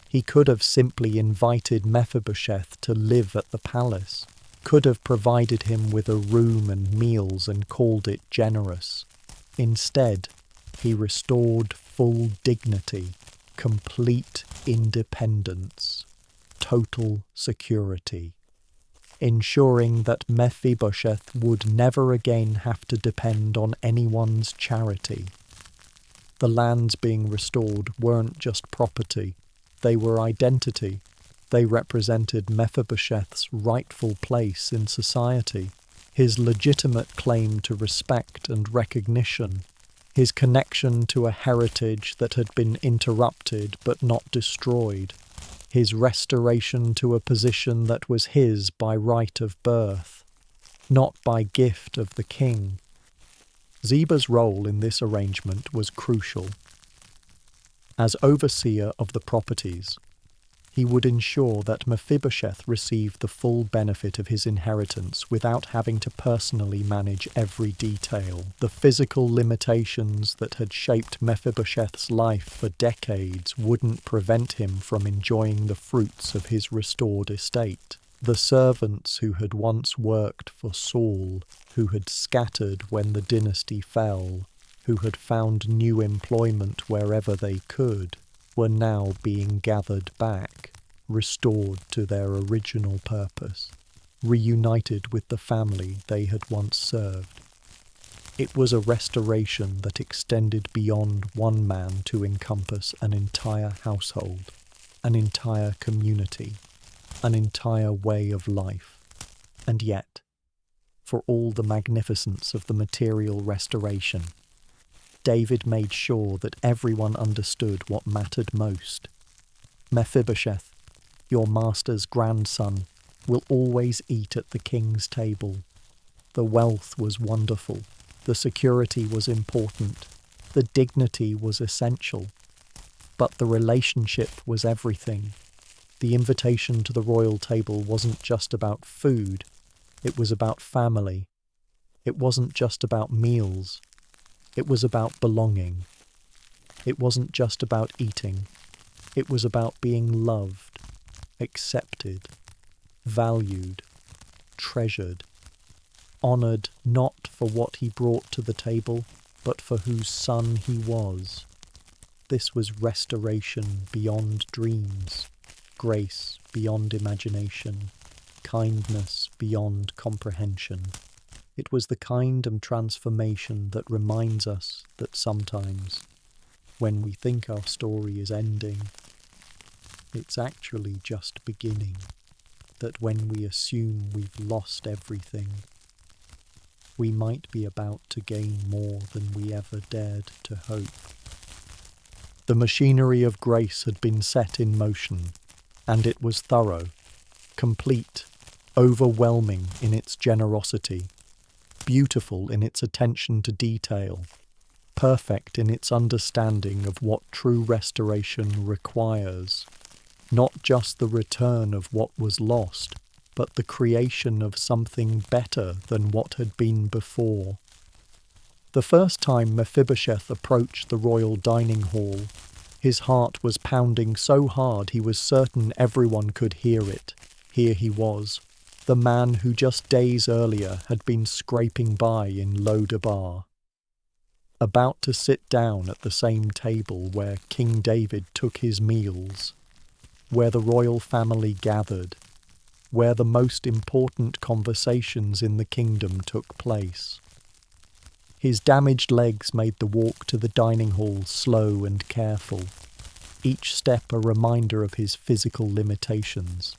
He could have simply invited Mephibosheth to live at the palace, could have provided him with a room and meals and called it generous. Instead, he restored full dignity, complete independence, total security, ensuring that Mephibosheth would never again have to depend on anyone's charity. The lands being restored weren't just property, they were identity. They represented Mephibosheth's rightful place in society, his legitimate claim to respect and recognition, his connection to a heritage that had been interrupted but not destroyed, his restoration to a position that was his by right of birth, not by gift of the king. Ziba's role in this arrangement was crucial. As overseer of the properties, he would ensure that Mephibosheth received the full benefit of his inheritance without having to personally manage every detail. The physical limitations that had shaped Mephibosheth's life for decades wouldn't prevent him from enjoying the fruits of his restored estate. The servants who had once worked for Saul, who had scattered when the dynasty fell, who had found new employment wherever they could, were now being gathered back, restored to their original purpose, reunited with the family they had once served. It was a restoration that extended beyond one man to encompass an entire household, an entire community, an entire way of life. And yet, for all the magnificence of the material restoration, David made sure that everyone understood what mattered most. Mephibosheth, your master's grandson, will always eat at the king's table. The wealth was wonderful, the security was important, the dignity was essential, but the relationship was everything. The invitation to the royal table wasn't just about food, It was about family. It wasn't just about meals. It was about belonging. It wasn't just about eating. It was about being loved, accepted, valued, treasured, honoured not for what he brought to the table, but for whose son he was. This was restoration beyond dreams, grace beyond imagination, kindness beyond comprehension. It was the kind of transformation that reminds us that sometimes, when we think our story is ending, it's actually just beginning. That when we assume we've lost everything, we might be about to gain more than we ever dared to hope. The machinery of grace had been set in motion, and it was thorough, complete, overwhelming in its generosity, beautiful in its attention to detail, perfect in its understanding of what true restoration requires. Not just the return of what was lost, but the creation of something better than what had been before. The first time Mephibosheth approached the royal dining hall, his heart was pounding so hard he was certain everyone could hear it. Here he was, the man who just days earlier had been scraping by in Lodabar, about to sit down at the same table where King David took his meals, where the royal family gathered, where the most important conversations in the kingdom took place. His damaged legs made the walk to the dining hall slow and careful, each step a reminder of his physical limitations,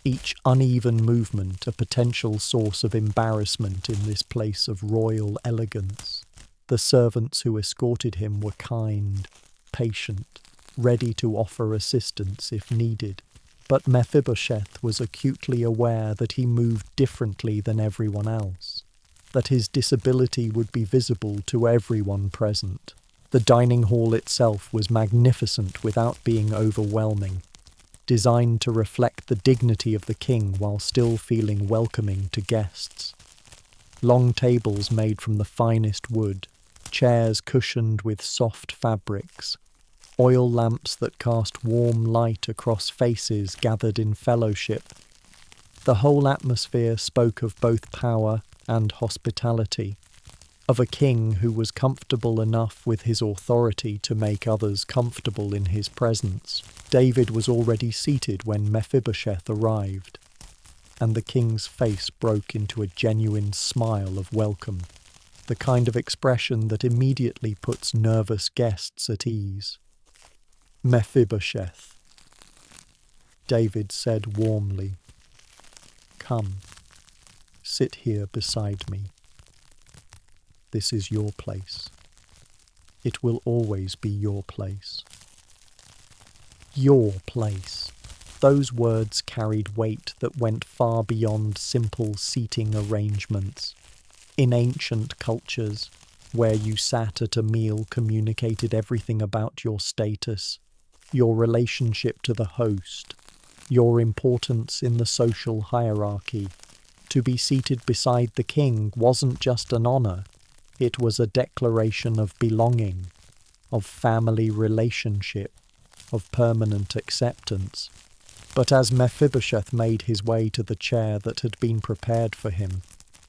each uneven movement a potential source of embarrassment in this place of royal elegance. The servants who escorted him were kind, patient, ready to offer assistance if needed, but Mephibosheth was acutely aware that he moved differently than everyone else, that his disability would be visible to everyone present. The dining hall itself was magnificent without being overwhelming, designed to reflect the dignity of the king while still feeling welcoming to guests. Long tables made from the finest wood, chairs cushioned with soft fabrics, oil lamps that cast warm light across faces gathered in fellowship. The whole atmosphere spoke of both power and hospitality, of a king who was comfortable enough with his authority to make others comfortable in his presence. David was already seated when Mephibosheth arrived, and the king's face broke into a genuine smile of welcome, the kind of expression that immediately puts nervous guests at ease. "Mephibosheth," David said warmly. "Come, sit here beside me. This is your place. It will always be your place." Your place. Those words carried weight that went far beyond simple seating arrangements. In ancient cultures, where you sat at a meal communicated everything about your status, your relationship to the host, your importance in the social hierarchy. To be seated beside the king wasn't just an honour, it was a declaration of belonging, of family relationship, of permanent acceptance. But as Mephibosheth made his way to the chair that had been prepared for him,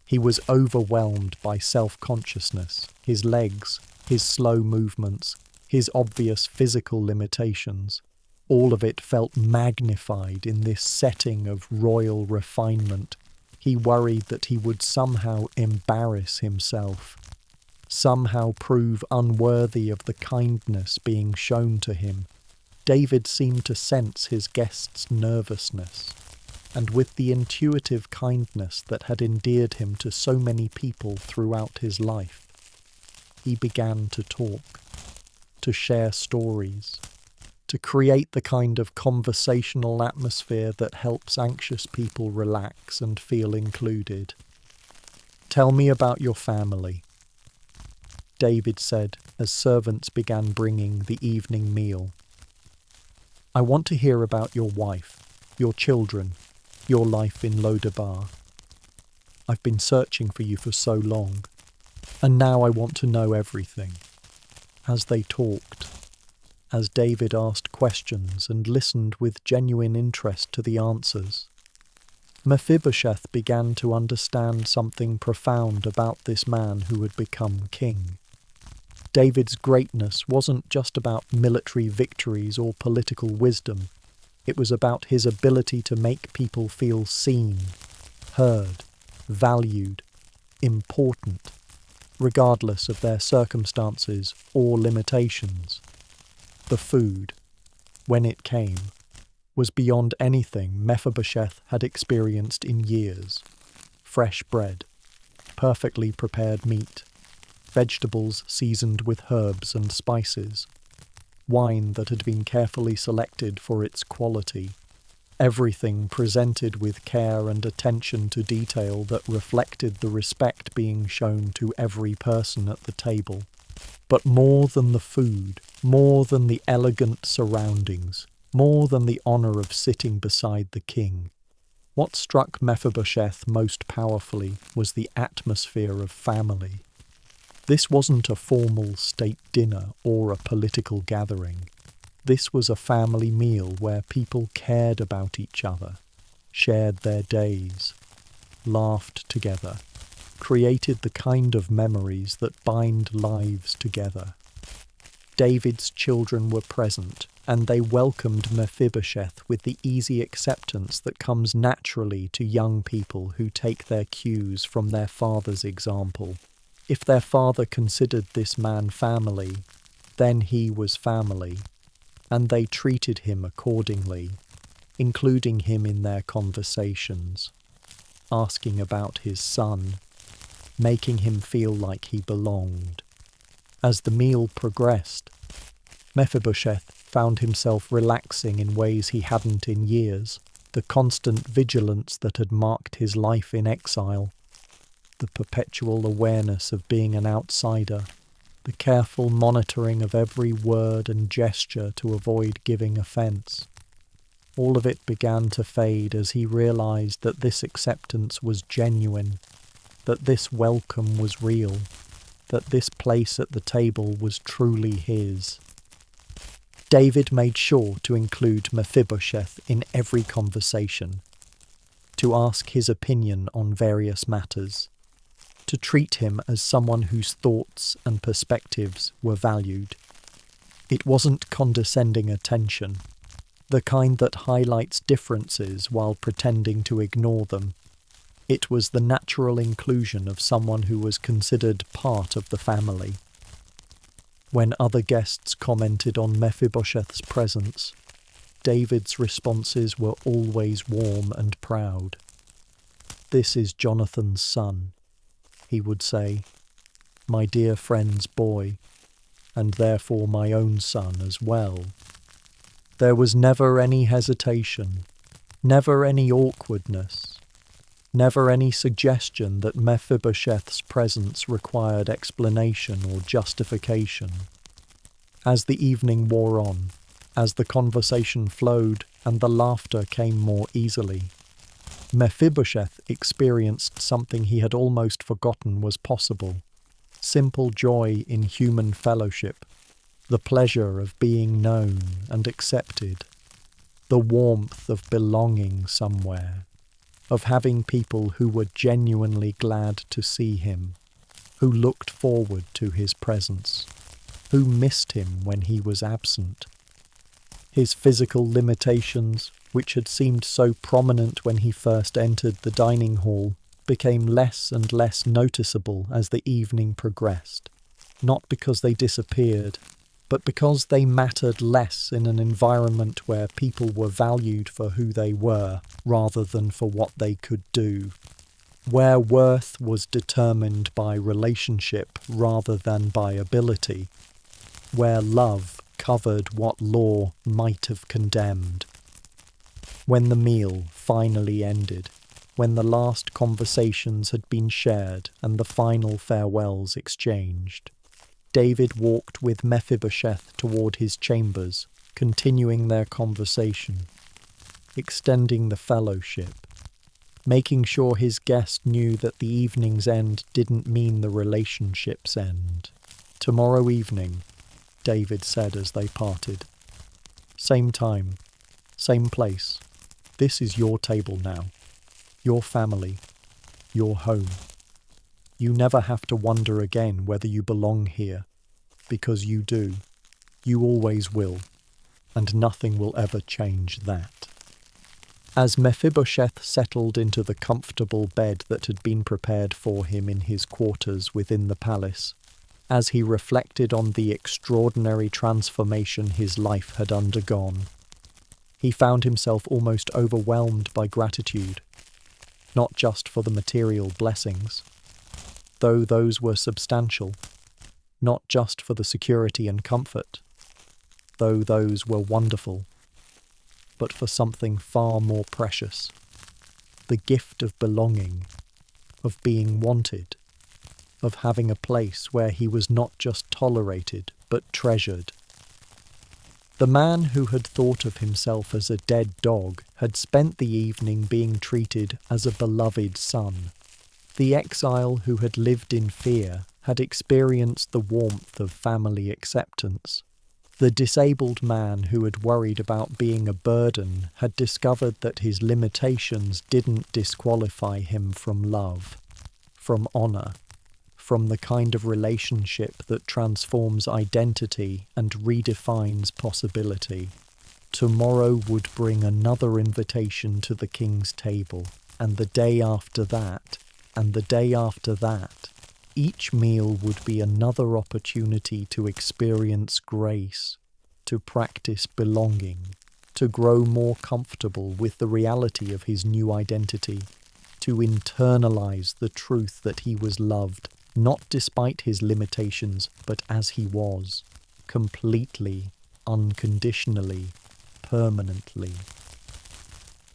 he was overwhelmed by self-consciousness, his legs, his slow movements, his obvious physical limitations. All of it felt magnified in this setting of royal refinement. He worried that he would somehow embarrass himself, somehow prove unworthy of the kindness being shown to him. David seemed to sense his guest's nervousness, and with the intuitive kindness that had endeared him to so many people throughout his life, he began to talk, to share stories, to create the kind of conversational atmosphere that helps anxious people relax and feel included. "Tell me about your family," David said as servants began bringing the evening meal. "I want to hear about your wife, your children, your life in Lodabar." I've been searching for you for so long, and now I want to know everything." As they talked, as David asked questions and listened with genuine interest to the answers, Mephibosheth began to understand something profound about this man who had become king. David's greatness wasn't just about military victories or political wisdom. It was about his ability to make people feel seen, heard, valued, important, regardless of their circumstances or limitations. The food, when it came, was beyond anything Mephibosheth had experienced in years. Fresh bread, perfectly prepared meat, vegetables seasoned with herbs and spices, wine that had been carefully selected for its quality, everything presented with care and attention to detail that reflected the respect being shown to every person at the table. But more than the food, more than the elegant surroundings, more than the honour of sitting beside the king, what struck Mephibosheth most powerfully was the atmosphere of family. This wasn't a formal state dinner or a political gathering. This was a family meal where people cared about each other, shared their days, laughed together, created the kind of memories that bind lives together. David's children were present, and they welcomed Mephibosheth with the easy acceptance that comes naturally to young people who take their cues from their father's example. If their father considered this man family, then he was family, and they treated him accordingly, including him in their conversations, asking about his son, making him feel like he belonged. As the meal progressed, Mephibosheth found himself relaxing in ways he hadn't in years. The constant vigilance that had marked his life in exile, the perpetual awareness of being an outsider, the careful monitoring of every word and gesture to avoid giving offence. All of it began to fade as he realized that this acceptance was genuine, that this welcome was real, that this place at the table was truly his. David made sure to include Mephibosheth in every conversation, to ask his opinion on various matters, to treat him as someone whose thoughts and perspectives were valued. It wasn't condescending attention, the kind that highlights differences while pretending to ignore them. It was the natural inclusion of someone who was considered part of the family. When other guests commented on Mephibosheth's presence, David's responses were always warm and proud. "This is Jonathan's son," he would say, "my dear friend's boy, and therefore my own son as well." There was never any hesitation, never any awkwardness, never any suggestion that Mephibosheth's presence required explanation or justification. As the evening wore on, as the conversation flowed and the laughter came more easily, Mephibosheth experienced something he had almost forgotten was possible: simple joy in human fellowship, the pleasure of being known and accepted, the warmth of belonging somewhere, of having people who were genuinely glad to see him, who looked forward to his presence, who missed him when he was absent. His physical limitations, which had seemed so prominent when he first entered the dining hall, became less and less noticeable as the evening progressed, not because they disappeared, but because they mattered less in an environment where people were valued for who they were rather than for what they could do, where worth was determined by relationship rather than by ability, where love covered what law might have condemned. When the meal finally ended, when the last conversations had been shared and the final farewells exchanged, David walked with Mephibosheth toward his chambers, continuing their conversation, extending the fellowship, making sure his guest knew that the evening's end didn't mean the relationship's end. "Tomorrow evening," David said as they parted. "Same time, same place. This is your table now. Your family. Your home. You never have to wonder again whether you belong here, because you do. You always will, and nothing will ever change that." As Mephibosheth settled into the comfortable bed that had been prepared for him in his quarters within the palace, as he reflected on the extraordinary transformation his life had undergone, he found himself almost overwhelmed by gratitude, not just for the material blessings, though those were substantial, not just for the security and comfort, though those were wonderful, but for something far more precious, the gift of belonging, of being wanted, of having a place where he was not just tolerated, but treasured. The man who had thought of himself as a dead dog had spent the evening being treated as a beloved son. The exile who had lived in fear had experienced the warmth of family acceptance. The disabled man who had worried about being a burden had discovered that his limitations didn't disqualify him from love, from honor, from the kind of relationship that transforms identity and redefines possibility. Tomorrow would bring another invitation to the king's table, and the day after that, and the day after that. Each meal would be another opportunity to experience grace, to practice belonging, to grow more comfortable with the reality of his new identity, to internalize the truth that he was loved, not despite his limitations, but as he was, completely, unconditionally, permanently.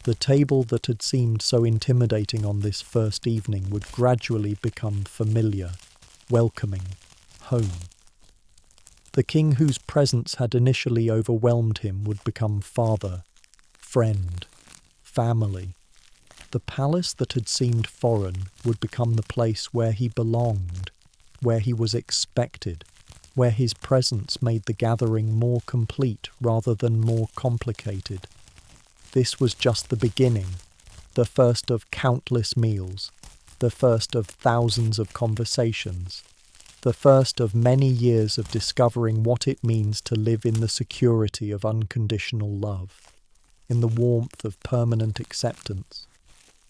The table that had seemed so intimidating on this first evening would gradually become familiar, welcoming, home. The king whose presence had initially overwhelmed him would become father, friend, family. The palace that had seemed foreign would become the place where he belonged, where he was expected, where his presence made the gathering more complete rather than more complicated. This was just the beginning, the first of countless meals, the first of thousands of conversations, the first of many years of discovering what it means to live in the security of unconditional love, in the warmth of permanent acceptance,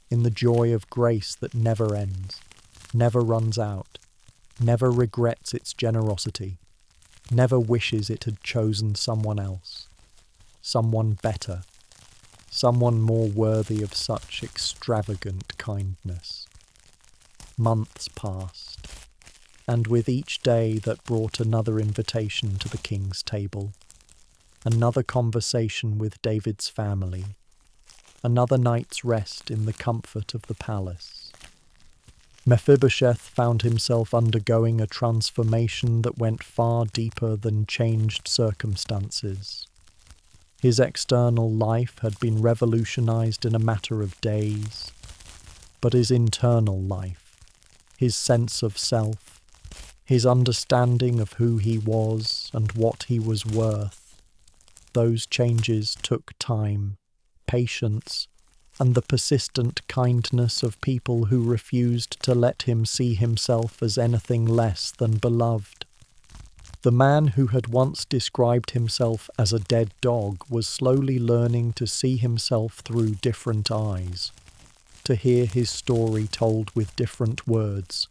in the joy of grace that never ends, never runs out, never regrets its generosity, never wishes it had chosen someone else, someone better, someone more worthy of such extravagant kindness. Months passed, and with each day that brought another invitation to the king's table, another conversation with David's family, another night's rest in the comfort of the palace, Mephibosheth found himself undergoing a transformation that went far deeper than changed circumstances. His external life had been revolutionized in a matter of days, but his internal life, his sense of self, his understanding of who he was and what he was worth, those changes took time, patience, and the persistent kindness of people who refused to let him see himself as anything less than beloved. The man who had once described himself as a dead dog was slowly learning to see himself through different eyes, to hear his story told with different words,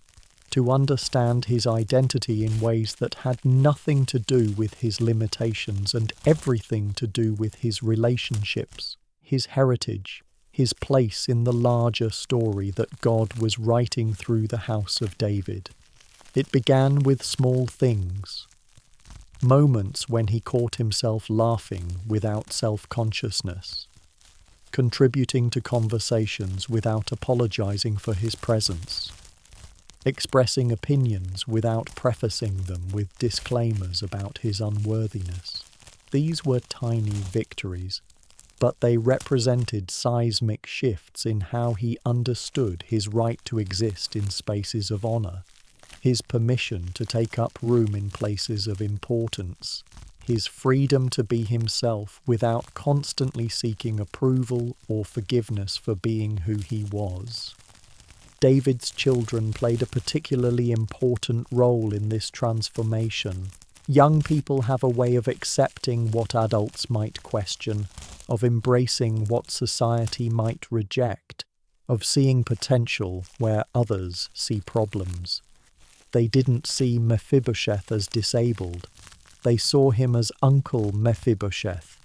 to understand his identity in ways that had nothing to do with his limitations and everything to do with his relationships, his heritage, his place in the larger story that God was writing through the house of David. It began with small things, moments when he caught himself laughing without self-consciousness, contributing to conversations without apologizing for his presence, expressing opinions without prefacing them with disclaimers about his unworthiness. These were tiny victories, but they represented seismic shifts in how he understood his right to exist in spaces of honor, his permission to take up room in places of importance, his freedom to be himself without constantly seeking approval or forgiveness for being who he was. David's children played a particularly important role in this transformation. Young people have a way of accepting what adults might question, of embracing what society might reject, of seeing potential where others see problems. They didn't see Mephibosheth as disabled. They saw him as Uncle Mephibosheth,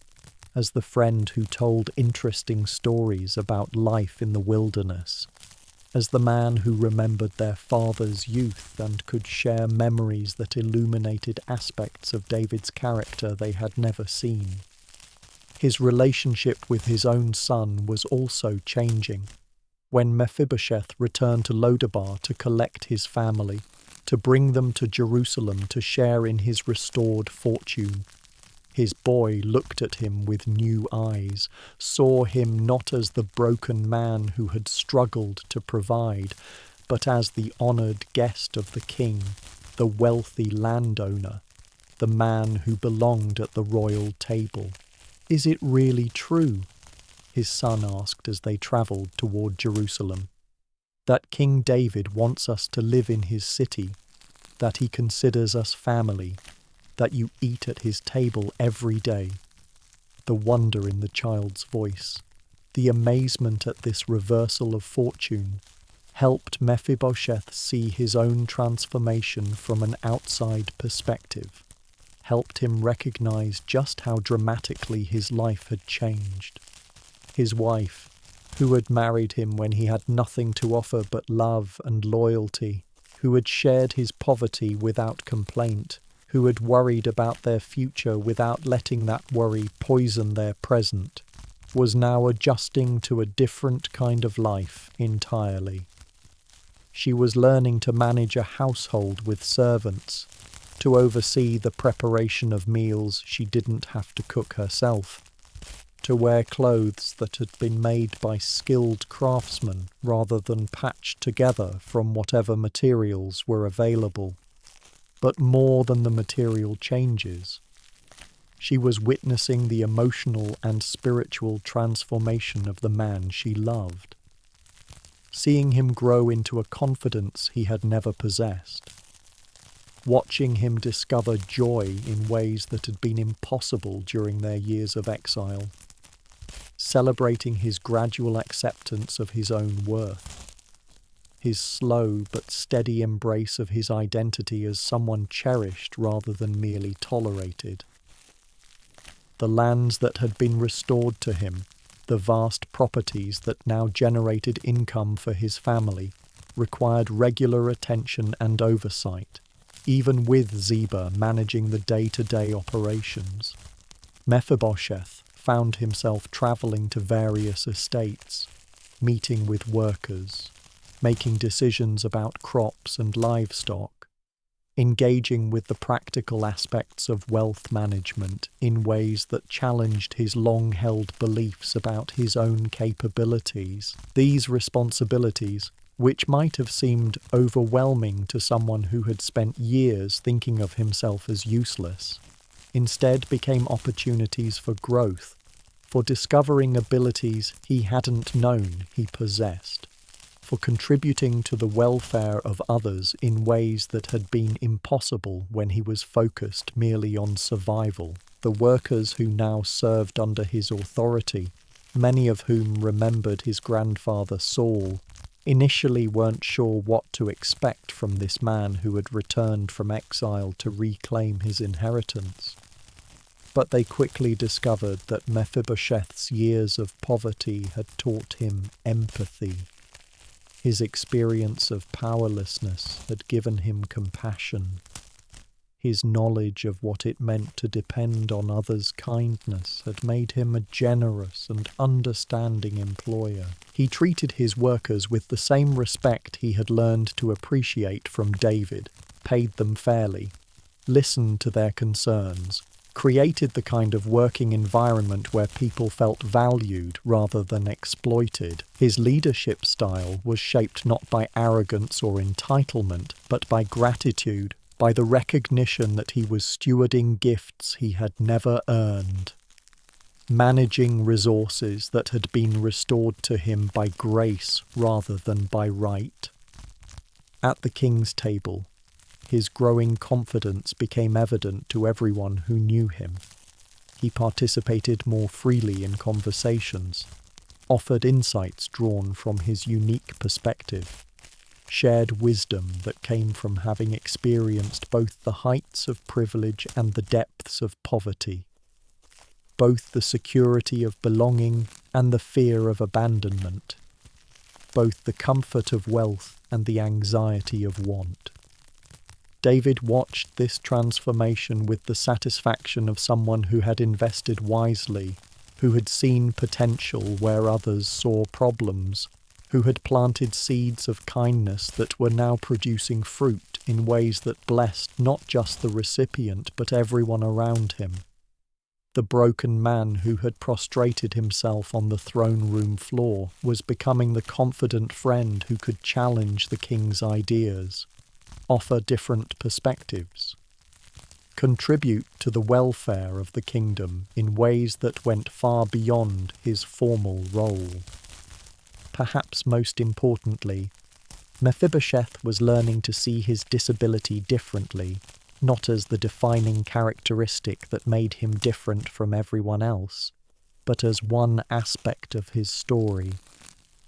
as the friend who told interesting stories about life in the wilderness, as the man who remembered their father's youth and could share memories that illuminated aspects of David's character they had never seen. His relationship with his own son was also changing. When Mephibosheth returned to Lodabar to collect his family, to bring them to Jerusalem to share in his restored fortune, his boy looked at him with new eyes, saw him not as the broken man who had struggled to provide, but as the honoured guest of the king, the wealthy landowner, the man who belonged at the royal table. "Is it really true?" his son asked as they travelled toward Jerusalem. "That King David wants us to live in his city, that he considers us family, that you eat at his table every day?" The wonder in the child's voice, the amazement at this reversal of fortune, helped Mephibosheth see his own transformation from an outside perspective, helped him recognize just how dramatically his life had changed. His wife, who had married him when he had nothing to offer but love and loyalty, who had shared his poverty without complaint, who had worried about their future without letting that worry poison their present, was now adjusting to a different kind of life entirely. She was learning to manage a household with servants, to oversee the preparation of meals she didn't have to cook herself, to wear clothes that had been made by skilled craftsmen rather than patched together from whatever materials were available. But more than the material changes, she was witnessing the emotional and spiritual transformation of the man she loved, seeing him grow into a confidence he had never possessed, watching him discover joy in ways that had been impossible during their years of exile, celebrating his gradual acceptance of his own worth, his slow but steady embrace of his identity as someone cherished rather than merely tolerated. The lands that had been restored to him, the vast properties that now generated income for his family, required regular attention and oversight, even with Ziba managing the day-to-day operations. Mephibosheth found himself travelling to various estates, meeting with workers, making decisions about crops and livestock, engaging with the practical aspects of wealth management in ways that challenged his long-held beliefs about his own capabilities. These responsibilities, which might have seemed overwhelming to someone who had spent years thinking of himself as useless, instead became opportunities for growth, for discovering abilities he hadn't known he possessed, for contributing to the welfare of others in ways that had been impossible when he was focused merely on survival. The workers who now served under his authority, many of whom remembered his grandfather Saul, initially weren't sure what to expect from this man who had returned from exile to reclaim his inheritance. But they quickly discovered that Mephibosheth's years of poverty had taught him empathy. His experience of powerlessness had given him compassion. His knowledge of what it meant to depend on others' kindness had made him a generous and understanding employer. He treated his workers with the same respect he had learned to appreciate from David, paid them fairly, listened to their concerns, created the kind of working environment where people felt valued rather than exploited. His leadership style was shaped not by arrogance or entitlement, but by gratitude, by the recognition that he was stewarding gifts he had never earned, managing resources that had been restored to him by grace rather than by right. At the king's table, his growing confidence became evident to everyone who knew him. He participated more freely in conversations, offered insights drawn from his unique perspective, shared wisdom that came from having experienced both the heights of privilege and the depths of poverty, both the security of belonging and the fear of abandonment, both the comfort of wealth and the anxiety of want. David watched this transformation with the satisfaction of someone who had invested wisely, who had seen potential where others saw problems, who had planted seeds of kindness that were now producing fruit in ways that blessed not just the recipient but everyone around him. The broken man who had prostrated himself on the throne room floor was becoming the confident friend who could challenge the king's ideas, offer different perspectives, contribute to the welfare of the kingdom in ways that went far beyond his formal role. Perhaps most importantly, Mephibosheth was learning to see his disability differently, not as the defining characteristic that made him different from everyone else, but as one aspect of his story,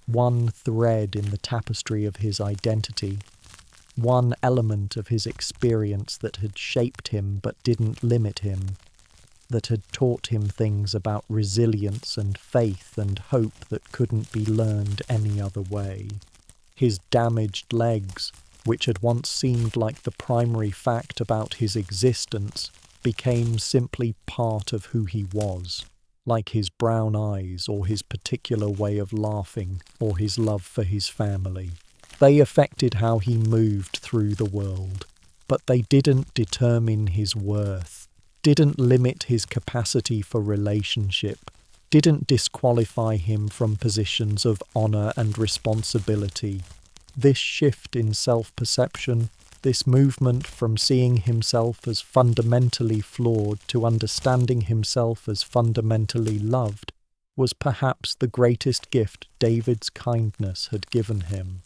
one thread in the tapestry of his identity, one element of his experience that had shaped him but didn't limit him, that had taught him things about resilience and faith and hope that couldn't be learned any other way. His damaged legs, which had once seemed like the primary fact about his existence, became simply part of who he was, like his brown eyes or his particular way of laughing or his love for his family. They affected how he moved through the world, but they didn't determine his worth, didn't limit his capacity for relationship, didn't disqualify him from positions of honor and responsibility. This shift in self-perception, this movement from seeing himself as fundamentally flawed to understanding himself as fundamentally loved, was perhaps the greatest gift David's kindness had given him.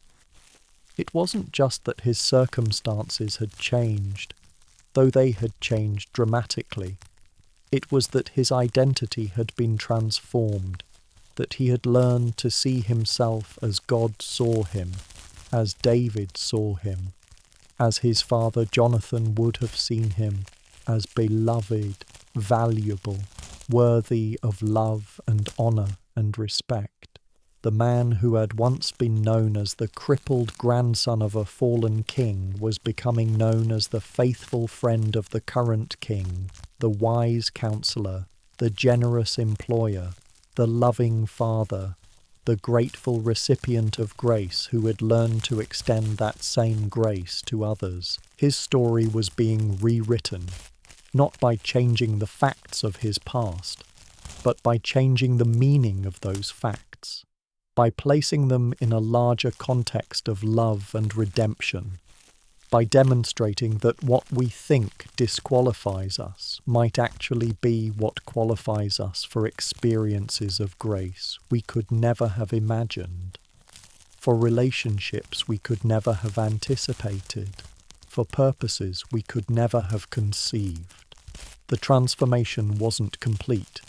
It wasn't just that his circumstances had changed, though they had changed dramatically. It was that his identity had been transformed, that he had learned to see himself as God saw him, as David saw him, as his father Jonathan would have seen him, as beloved, valuable, worthy of love and honour and respect. The man who had once been known as the crippled grandson of a fallen king was becoming known as the faithful friend of the current king, the wise counselor, the generous employer, the loving father, the grateful recipient of grace who had learned to extend that same grace to others. His story was being rewritten, not by changing the facts of his past, but by changing the meaning of those facts, by placing them in a larger context of love and redemption, by demonstrating that what we think disqualifies us might actually be what qualifies us for experiences of grace we could never have imagined, for relationships we could never have anticipated, for purposes we could never have conceived. The transformation wasn't complete.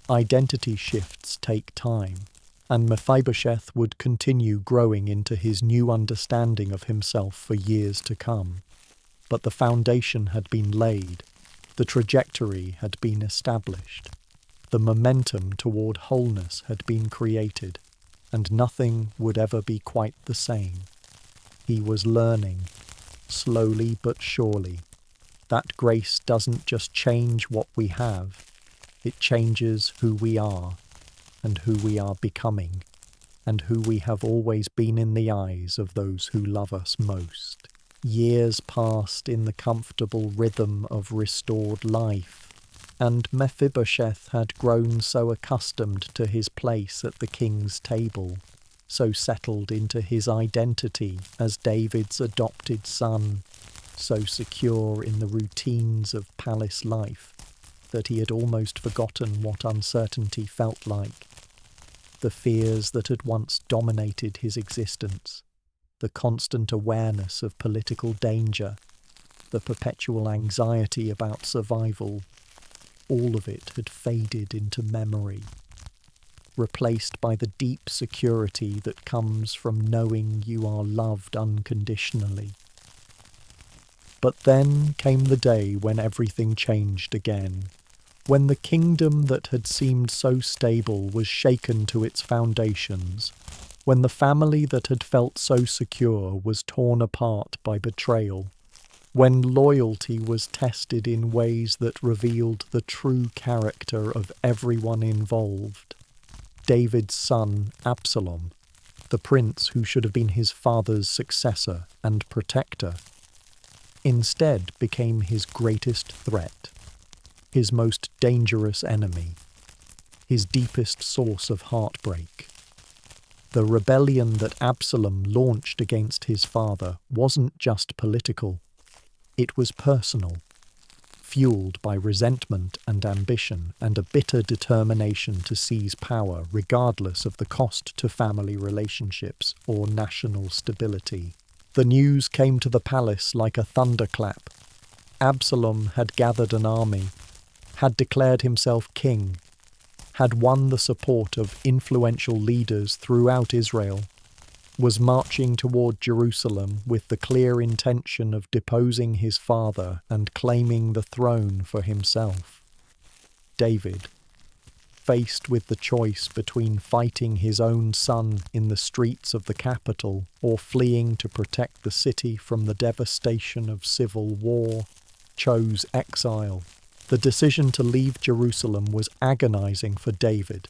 Identity shifts take time, and Mephibosheth would continue growing into his new understanding of himself for years to come. But the foundation had been laid, the trajectory had been established, the momentum toward wholeness had been created, and nothing would ever be quite the same. He was learning, slowly but surely, that grace doesn't just change what we have, it changes who we are, and who we are becoming, and who we have always been in the eyes of those who love us most. Years passed in the comfortable rhythm of restored life, and Mephibosheth had grown so accustomed to his place at the king's table, so settled into his identity as David's adopted son, so secure in the routines of palace life, that he had almost forgotten what uncertainty felt like. The fears that had once dominated his existence, the constant awareness of political danger, the perpetual anxiety about survival, all of it had faded into memory, replaced by the deep security that comes from knowing you are loved unconditionally. But then came the day when everything changed again, when the kingdom that had seemed so stable was shaken to its foundations, when the family that had felt so secure was torn apart by betrayal, when loyalty was tested in ways that revealed the true character of everyone involved. David's son, Absalom, the prince who should have been his father's successor and protector, instead became his greatest threat, his most dangerous enemy, his deepest source of heartbreak. The rebellion that Absalom launched against his father wasn't just political, it was personal, fueled by resentment and ambition and a bitter determination to seize power regardless of the cost to family relationships or national stability. The news came to the palace like a thunderclap. Absalom had gathered an army, had declared himself king, had won the support of influential leaders throughout Israel, was marching toward Jerusalem with the clear intention of deposing his father and claiming the throne for himself. David, faced with the choice between fighting his own son in the streets of the capital or fleeing to protect the city from the devastation of civil war, chose exile. The decision to leave Jerusalem was agonizing for David,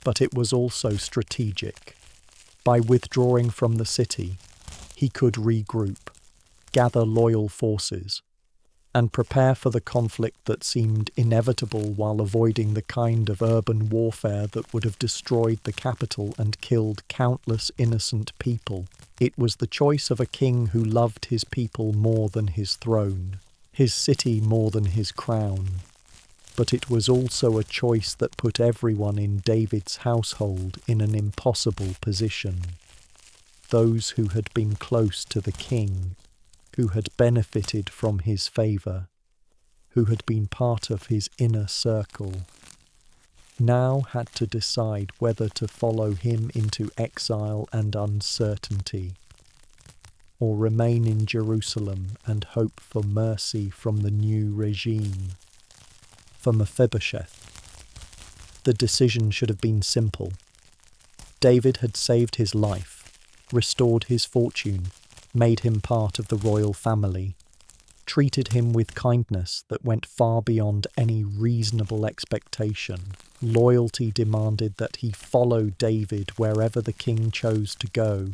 but it was also strategic. By withdrawing from the city, he could regroup, gather loyal forces, and prepare for the conflict that seemed inevitable while avoiding the kind of urban warfare that would have destroyed the capital and killed countless innocent people. It was the choice of a king who loved his people more than his throne, his city more than his crown. But it was also a choice that put everyone in David's household in an impossible position. Those who had been close to the king, who had benefited from his favour, who had been part of his inner circle, now had to decide whether to follow him into exile and uncertainty, or remain in Jerusalem and hope for mercy from the new regime. For Mephibosheth, the decision should have been simple. David had saved his life, restored his fortune, made him part of the royal family, treated him with kindness that went far beyond any reasonable expectation. Loyalty demanded that he follow David wherever the king chose to go,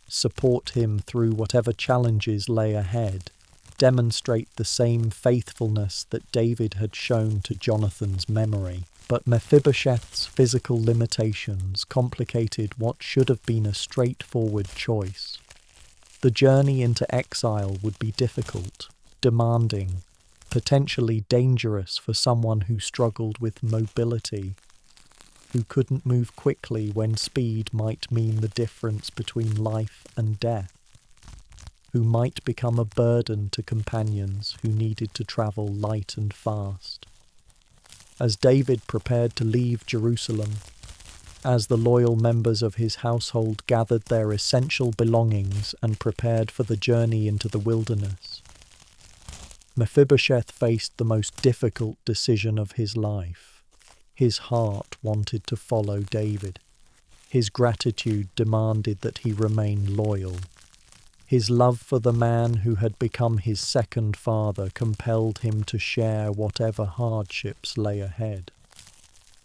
support him through whatever challenges lay ahead, demonstrate the same faithfulness that David had shown to Jonathan's memory. But Mephibosheth's physical limitations complicated what should have been a straightforward choice. The journey into exile would be difficult, demanding, potentially dangerous for someone who struggled with mobility, who couldn't move quickly when speed might mean the difference between life and death, who might become a burden to companions who needed to travel light and fast. As David prepared to leave Jerusalem, as the loyal members of his household gathered their essential belongings and prepared for the journey into the wilderness, Mephibosheth faced the most difficult decision of his life. His heart wanted to follow David. His gratitude demanded that he remain loyal. His love for the man who had become his second father compelled him to share whatever hardships lay ahead.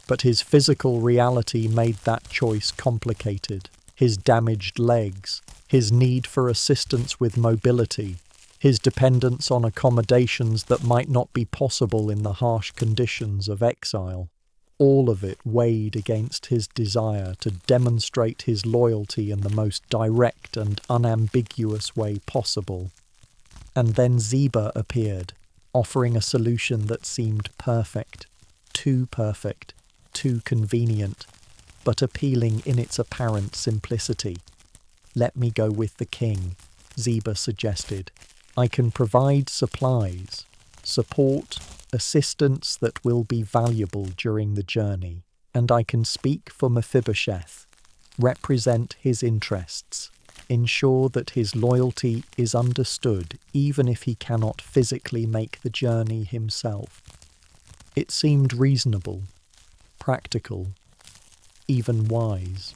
But his physical reality made that choice complicated. His damaged legs, his need for assistance with mobility, his dependence on accommodations that might not be possible in the harsh conditions of exile. All of it weighed against his desire to demonstrate his loyalty in the most direct and unambiguous way possible. And then Ziba appeared, offering a solution that seemed perfect, too convenient, but appealing in its apparent simplicity. "Let me go with the king," Ziba suggested. "I can provide supplies, support, assistance that will be valuable during the journey, and I can speak for Mephibosheth, represent his interests, ensure that his loyalty is understood even if he cannot physically make the journey himself." It seemed reasonable, practical, even wise.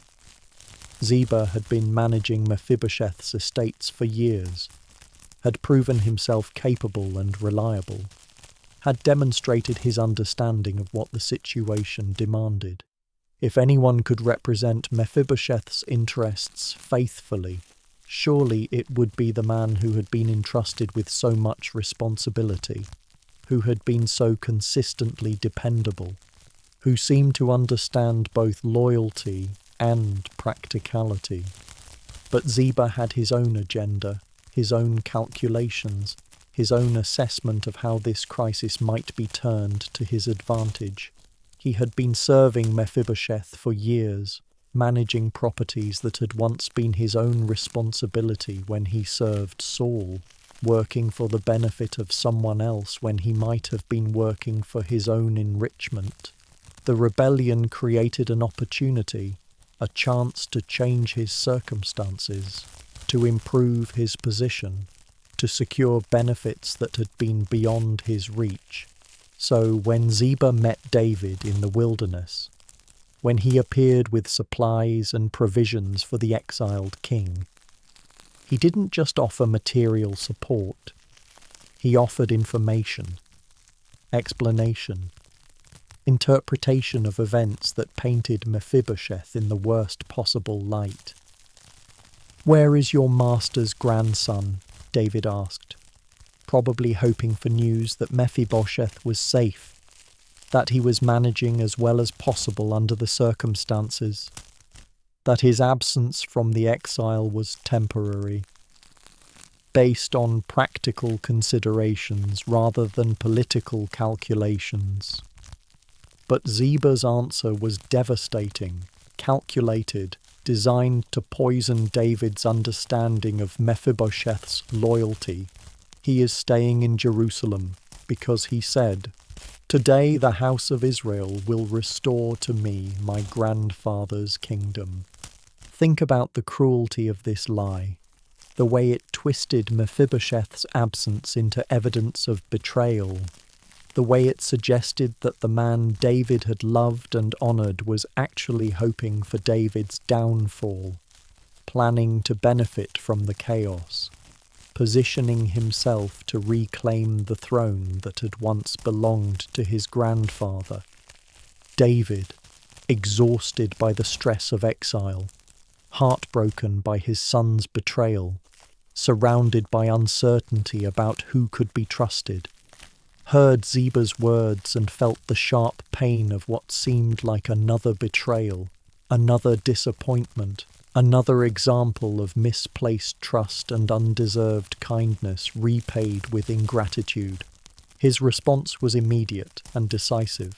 Ziba had been managing Mephibosheth's estates for years, had proven himself capable and reliable, had demonstrated his understanding of what the situation demanded. If anyone could represent Mephibosheth's interests faithfully, surely it would be the man who had been entrusted with so much responsibility, who had been so consistently dependable, who seemed to understand both loyalty and practicality. But Ziba had his own agenda, his own calculations, his own assessment of how this crisis might be turned to his advantage. He had been serving Mephibosheth for years, managing properties that had once been his own responsibility when he served Saul, working for the benefit of someone else when he might have been working for his own enrichment. The rebellion created an opportunity, a chance to change his circumstances, to improve his position, to secure benefits that had been beyond his reach. So when Ziba met David in the wilderness, when he appeared with supplies and provisions for the exiled king, he didn't just offer material support. He offered information, explanation, interpretation of events that painted Mephibosheth in the worst possible light. "Where is your master's grandson?" David asked, probably hoping for news that Mephibosheth was safe, that he was managing as well as possible under the circumstances, that his absence from the exile was temporary, based on practical considerations rather than political calculations. But Ziba's answer was devastating, calculated, designed to poison David's understanding of Mephibosheth's loyalty. "He is staying in Jerusalem because he said, 'Today the house of Israel will restore to me my grandfather's kingdom.'" Think about the cruelty of this lie, the way it twisted Mephibosheth's absence into evidence of betrayal, the way it suggested that the man David had loved and honoured was actually hoping for David's downfall, planning to benefit from the chaos, positioning himself to reclaim the throne that had once belonged to his grandfather. David, exhausted by the stress of exile, heartbroken by his son's betrayal, surrounded by uncertainty about who could be trusted, heard Ziba's words and felt the sharp pain of what seemed like another betrayal, another disappointment, another example of misplaced trust and undeserved kindness repaid with ingratitude. His response was immediate and decisive,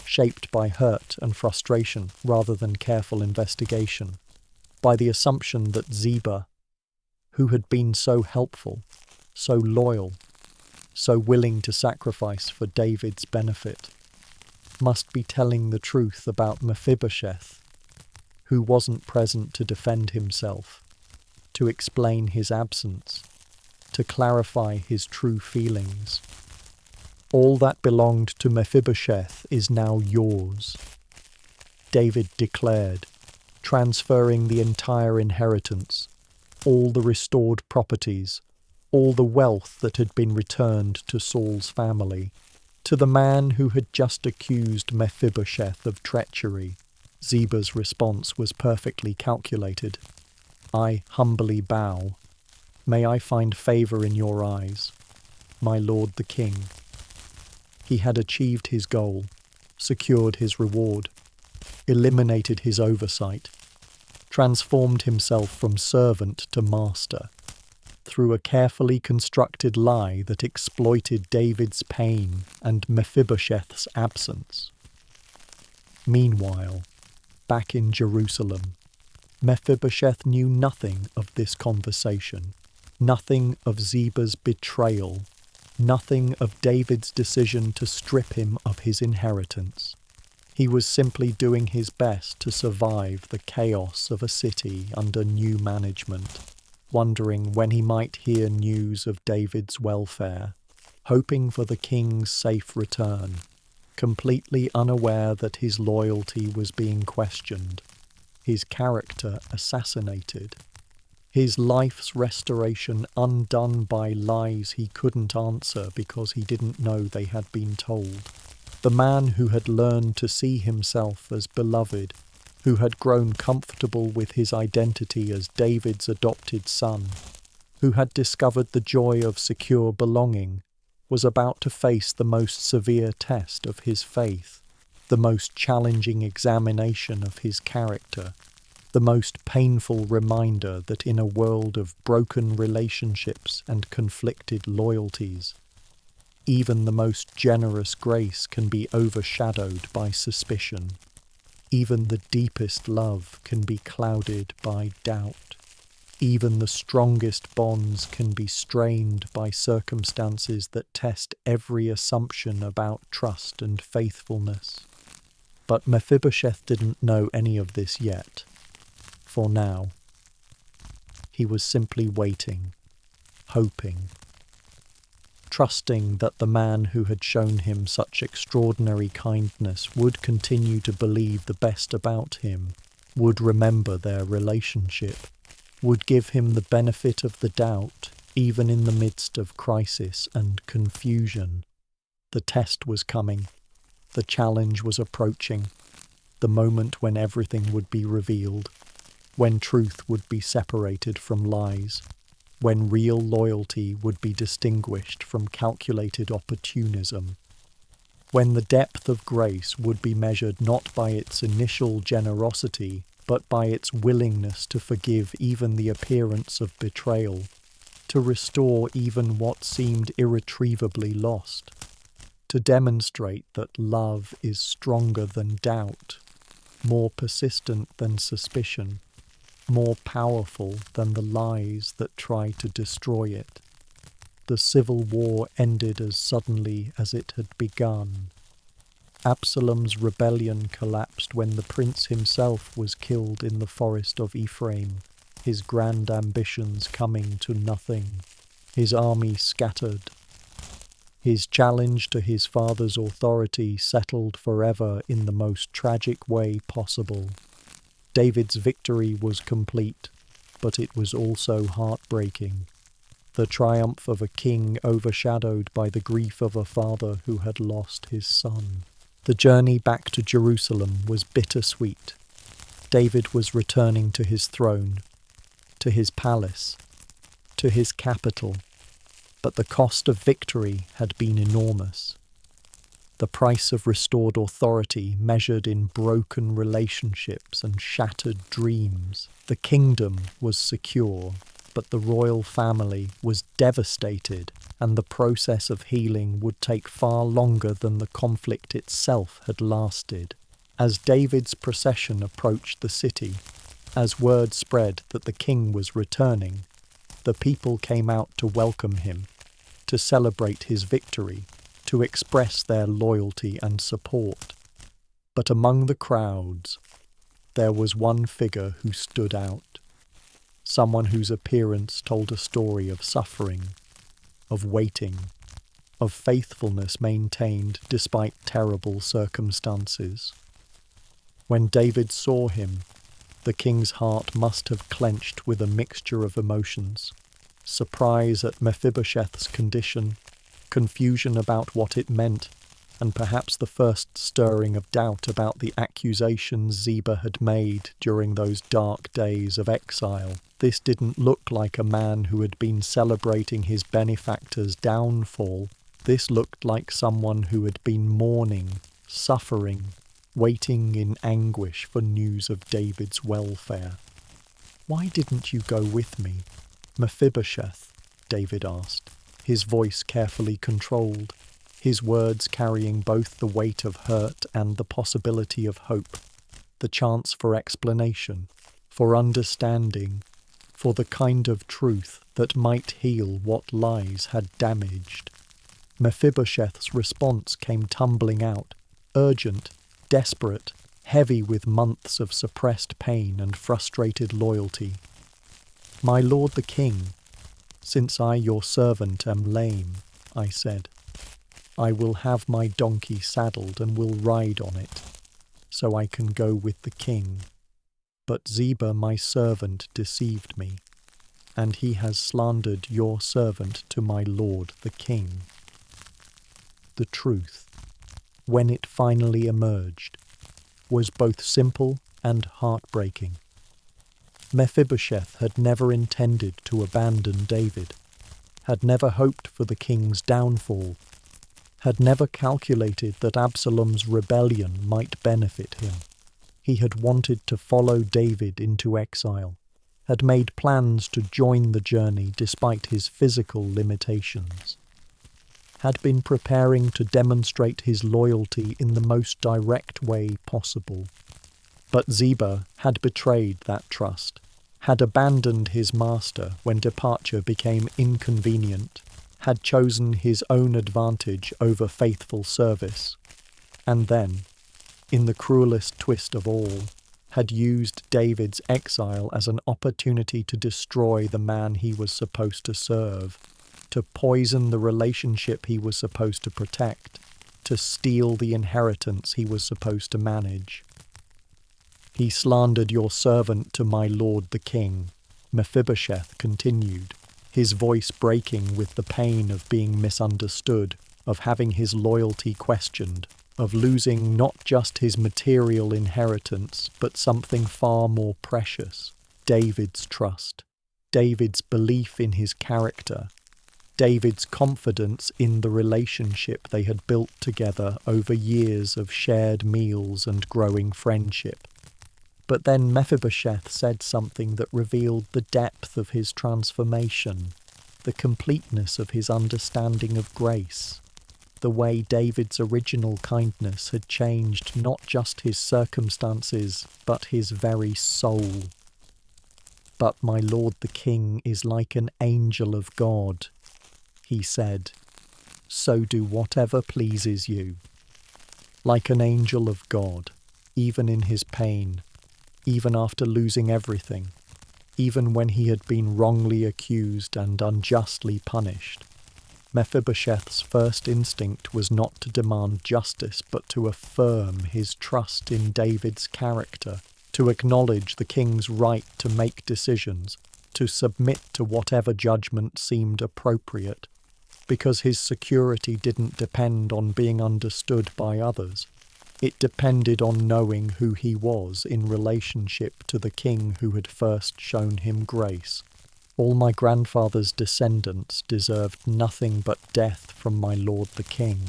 shaped by hurt and frustration rather than careful investigation, by the assumption that Ziba, who had been so helpful, so loyal, so willing to sacrifice for David's benefit, must be telling the truth about Mephibosheth, who wasn't present to defend himself, to explain his absence, to clarify his true feelings. "All that belonged to Mephibosheth is now yours," David declared, transferring the entire inheritance, all the restored properties, all the wealth that had been returned to Saul's family, to the man who had just accused Mephibosheth of treachery. Ziba's response was perfectly calculated. "I humbly bow. May I find favor in your eyes, my lord the king." He had achieved his goal, secured his reward, eliminated his oversight, transformed himself from servant to master, through a carefully constructed lie that exploited David's pain and Mephibosheth's absence. Meanwhile, back in Jerusalem, Mephibosheth knew nothing of this conversation, nothing of Ziba's betrayal, nothing of David's decision to strip him of his inheritance. He was simply doing his best to survive the chaos of a city under new management, wondering when he might hear news of David's welfare, hoping for the king's safe return, completely unaware that his loyalty was being questioned, his character assassinated, his life's restoration undone by lies he couldn't answer because he didn't know they had been told. The man who had learned to see himself as beloved, who had grown comfortable with his identity as David's adopted son, who had discovered the joy of secure belonging, was about to face the most severe test of his faith, the most challenging examination of his character, the most painful reminder that in a world of broken relationships and conflicted loyalties, even the most generous grace can be overshadowed by suspicion. Even the deepest love can be clouded by doubt. Even the strongest bonds can be strained by circumstances that test every assumption about trust and faithfulness. But Mephibosheth didn't know any of this yet. For now, he was simply waiting, hoping, trusting that the man who had shown him such extraordinary kindness would continue to believe the best about him, would remember their relationship, would give him the benefit of the doubt, even in the midst of crisis and confusion. The test was coming. The challenge was approaching. The moment when everything would be revealed, when truth would be separated from lies, when real loyalty would be distinguished from calculated opportunism, when the depth of grace would be measured not by its initial generosity, but by its willingness to forgive even the appearance of betrayal, to restore even what seemed irretrievably lost, to demonstrate that love is stronger than doubt, more persistent than suspicion, more powerful than the lies that try to destroy it. The civil war ended as suddenly as it had begun. Absalom's rebellion collapsed when the prince himself was killed in the forest of Ephraim, his grand ambitions coming to nothing, his army scattered, his challenge to his father's authority settled forever in the most tragic way possible. David's victory was complete, but it was also heartbreaking. The triumph of a king overshadowed by the grief of a father who had lost his son. The journey back to Jerusalem was bittersweet. David was returning to his throne, to his palace, to his capital, but the cost of victory had been enormous. The price of restored authority measured in broken relationships and shattered dreams. The kingdom was secure, but the royal family was devastated, and the process of healing would take far longer than the conflict itself had lasted. As David's procession approached the city, as word spread that the king was returning, the people came out to welcome him, to celebrate his victory, to express their loyalty and support. But among the crowds, there was one figure who stood out, someone whose appearance told a story of suffering, of waiting, of faithfulness maintained despite terrible circumstances. When David saw him, the king's heart must have clenched with a mixture of emotions: surprise at Mephibosheth's condition, confusion about what it meant, and perhaps the first stirring of doubt about the accusations Ziba had made during those dark days of exile. This didn't look like a man who had been celebrating his benefactor's downfall. This looked like someone who had been mourning, suffering, waiting in anguish for news of David's welfare. "Why didn't you go with me, Mephibosheth?" David asked, his voice carefully controlled, his words carrying both the weight of hurt and the possibility of hope, the chance for explanation, for understanding, for the kind of truth that might heal what lies had damaged. Mephibosheth's response came tumbling out, urgent, desperate, heavy with months of suppressed pain and frustrated loyalty. "My lord the king, since I your servant am lame," I said, "I will have my donkey saddled and will ride on it, so I can go with the king. But Ziba my servant deceived me, and he has slandered your servant to my lord the king." The truth, when it finally emerged, was both simple and heartbreaking. Mephibosheth had never intended to abandon David, had never hoped for the king's downfall, had never calculated that Absalom's rebellion might benefit him. He had wanted to follow David into exile, had made plans to join the journey despite his physical limitations, had been preparing to demonstrate his loyalty in the most direct way possible. But Ziba had betrayed that trust, had abandoned his master when departure became inconvenient, had chosen his own advantage over faithful service, and then, in the cruelest twist of all, had used David's exile as an opportunity to destroy the man he was supposed to serve, to poison the relationship he was supposed to protect, to steal the inheritance he was supposed to manage. "He slandered your servant to my lord the king," Mephibosheth continued, his voice breaking with the pain of being misunderstood, of having his loyalty questioned, of losing not just his material inheritance, but something far more precious, David's trust, David's belief in his character, David's confidence in the relationship they had built together over years of shared meals and growing friendship. But then Mephibosheth said something that revealed the depth of his transformation, the completeness of his understanding of grace, the way David's original kindness had changed not just his circumstances, but his very soul. "But my lord the king is like an angel of God," he said, "so do whatever pleases you." Like an angel of God, even in his pain, even after losing everything, even when he had been wrongly accused and unjustly punished, Mephibosheth's first instinct was not to demand justice, but to affirm his trust in David's character, to acknowledge the king's right to make decisions, to submit to whatever judgment seemed appropriate, because his security didn't depend on being understood by others. It depended on knowing who he was in relationship to the king who had first shown him grace. "All my grandfather's descendants deserved nothing but death from my lord the king,"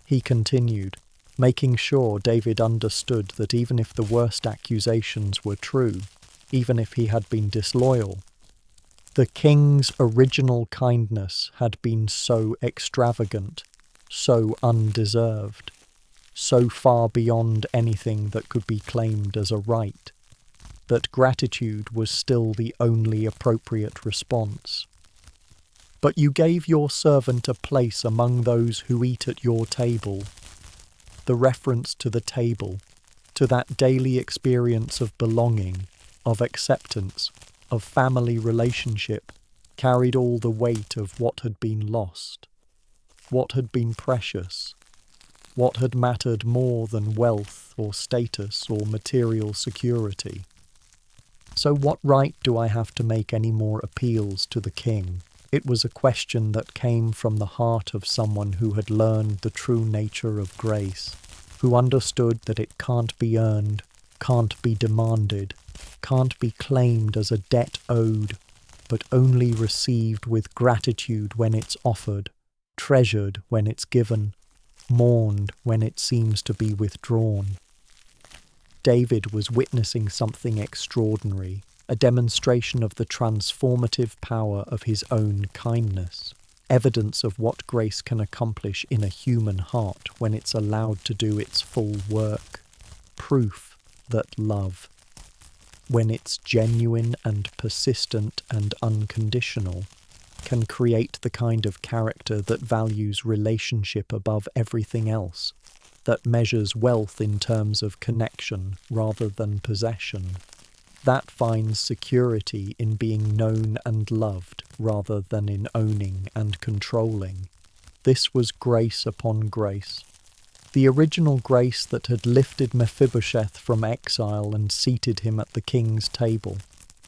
he continued, making sure David understood that even if the worst accusations were true, even if he had been disloyal, the king's original kindness had been so extravagant, so undeserved, so far beyond anything that could be claimed as a right, that gratitude was still the only appropriate response. "But you gave your servant a place among those who eat at your table." The reference to the table, to that daily experience of belonging, of acceptance, of family relationship, carried all the weight of what had been lost, what had been precious, what had mattered more than wealth or status or material security. "So what right do I have to make any more appeals to the king?" It was a question that came from the heart of someone who had learned the true nature of grace, who understood that it can't be earned, can't be demanded, can't be claimed as a debt owed, but only received with gratitude when it's offered, treasured when it's given, mourned when it seems to be withdrawn. David was witnessing something extraordinary, a demonstration of the transformative power of his own kindness, evidence of what grace can accomplish in a human heart when it's allowed to do its full work, proof that love, when it's genuine and persistent and unconditional, can create the kind of character that values relationship above everything else, that measures wealth in terms of connection rather than possession, that finds security in being known and loved rather than in owning and controlling. This was grace upon grace. The original grace that had lifted Mephibosheth from exile and seated him at the king's table,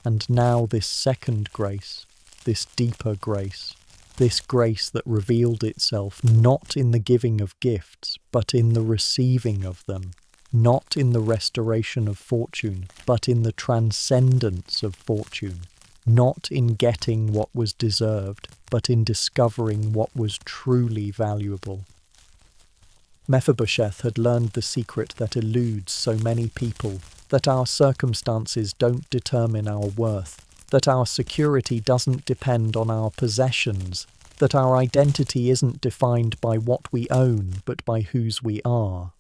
and now this second grace, this deeper grace, this grace that revealed itself not in the giving of gifts, but in the receiving of them, not in the restoration of fortune, but in the transcendence of fortune, not in getting what was deserved, but in discovering what was truly valuable. Mephibosheth had learned the secret that eludes so many people, that our circumstances don't determine our worth, that our security doesn't depend on our possessions, that our identity isn't defined by what we own, but by whose we are,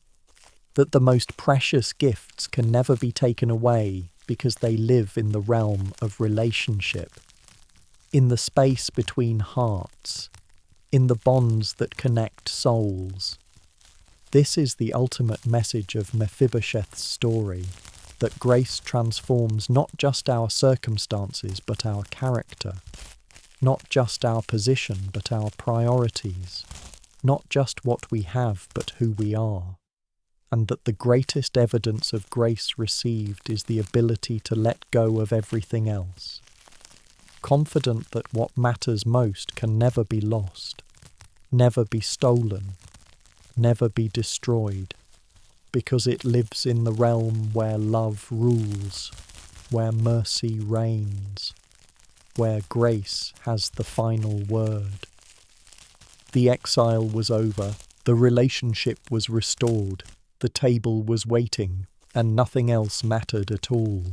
that the most precious gifts can never be taken away because they live in the realm of relationship, in the space between hearts, in the bonds that connect souls. This is the ultimate message of Mephibosheth's story, that grace transforms not just our circumstances but our character, not just our position but our priorities, not just what we have but who we are, and that the greatest evidence of grace received is the ability to let go of everything else, confident that what matters most can never be lost, never be stolen, never be destroyed, because it lives in the realm where love rules, where mercy reigns, where grace has the final word. The exile was over, the relationship was restored, the table was waiting, and nothing else mattered at all.